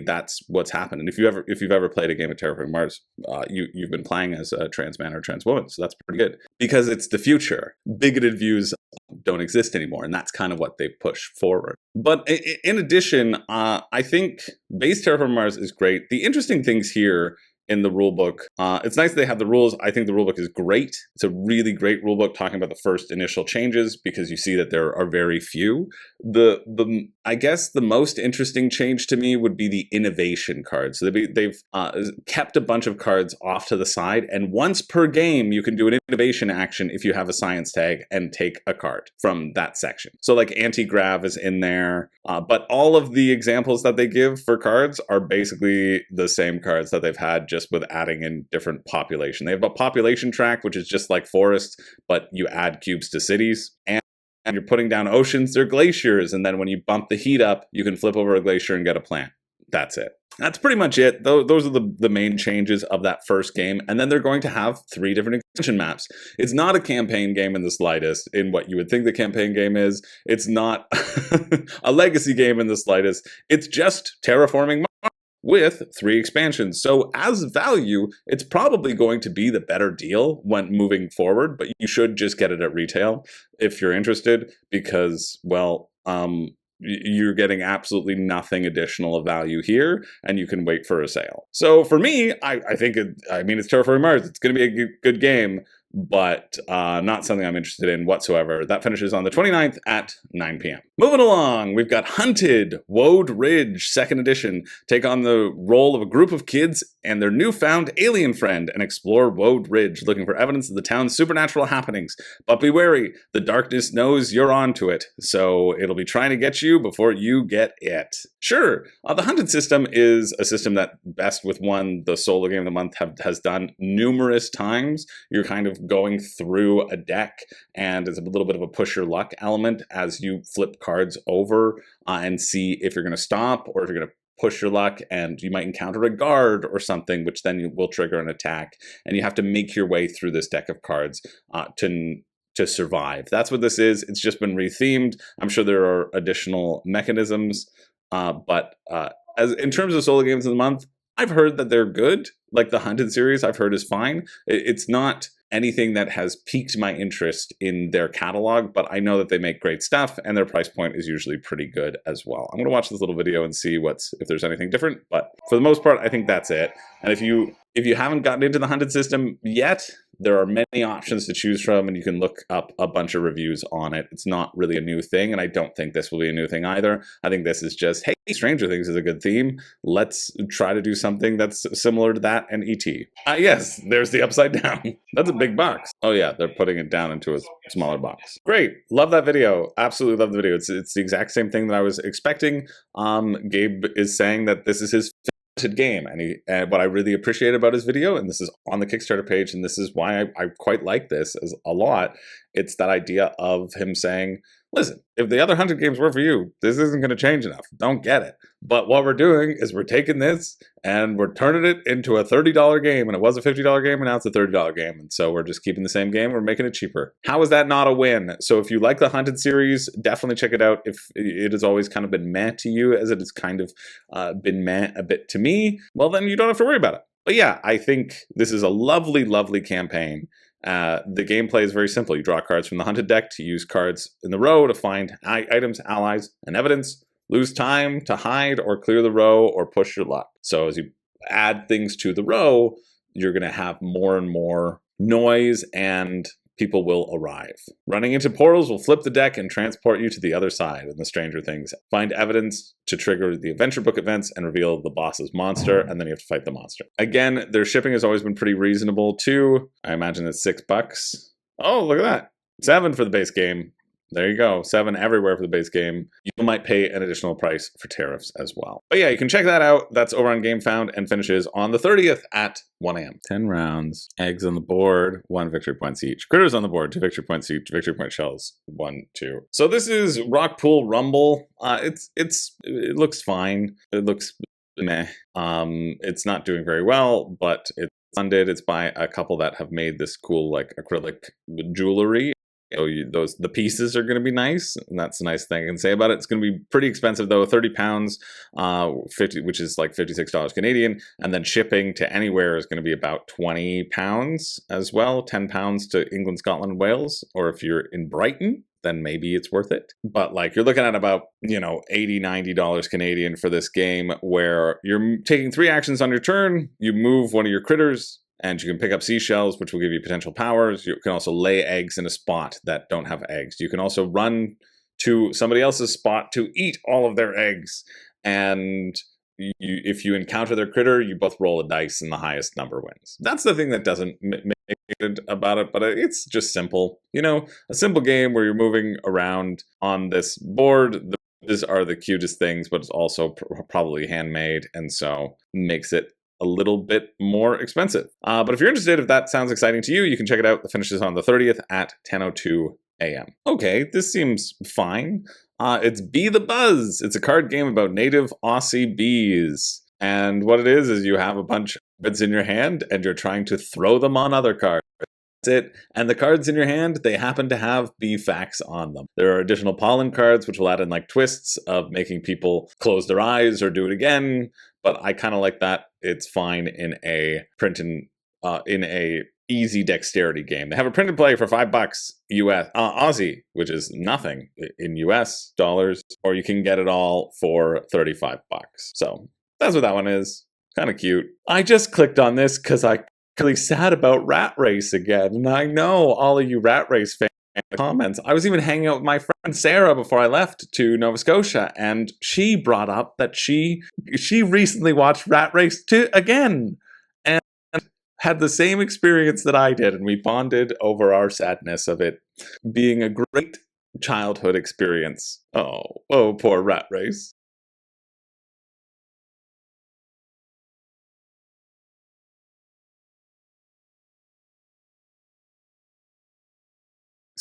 That's what's happened. And if you've ever played a game of Terraforming Mars, you've been playing as a trans man or trans woman, so that's pretty good because it's the future. Bigoted views don't exist anymore, and that's kind of what they push forward. But in addition, I think base Terraforming Mars is great. The interesting things here in the rulebook, it's nice they have the rules. I think the rulebook is great. It's a really great rulebook talking about the first initial changes, because you see that there are very few. I guess the most interesting change to me would be the innovation cards. So they've kept a bunch of cards off to the side, and once per game you can do an innovation action if you have a science tag and take a card from that section. So like anti-grav is in there, but all of the examples that they give for cards are basically the same cards that they've had, just with adding in different population. They have a population track, which is just like forests, but you add cubes to cities. And you're putting down oceans, they're glaciers, and then when you bump the heat up, you can flip over a glacier and get a plant. That's it. That's pretty much it. Those are the main changes of that first game. And then they're going to have 3 different expansion maps. It's not a campaign game in the slightest, in what you would think the campaign game is. It's not a legacy game in the slightest. It's just Terraforming Mars with 3 expansions. So as value, it's probably going to be the better deal when moving forward, but you should just get it at retail if you're interested, because, well, you're getting absolutely nothing additional of value here, and you can wait for a sale. So for me, I think it's Terraforming Mars. It's going to be a good game, but not something I'm interested in whatsoever. That finishes on the 29th at 9 p.m. Moving along, we've got Hunted, Woad Ridge, 2nd edition. Take on the role of a group of kids and their newfound alien friend and explore Woad Ridge, looking for evidence of the town's supernatural happenings. But be wary, the darkness knows you're onto it, so it'll be trying to get you before you get it. Sure, the Hunted system is a system that Best with One, the solo game of the month, has done numerous times. You're kind of going through a deck, and it's a little bit of a push your luck element as you flip cards over and see if you're going to stop or if you're going to push your luck, and you might encounter a guard or something, which then will trigger an attack, and you have to make your way through this deck of cards to survive. That's what this is. It's just been rethemed. I'm sure there are additional mechanisms, but as in terms of solo games of the month, I've heard that they're good. Like the Hunted series, I've heard is fine. It's not anything that has piqued my interest in their catalog, but I know that they make great stuff, and their price point is usually pretty good as well. I'm going to watch this little video and see if there's anything different, but for the most part, I think that's it. And if you haven't gotten into the Hunted system yet, there are many options to choose from, and you can look up a bunch of reviews on it. It's not really a new thing, and I don't think this will be a new thing either. I think this is just, hey, Stranger Things is a good theme. Let's try to do something that's similar to that and E.T. Yes, there's the upside down. That's a big box. Oh yeah, they're putting it down into a smaller box. Great, love that video. Absolutely love the video. It's the exact same thing that I was expecting. Gabe is saying that this is his game, and what I really appreciate about his video, and this is on the Kickstarter page, and this is why I quite like this a lot, it's that idea of him saying, listen, if the other 100 games were for you, this isn't going to change enough. Don't get it. But what we're doing is we're taking this and we're turning it into a $30 game, and it was a $50 game, and now it's a $30 game, and so we're just keeping the same game, we're making it cheaper. How is that not a win? So if you like the Hunted series, definitely check it out. If it has always kind of been meh to you, as it has kind of been meh a bit to me, well then you don't have to worry about it. But yeah, I think this is a lovely, lovely campaign. The gameplay is very simple. You draw cards from the Hunted deck to use cards in the row to find items, allies, and evidence. Lose time to hide or clear the row or push your luck. So as you add things to the row, you're going to have more and more noise, and people will arrive. Running into portals will flip the deck and transport you to the other side in the Stranger Things. Find evidence to trigger the adventure book events and reveal the boss's monster, and then you have to fight the monster. Again, their shipping has always been pretty reasonable too. I imagine it's $6. Oh, look at that. $7 for the base game. There you go. $7 everywhere for the base game. You might pay an additional price for tariffs as well. But yeah, you can check that out. That's over on GameFound and finishes on the 30th at 1 a.m. 10 rounds. Eggs on the board. 1 victory points each. Critters on the board. 2 victory points each. Victory point shells. 1, 2. So this is Rockpool Rumble. It looks fine. It looks meh. It's not doing very well, but it's funded. It's by a couple that have made this cool like acrylic jewelry. So the pieces are going to be nice, and that's a nice thing I can say about it. It's going to be pretty expensive though, £30, 50, which is like $56 Canadian, and then shipping to anywhere is going to be about £20 as well, £10 to England, Scotland, and Wales, or if you're in Brighton, then maybe it's worth it. But like you're looking at about, $80, $90 Canadian for this game, where you're taking 3 actions on your turn. You move one of your critters, and you can pick up seashells, which will give you potential powers. You can also lay eggs in a spot that don't have eggs. You can also run to somebody else's spot to eat all of their eggs. And if you encounter their critter, you both roll a dice and the highest number wins. That's the thing that doesn't make it about it, but it's just simple. A simple game where you're moving around on this board. These are the cutest things, but it's also probably handmade, and so makes it a little bit more expensive. But if you're interested, if that sounds exciting to you, you can check it out. The finish is on the 30th at 10:02 a.m. Okay, this seems fine. It's Bee the Buzz. It's a card game about native Aussie bees. And what it is you have a bunch of cards in your hand, and you're trying to throw them on other cards. It. And the cards in your hand, they happen to have bee facts on them. There are additional pollen cards, which will add in like twists of making people close their eyes or do it again. But I kind of like that. It's fine in a in a easy dexterity game. They have a print and play for $5 US Aussie, which is nothing in US dollars, or you can get it all for $35. So that's what that one is. Kind of cute. I just clicked on this because I really sad about Rat Race again, and I know all of you Rat Race fans in the comments. I was even hanging out with my friend Sarah before I left to Nova Scotia, and she brought up that she recently watched Rat Race 2 again, and had the same experience that I did, and we bonded over our sadness of it being a great childhood experience. Oh, poor Rat Race.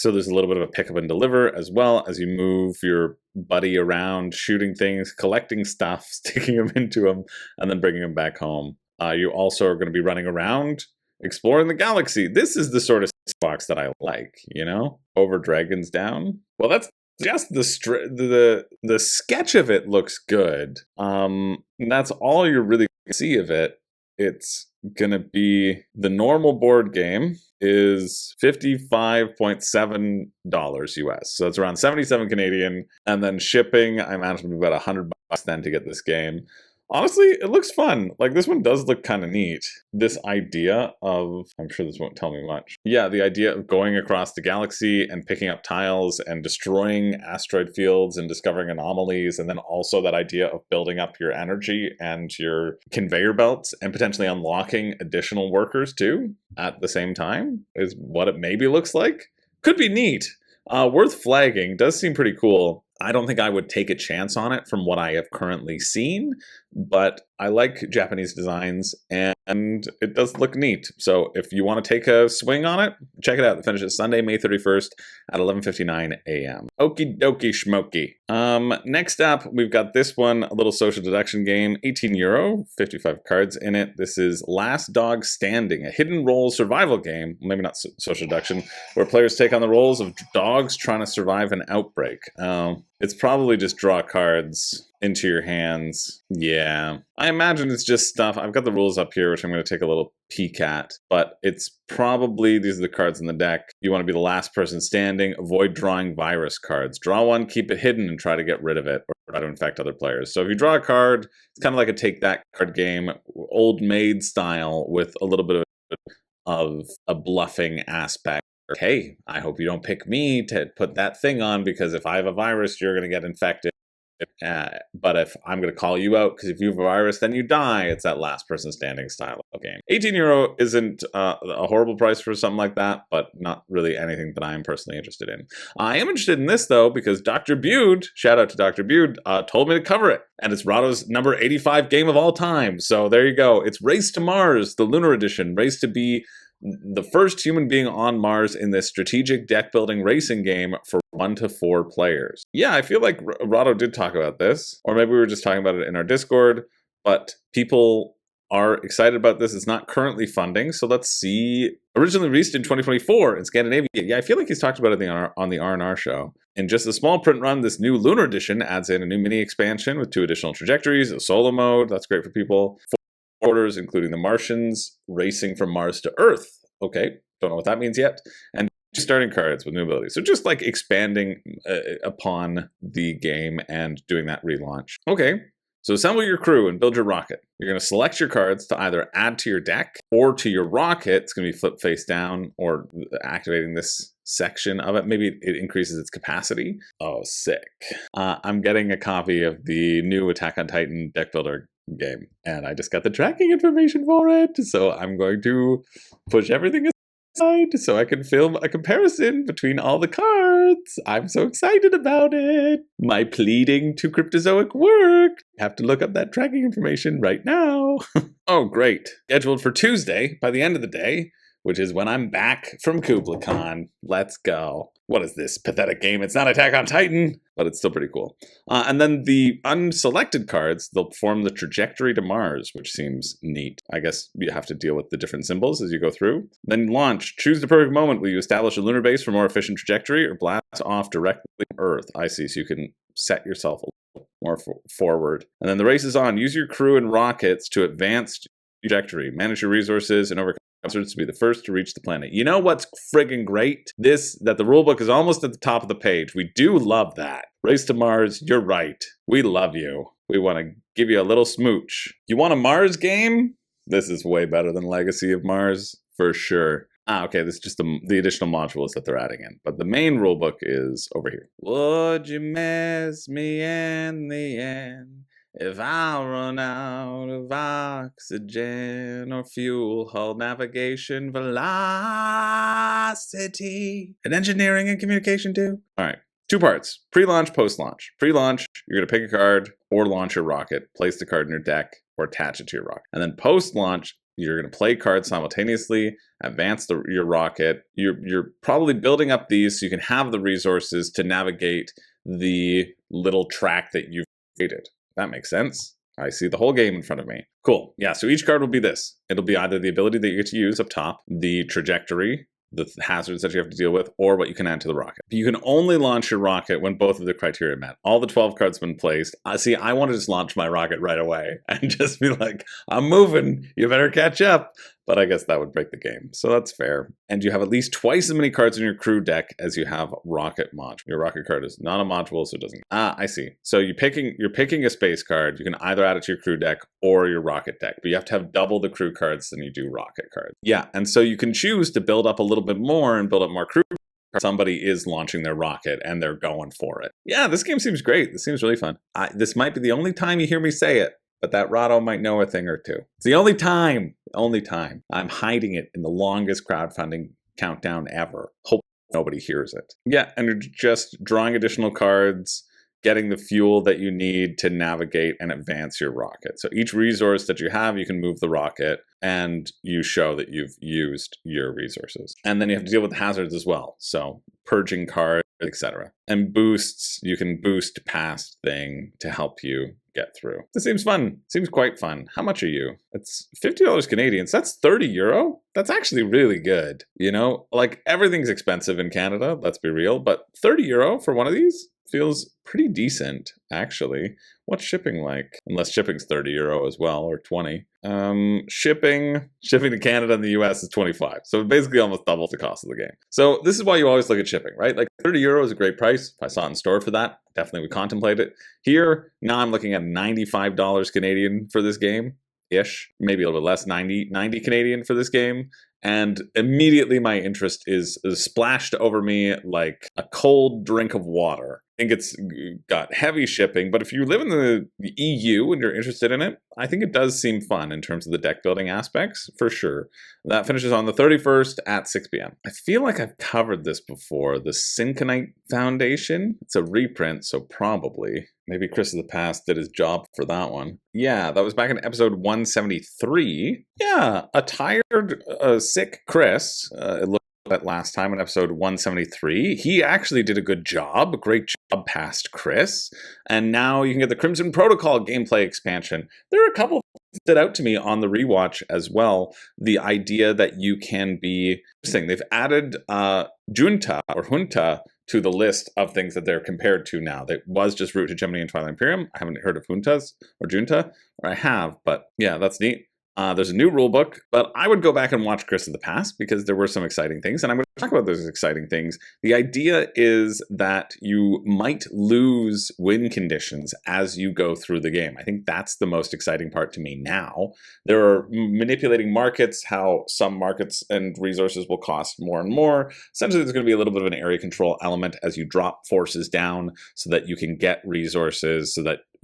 So there's a little bit of a pick up and deliver as well as you move your buddy around, shooting things, collecting stuff, sticking them into them, and then bringing them back home. You also are going to be running around, exploring the galaxy. This is the sort of box that I like, you know? Over Dragons Down. Well, that's just the sketch of it looks good. That's all you're really going to see of it. It's going to be the normal board game is $55.7 US. So it's around 77 Canadian. And then shipping, I imagine, would be about $100 then to get this game. Honestly, it looks fun. Like, this one does look kind of neat. This idea of, I'm sure this won't tell me much. Yeah, the idea of going across the galaxy and picking up tiles and destroying asteroid fields and discovering anomalies, and then also that idea of building up your energy and your conveyor belts and potentially unlocking additional workers too at the same time is what it maybe looks like. Could be neat. Worth flagging. Does seem pretty cool. I don't think I would take a chance on it from what I have currently seen, but I like Japanese designs and it does look neat. So if you want to take a swing on it, check it out. The finish is Sunday, May 31st at 11:59 a.m. Okie dokie schmoky. Next up, we've got this one, a little social deduction game, €18, 55 cards in it. This is Last Dog Standing, a hidden role survival game, maybe not social deduction, where players take on the roles of dogs trying to survive an outbreak. It's probably just draw cards into your hands. Yeah, I imagine it's just stuff. I've got the rules up here, which I'm going to take a little peek at, but it's probably, these are the cards in the deck. You want to be the last person standing, avoid drawing virus cards. Draw one, keep it hidden, and try to get rid of it, or try to infect other players. So if you draw a card, it's kind of like a take that card game, old maid style, with a little bit of a bluffing aspect. Hey, I hope you don't pick me to put that thing on, because if I have a virus, you're going to get infected. But if I'm going to call you out, because if you have a virus, then you die. It's that last person standing style of game. €18 isn't a horrible price for something like that, but not really anything that I'm personally interested in. I am interested in this, though, because Dr. Bude, shout out to Dr. Bude, told me to cover it. And it's Rahdo's number 85 game of all time. So there you go. It's Race to Mars, the Lunar Edition. Race to be the first human being on Mars in this strategic deck-building racing game for 1 to 4 players. Yeah, I feel like Rahdo did talk about this, or maybe we were just talking about it in our Discord, but people are excited about this. It's not currently funding, so let's see. Originally released in 2024 in Scandinavia. Yeah, I feel like he's talked about it on the R&R show. In just a small print run, this new Lunar Edition adds in a new mini expansion with 2 additional trajectories, a solo mode, that's great for people, orders, including the Martians racing from Mars to Earth. Okay, don't know what that means yet. And starting cards with new abilities. So just like expanding upon the game and doing that relaunch. Okay, so assemble your crew and build your rocket. You're going to select your cards to either add to your deck or to your rocket. It's going to be flip face down or activating this section of it. Maybe it increases its capacity. Oh, sick. I'm getting a copy of the new Attack on Titan deck builder game, and I just got the tracking information for it, so I'm going to push everything aside so I can film a comparison between all the cards. I'm so excited about it. My pleading to Cryptozoic worked. Have to look up that tracking information right now. Oh, great. Scheduled for Tuesday by the end of the day, which is when I'm back from KublaCon. Let's go. What is this pathetic game? It's not Attack on Titan, but it's still pretty cool. And then the unselected cards, they'll form the trajectory to Mars, which seems neat. I guess you have to deal with the different symbols as you go through. Then launch. Choose the perfect moment. Will you establish a lunar base for more efficient trajectory or blast off directly to Earth? I see, so you can set yourself a little more forward. And then the race is on. Use your crew and rockets to advance trajectory. Manage your resources and overcome to be the first to reach the planet. You know what's friggin' great? That the rulebook is almost at the top of the page. We do love that. Race to Mars, you're right. We love you. We want to give you a little smooch. You want a Mars game? This is way better than Legacy of Mars, for sure. Okay, this is just the additional modules that they're adding in. But the main rulebook is over here. Would you miss me in the end? If I run out of oxygen or fuel, hull navigation, velocity, and engineering and communication too. All right, 2 parts, pre-launch, post-launch. Pre-launch, you're going to pick a card or launch your rocket, place the card in your deck or attach it to your rocket. And then post-launch, You're going to play cards simultaneously, advance your rocket. You're probably building up these so you can have the resources to navigate the little track that you've created. That makes sense. I see the whole game in front of me. Cool. Yeah, so each card will be this. It'll be either the ability that you get to use up top, the trajectory, the hazards that you have to deal with, or what you can add to the rocket. You can only launch your rocket when both of the criteria are met. All the 12 cards have been placed. See, I want to just launch my rocket right away and just be like, I'm moving, you better catch up. But I guess that would break the game. So that's fair. And you have at least twice as many cards in your crew deck as you have rocket module. Your rocket card is not a module, so it doesn't. I see. So you're picking a space card. You can either add it to your crew deck or your rocket deck, but you have to have double the crew cards than you do rocket cards. Yeah, and so you can choose to build up a little bit more and build up more crew. Somebody is launching their rocket and they're going for it. Yeah, this game seems great. This seems really fun. This might be the only time you hear me say it, but that Rado might know a thing or two. It's the only time. I'm hiding it in the longest crowdfunding countdown ever. Hope nobody hears it. Yeah, and you're just drawing additional cards, getting the fuel that you need to navigate and advance your rocket. So each resource that you have, you can move the rocket and you show that you've used your resources. And then you have to deal with hazards as well. So purging cards, etc. And boosts, you can boost past thing to help you get through. This seems fun. Seems quite fun. How much are you? It's $50 Canadian. So that's 30 euro. That's actually really good. You know, like everything's expensive in Canada, let's be real, but 30 euro for one of these feels pretty decent, actually. What's shipping like? Unless shipping's 30 euro as well, or 20. Shipping to Canada and the US is 25. So basically almost doubles the cost of the game. So this is why you always look at shipping, right? Like 30 euro is a great price. If I saw it in store for that, definitely would contemplate it. Here, now I'm looking at $95 Canadian for this game-ish. Maybe a little bit less, 90 Canadian for this game. And immediately my interest is splashed over me like a cold drink of water. I think it's got heavy shipping, but if you live in the EU and you're interested in it, I think it does seem fun in terms of the deck building aspects, for sure. That finishes on the 31st at 6 p.m. I feel like I've covered this before. The Synchronite Foundation. It's a reprint, so probably. Maybe Chris of the Past did his job for that one. Yeah, that was back in episode 173. Yeah, a tired, sick Chris. It looked at last time in episode 173. He actually did a good job. Great job past Chris. And now you can get the Crimson Protocol gameplay expansion. There are a couple that stood out to me on the rewatch as well. The idea that you can be... They've added Junta to the list of things that they're compared to now. That was just Route to Gemini and Twilight Imperium. I haven't heard of Juntas or Junta, or I have, but yeah, that's neat. There's a new rulebook, but I would go back and watch Chris of the Past because there were some exciting things, and I'm going to talk about those exciting things. The idea is that you might lose win conditions as you go through the game. I think that's the most exciting part to me now. There are manipulating markets, how some markets and resources will cost more and more. Essentially, there's going to be a little bit of an area control element as you drop forces down so that you can get resources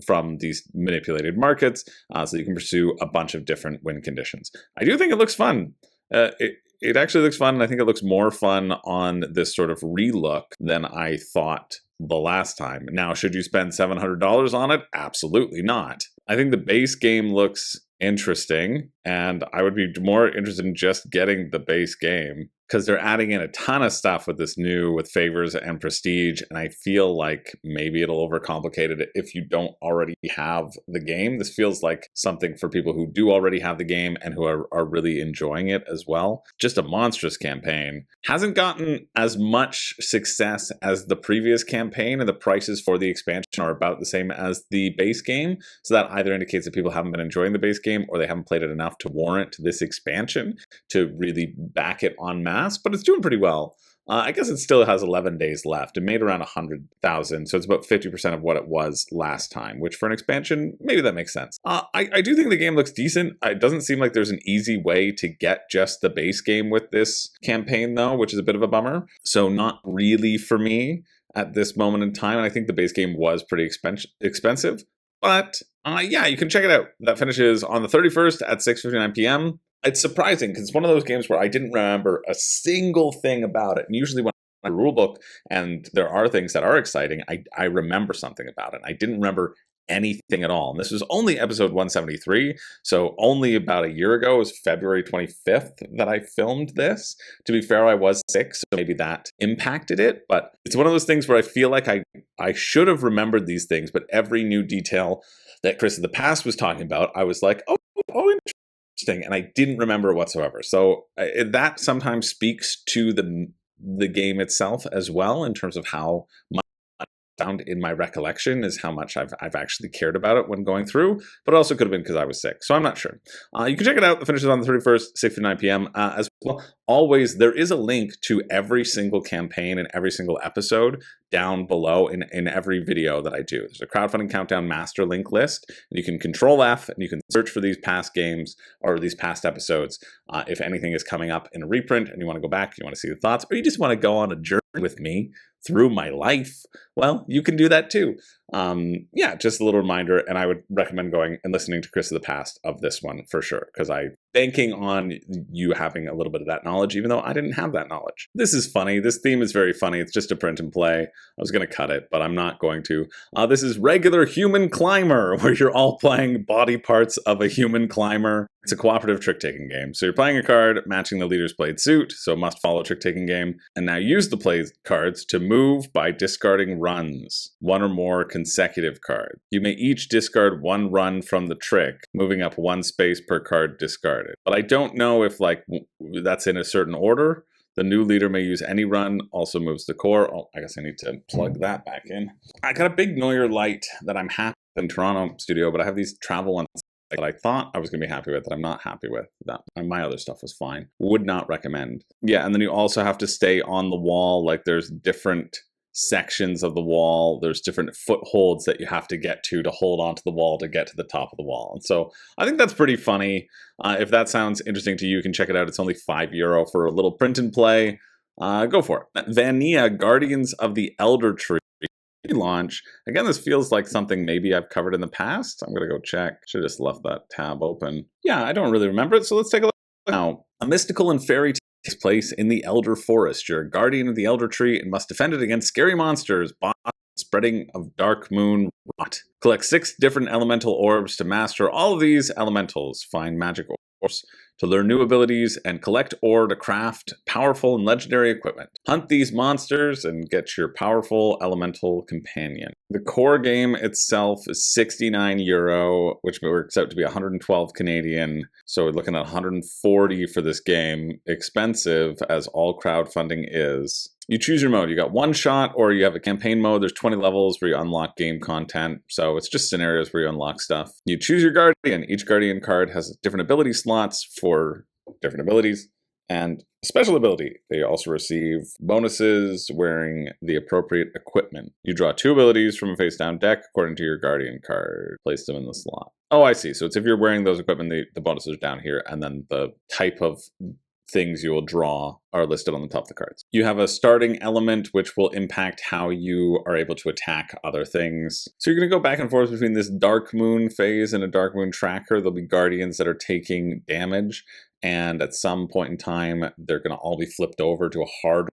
from these manipulated markets, so you can pursue a bunch of different win conditions. I do think it looks fun. It actually looks fun, and I think it looks more fun on this sort of relook than I thought the last time. Now, should you spend $700 on it? Absolutely not. I think the base game looks interesting, and I would be more interested in just getting the base game, because they're adding in a ton of stuff with favors and prestige, and I feel like maybe it'll overcomplicate it if you don't already have the game. This feels like something for people who do already have the game and who are really enjoying it as well. Just a monstrous campaign. Hasn't gotten as much success as the previous campaign, and the prices for the expansion are about the same as the base game, so that either indicates that people haven't been enjoying the base game or they haven't played it enough to warrant this expansion to really back it en masse. But it's doing pretty well. I guess it still has 11 days left. It made around 100,000, so it's about 50% of what it was last time, which for an expansion, maybe that makes sense. I do think the game looks decent. It doesn't seem like there's an easy way to get just the base game with this campaign, though, which is a bit of a bummer. So not really for me at this moment in time, and I think the base game was pretty expensive. But yeah, you can check it out. That finishes on the 31st at 6:59 p.m. It's surprising because it's one of those games where I didn't remember a single thing about it. And usually when I read a rulebook and there are things that are exciting, I remember something about it. I didn't remember anything at all. And this was only episode 173, so only about a year ago. It was February 25th that I filmed this. To be fair, I was sick, so maybe that impacted it, but it's one of those things where I feel like I should have remembered these things, but every new detail that Chris of the Past was talking about, I was like, oh, interesting, and I didn't remember whatsoever. So that sometimes speaks to the game itself as well, in terms of how much found in my recollection is how much I've actually cared about it when going through, but it also could have been because I was sick, so I'm not sure. You can check it out. The finish is on the 31st, 6:59 p.m. As well. Always, there is a link to every single campaign and every single episode down below in every video that I do. There's a Crowdfunding Countdown master link list, and you can Control F, and you can search for these past games or these past episodes if anything is coming up in a reprint and you want to go back, you want to see the thoughts, or you just want to go on a journey with me through my life, well, you can do that too. Yeah, just a little reminder, and I would recommend going and listening to Chris of the Past of this one for sure, because I'm banking on you having a little bit of that knowledge, even though I didn't have that knowledge. This is funny. This theme is very funny. It's just a print and play. I was going to cut it, but I'm not going to. This is Regular Human Climber, where you're all playing body parts of a human climber. It's a cooperative trick-taking game. So you're playing a card matching the leader's played suit, so must-follow trick-taking game, and now use the play cards to move by discarding runs, one or more consecutive cards. You may each discard one run from the trick, moving up one space per card discarded. But I don't know if that's in a certain order. The new leader may use any run, also moves the core. Oh, I guess I need to plug that back in. I got a big Neuer light that I'm happy with in Toronto studio, but I have these travel ones that I thought I was going to be happy with that I'm not happy with. That my other stuff was fine. Would not recommend. Yeah, and then you also have to stay on the wall. Like there's different sections of the wall. There's different footholds that you have to get to hold onto the wall to get to the top of the wall. And so I think that's pretty funny. If that sounds interesting to you, you can check it out. It's only €5 for a little print and play. Go for it. Vania, Guardians of the Elder Tree launch. Again, this feels like something maybe I've covered in the past. I'm going to go check. Should have just left that tab open. Yeah, I don't really remember it, so let's take a look now. A mystical and fairy tale takes place in the Elder Forest. You're a guardian of the Elder Tree and must defend it against scary monsters, boss, spreading of dark moon rot. Collect 6 different elemental orbs to master all of these elementals. Find magic orbs to learn new abilities, and collect ore to craft powerful and legendary equipment. Hunt these monsters and get your powerful elemental companion. The core game itself is €69, which works out to be 112 Canadian. So we're looking at 140 for this game. Expensive, as all crowdfunding is. You choose your mode. You got one shot, or you have a campaign mode. There's 20 levels where you unlock game content. So it's just scenarios where you unlock stuff. You choose your guardian. Each guardian card has different ability slots for different abilities and special ability. They also receive bonuses wearing the appropriate equipment. You draw 2 abilities from a face down deck according to your guardian card. Place them in the slot. Oh, I see. So it's if you're wearing those equipment, the bonuses are down here, and then the type of things you will draw are listed on the top of the cards. You have a starting element which will impact how you are able to attack other things. So you're going to go back and forth between this Dark Moon phase and a Dark Moon tracker. There'll be guardians that are taking damage, and at some point in time, they're going to all be flipped over to a harder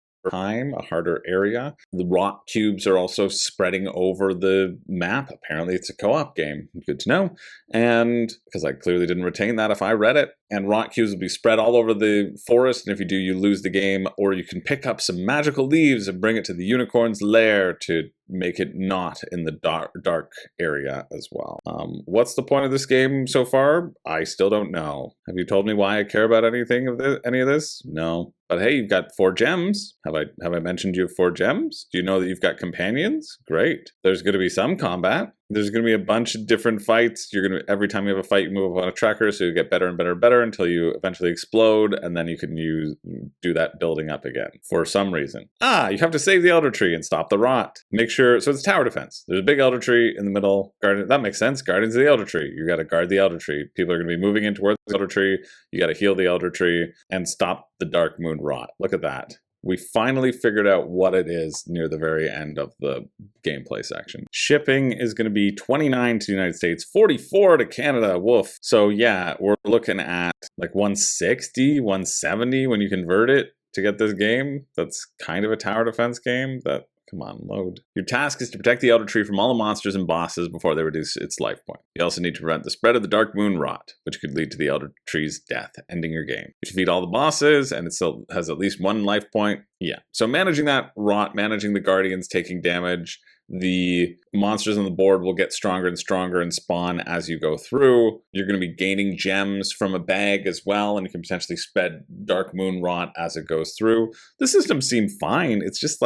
area. The rock cubes are also spreading over the map. Apparently it's a co-op game. Good to know. And because I clearly didn't retain that if I read it. And rock cubes will be spread all over the forest, and if you do, you lose the game. Or you can pick up some magical leaves and bring it to the unicorn's lair to make it not in the dark area as well. What's the point of this game so far? I still don't know. Have you told me why I care about any of this? No. But hey, you've got 4 gems. Have I mentioned you have 4 gems? Do you know that you've got companions? Great. There's going to be some combat. There's going to be a bunch of different fights. Every time you have a fight, you move up on a tracker, so you get better and better and better until you eventually explode, and then you can do that building up again for some reason. You have to save the Elder Tree and stop the rot. Make sure, so it's tower defense. There's a big Elder Tree in the middle. That makes sense. Guardians of the Elder Tree. You got to guard the Elder Tree. People are going to be moving in towards the Elder Tree. You got to heal the Elder Tree and stop the Dark Moon rot. Look at that. We finally figured out what it is near the very end of the gameplay section. Shipping is going to be $29 to the United States, $44 to Canada. Woof. So yeah, we're looking at like $160, $170 when you convert it to get this game. That's kind of a tower defense game that Come on, load. Your task is to protect the Elder Tree from all the monsters and bosses before they reduce its life point. You also need to prevent the spread of the Dark Moon Rot, which could lead to the Elder Tree's death, ending your game. You defeat all the bosses, and it still has at least 1 life point. Yeah, so managing that rot, managing the Guardians taking damage, the monsters on the board will get stronger and stronger and spawn as you go through. You're going to be gaining gems from a bag as well, and you can potentially spread Dark Moon Rot as it goes through. The system seemed fine. It's just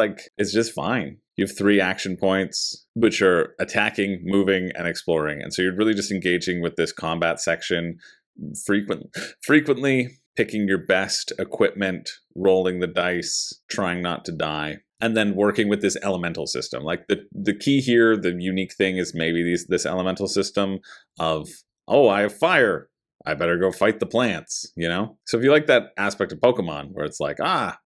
fine. You have 3 action points, which are attacking, moving, and exploring. And so you're really just engaging with this combat section frequently, picking your best equipment, rolling the dice, trying not to die. And then working with this elemental system. Like the key here, the unique thing is maybe this elemental system of, oh, I have fire, I better go fight the plants, you know? So if you like that aspect of Pokemon where it's like,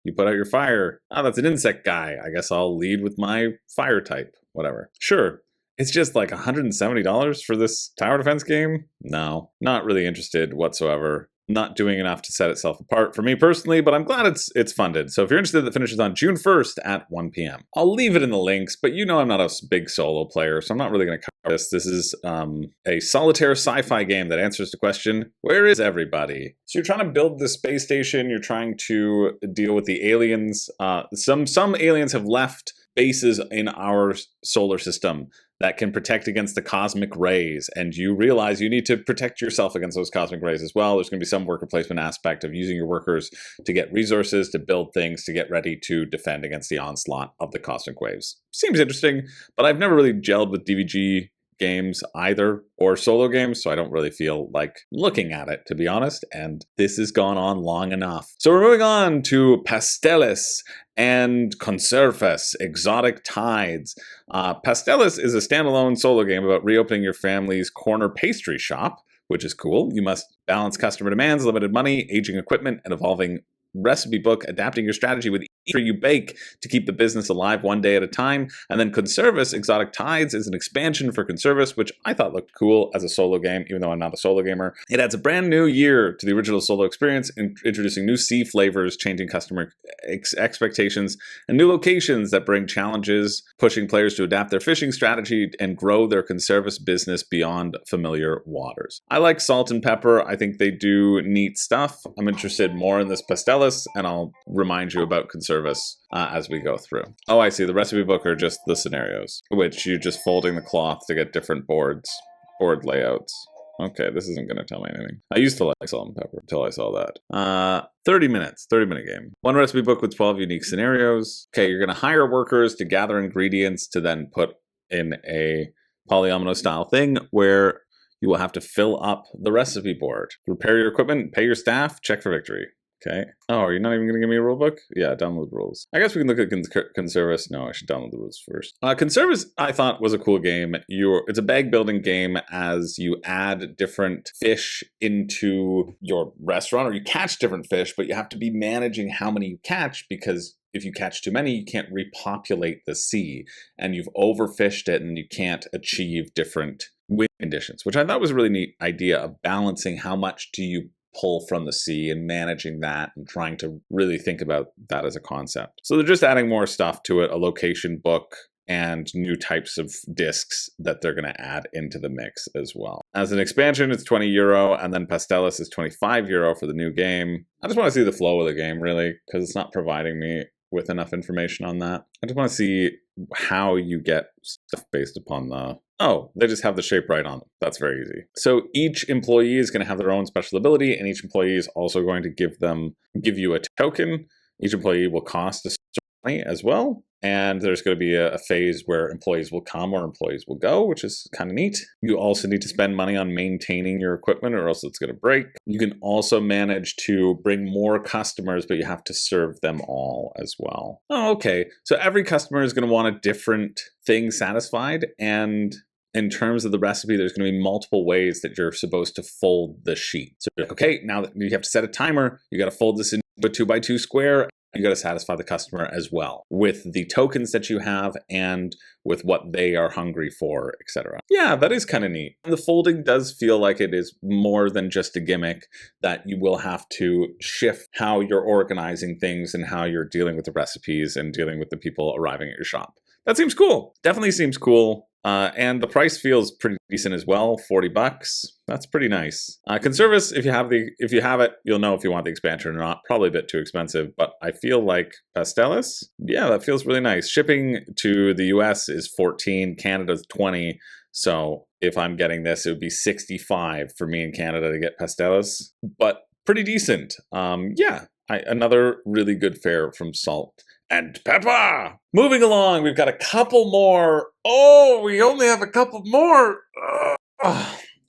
you put out your fire, that's an insect guy, I guess I'll lead with my fire type, whatever. Sure. It's just like $170 for this tower defense game? No, not really interested whatsoever. Not doing enough to set itself apart for me personally, but I'm glad it's funded. So if you're interested, it finishes on June 1st at 1 p.m. I'll leave it in the links, but you know I'm not a big solo player, so I'm not really going to cover this. This is a solitaire sci-fi game that answers the question, where is everybody? So you're trying to build the space station, you're trying to deal with the aliens. Some aliens have left bases in our solar system that can protect against the cosmic rays, and you realize you need to protect yourself against those cosmic rays as well. There's going to be some worker placement aspect of using your workers to get resources, to build things, to get ready to defend against the onslaught of the cosmic waves. Seems interesting, but I've never really gelled with DVG games either, or solo games, so I don't really feel like looking at it, to be honest, and this has gone on long enough. So we're moving on to Pasteles and Conservas, Exotic Tides. Pasteles is a standalone solo game about reopening your family's corner pastry shop, which is cool. You must balance customer demands, limited money, aging equipment, and evolving recipe book, adapting your strategy with each you bake to keep the business alive one day at a time. And then Conservas, Exotic Tides, is an expansion for Conservas, which I thought looked cool as a solo game, even though I'm not a solo gamer. It adds a brand new year to the original solo experience, introducing new sea flavors, changing customer expectations, and new locations that bring challenges, pushing players to adapt their fishing strategy and grow their Conservas business beyond familiar waters. I like Salt and Pepper. I think they do neat stuff. I'm interested more in this Pasteles, and I'll remind you about Conservas as we go through. Oh, I see. The recipe book are just the scenarios, which you're just folding the cloth to get different board layouts. Okay, this isn't going to tell me anything. I used to like Salt and Pepper until I saw that. 30 minutes, 30-minute game. One recipe book with 12 unique scenarios. Okay, you're going to hire workers to gather ingredients to then put in a polyomino style thing where you will have to fill up the recipe board. Repair your equipment, pay your staff, check for victory. Okay. Oh, are you not even going to give me a rule book? Yeah, download the rules. I guess we can look at Conservas. No, I should download the rules first. Conservas, I thought, was a cool game. It's a bag building game as you add different fish into your restaurant, or you catch different fish, but you have to be managing how many you catch, because if you catch too many, you can't repopulate the sea, and you've overfished it and you can't achieve different wind conditions, which I thought was a really neat idea of balancing how much do you pull from the sea and managing that and trying to really think about that as a concept. So they're just adding more stuff to it, a location book and new types of discs that they're going to add into the mix as well. As an expansion, it's €20, and then Pasteles is €25 for the new game. I just want to see the flow of the game, really, because it's not providing me with enough information on that. I just want to see how you get stuff based upon the... Oh, they just have the shape right on them. That's very easy. So each employee is going to have their own special ability, and each employee is also going to give you a token. Each employee will cost a certain money as well. And there's going to be a phase where employees will come or employees will go, which is kind of neat. You also need to spend money on maintaining your equipment, or else it's going to break. You can also manage to bring more customers, but you have to serve them all as well. Oh, okay. So every customer is going to want a different thing satisfied, and in terms of the recipe, there's going to be multiple ways that you're supposed to fold the sheet. So, okay, now that you have to set a timer, you got to fold this into a 2x2 square. You got to satisfy the customer as well with the tokens that you have and with what they are hungry for, etc. Yeah, that is kind of neat. The folding does feel like it is more than just a gimmick, that you will have to shift how you're organizing things and how you're dealing with the recipes and dealing with the people arriving at your shop. that seems cool. Definitely seems cool. And the price feels pretty decent as well. $40. That's pretty nice. Conservice, if you have it, you'll know if you want the expansion or not. Probably a bit too expensive, but I feel like Pastelis, yeah, that feels really nice. Shipping to the US is $14, Canada's $20. So if I'm getting this, it would be $65 for me in Canada to get Pastelis, but pretty decent. Another really good fare from Salt and Pepper. Moving along, we've got a couple more. Oh, we only have a couple more.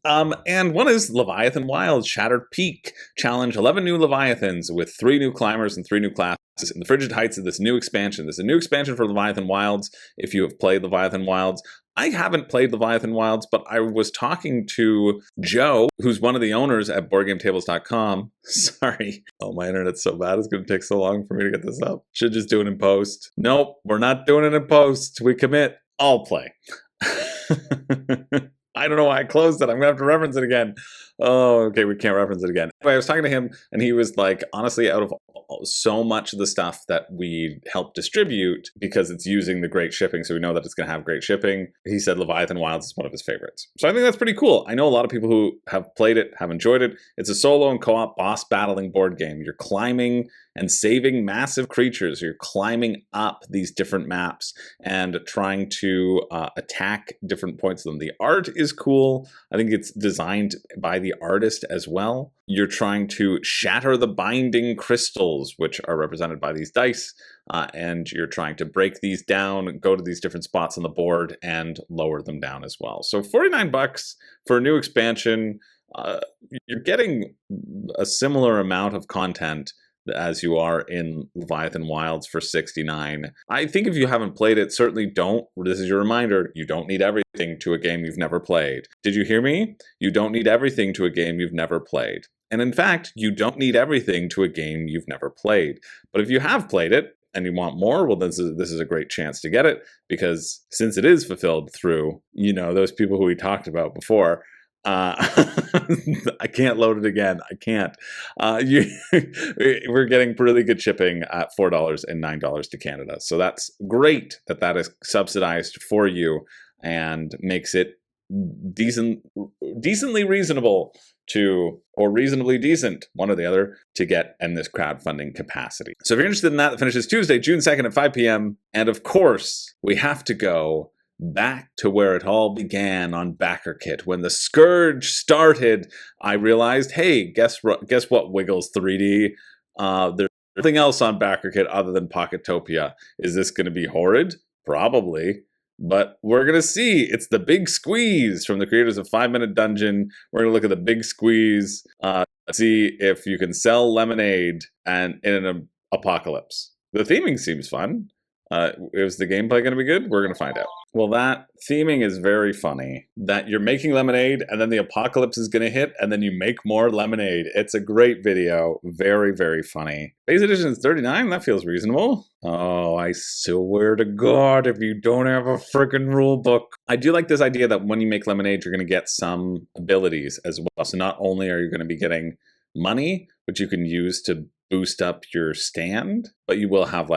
And one is Leviathan Wilds Shattered Peak. Challenge 11 new Leviathans with 3 new climbers and 3 new classes in the Frigid Heights of this new expansion. This is a new expansion for Leviathan Wilds. If you have played Leviathan Wilds, I haven't played Leviathan Wilds, but I was talking to Joe, who's one of the owners at BoardGameTables.com. Sorry. Oh, my internet's so bad. It's going to take so long for me to get this up. Should just do it in post. Nope, we're not doing it in post. We commit. I'll play. I don't know why I closed it. I'm going to have to reference it again. Oh, okay, we can't reference it again. But I was talking to him, and he was like, honestly, out of so much of the stuff that we help distribute, because it's using the great shipping, so we know that it's going to have great shipping, he said Leviathan Wilds is one of his favorites. So I think that's pretty cool. I know a lot of people who have played it, have enjoyed it. It's a solo and co-op boss battling board game. You're climbing and saving massive creatures. You're climbing up these different maps and trying to attack different points of them. The art is cool. I think it's designed by the artist as well. You're trying to shatter the binding crystals, which are represented by these dice, and you're trying to break these down, go to these different spots on the board, and lower them down as well. So $49 for a new expansion. You're getting a similar amount of content as you are in Leviathan Wilds for $69. I think if you haven't played it, certainly don't. This is your reminder. You don't need everything to a game you've never played. Did you hear me? You don't need everything to a game you've never played. And in fact, you don't need everything to a game you've never played. But if you have played it and you want more, well, this is a great chance to get it, because since it is fulfilled through, those people who we talked about before, I can't load it again. I can't. We're getting really good shipping at $4 and $9 to Canada. So that's great that is subsidized for you and makes it decently reasonable or reasonably decent, one or the other, to get in this crowdfunding capacity. So if you're interested in that, it finishes Tuesday, June 2nd at 5 p.m. And of course, we have to go back to where it all began on BackerKit. When the Scourge started, I realized, hey, guess what, Wiggles 3D? There's nothing else on BackerKit other than POCKETTOPIA. Is this going to be horrid? Probably. But we're going to see. It's the Big Squeeze from the creators of 5 Minute Dungeon. We're going to look at the Big Squeeze, see if you can sell lemonade and in an apocalypse. The theming seems fun. Is the gameplay going to be good? We're going to find out. Well, that theming is very funny. That you're making lemonade, and then the apocalypse is going to hit, and then you make more lemonade. It's a great video. Very, very funny. Base edition is $39. That feels reasonable. Oh, I swear to God, if you don't have a freaking rule book. I do like this idea that when you make lemonade, you're going to get some abilities as well. So not only are you going to be getting money, which you can use to boost up your stand, but you will have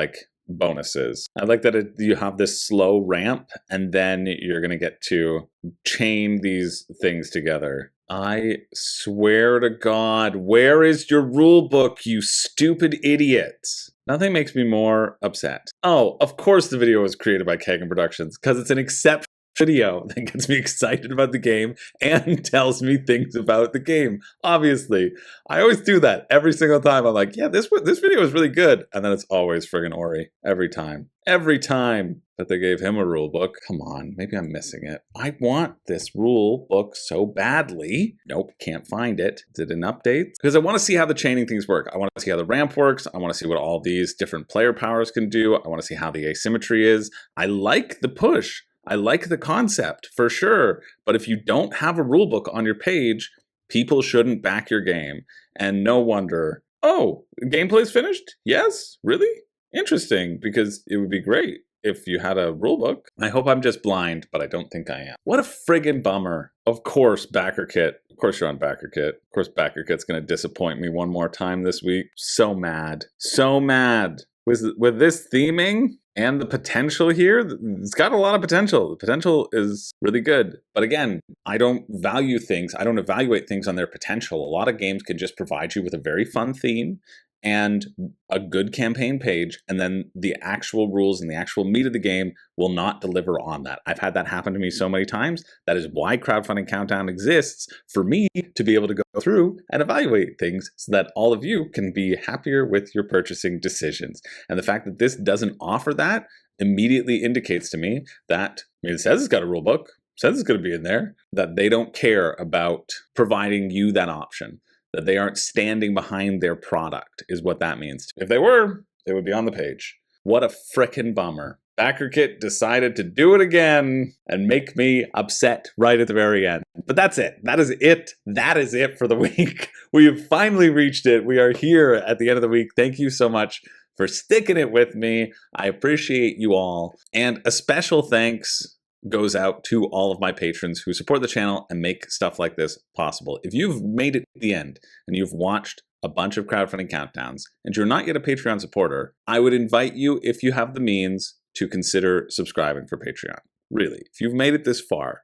bonuses. I like that you have this slow ramp, and then you're going to get to chain these things together. I swear to God, where is your rule book, you stupid idiots? Nothing makes me more upset. Oh, of course the video was created by Kagan Productions, because it's an exceptional video that gets me excited about the game and tells me things about the game. Obviously, I always do that every single time. I'm like, yeah, this video is really good, and then it's always friggin' Ori every time. Every time that they gave him a rule book. Come on, maybe I'm missing it. I want this rule book so badly. Nope, can't find it. Is it an update? Because I want to see how the chaining things work. I want to see how the ramp works. I want to see what all these different player powers can do. I want to see how the asymmetry is. I like the push. I like the concept, for sure, but if you don't have a rulebook on your page, people shouldn't back your game. And no wonder, oh, gameplay's finished? Yes? Really? Interesting, because it would be great if you had a rulebook. I hope I'm just blind, but I don't think I am. What a friggin' bummer. Of course, BackerKit. Of course you're on BackerKit. Of course BackerKit's going to disappoint me one more time this week. So mad. So mad. With this theming, And the potential here, it's got a lot of potential. The potential is really good. But again, I don't value things. I don't evaluate things on their potential. A lot of games can just provide you with a very fun theme and a good campaign page, and then the actual rules and the actual meat of the game will not deliver on that. I've had that happen to me so many times. That is why Crowdfunding Countdown exists, for me to be able to go through and evaluate things so that all of you can be happier with your purchasing decisions. And the fact that this doesn't offer that immediately indicates to me that, I mean, it says it's got a rule book, says it's going to be in there, that they don't care about providing you that option, that they aren't standing behind their product is what that means. If they were, they would be on the page. What a frickin' bummer. BackerKit decided to do it again and make me upset right at the very end. But that's it. That is it. That is it for the week. We have finally reached it. We are here at the end of the week. Thank you so much for sticking it with me. I appreciate you all. And a special thanks goes out to all of my patrons who support the channel and make stuff like this possible. If you've made it to the end and you've watched a bunch of crowdfunding countdowns and you're not yet a Patreon supporter, I would invite you, if you have the means, to consider subscribing for Patreon. Really, if you've made it this far,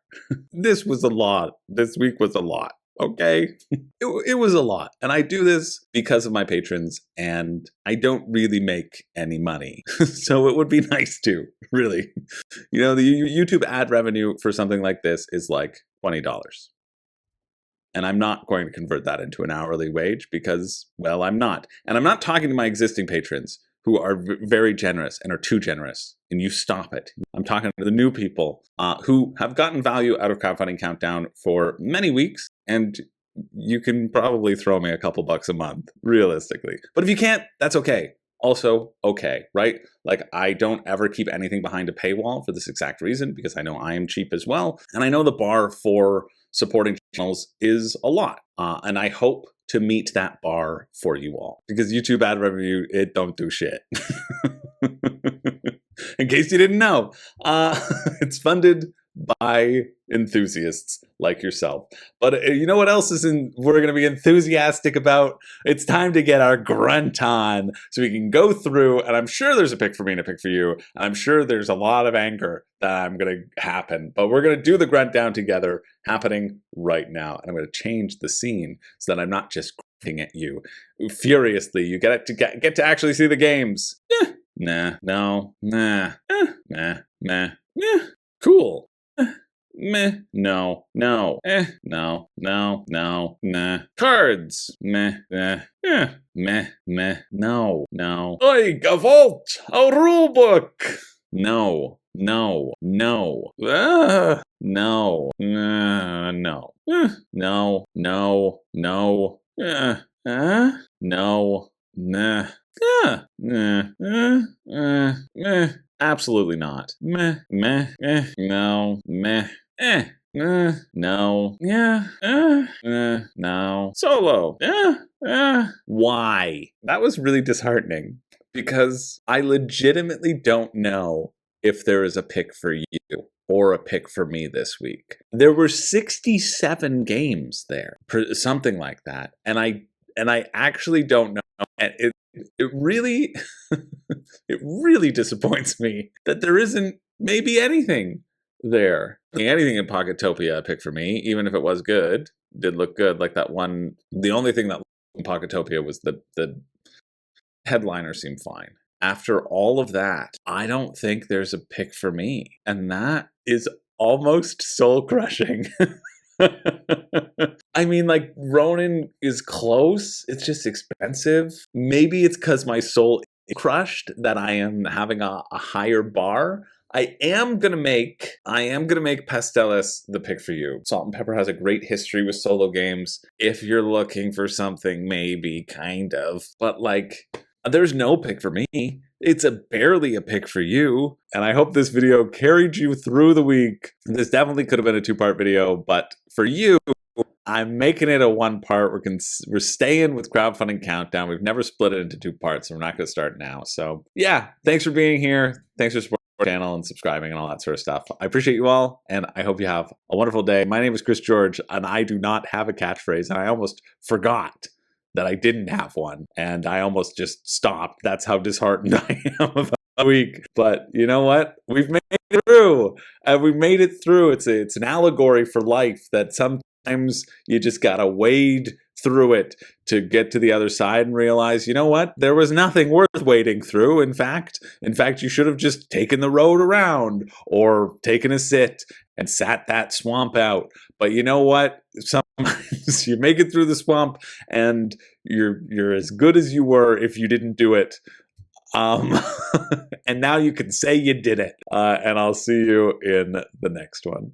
this was a lot. This week was a lot. Okay, it was a lot. And I do this because of my patrons, and I don't really make any money. So it would be nice to, really. You know, the YouTube ad revenue for something like this is like $20. And I'm not going to convert that into an hourly wage because, well, I'm not. And I'm not talking to my existing patrons who are very generous and are too generous, and you stop it. I'm talking to the new people who have gotten value out of Crowdfunding Countdown for many weeks, and you can probably throw me a couple bucks a month, realistically. But if you can't, that's okay. Also okay, right? Like, I don't ever keep anything behind a paywall for this exact reason, because I know I am cheap as well, and I know the bar for supporting channels is a lot, and I hope to meet that bar for you all, because YouTube ad revenue, it don't do shit. In case you didn't know, it's funded by enthusiasts like yourself. But you know what else we're going to be enthusiastic about? It's time to get our grunt on so we can go through, and I'm sure there's a pick for me and a pick for you. And I'm sure there's a lot of anger that I'm going to happen, but we're going to do the grunt down together, happening right now. And I'm going to change the scene so that I'm not just grunting at you furiously. You get to actually see the games. Nah, no, nah, nah, nah, cool. Meh, no, no, no, no, no, nah. Cards, meh, meh, no, no. Oi, a vault, a rule book. No, no, no, no, no, no, no, no, no, nah. Absolutely not. No, no, no. Solo. Why? That was really disheartening, because I legitimately don't know if there is a pick for you or a pick for me this week. There were 67 games there, something like that, and I actually don't know. And it really it really disappoints me that there isn't maybe anything there. Anything in POCKETTOPIA a pick for me, even if it was good, did look good. Like that one, the only thing that in POCKETTOPIA was the headliner seemed fine. After all of that, I don't think there's a pick for me, and that is almost soul crushing. I mean, like, Ronin is close. It's just expensive. Maybe it's because my soul is crushed that I am having a higher bar. I am gonna make Pasteles the pick for you. Salt and Pepper has a great history with solo games. If you're looking for something, maybe, kind of. But, like, there's no pick for me. It's barely a pick for you. And I hope this video carried you through the week. This definitely could have been a 2-part video, but for you, I'm making it a 1-part. We're staying with Crowdfunding Countdown. We've never split it into 2 parts, so we're not going to start now. So yeah, thanks for being here. Thanks for supporting the channel and subscribing and all that sort of stuff. I appreciate you all, and I hope you have a wonderful day. My name is Chris George, and I do not have a catchphrase, and I almost forgot that I didn't have one, and I almost just stopped. That's how disheartened I am about week. But you know what? We've made it through. We made it through. It's an allegory for life that sometimes you just gotta wade through it to get to the other side and realize, you know what? There was nothing worth wading through. In fact, you should have just taken the road around or taken a sit and sat that swamp out. But you know what? Sometimes you make it through the swamp and you're as good as you were if you didn't do it. And now you can say you did it. And I'll see you in the next one.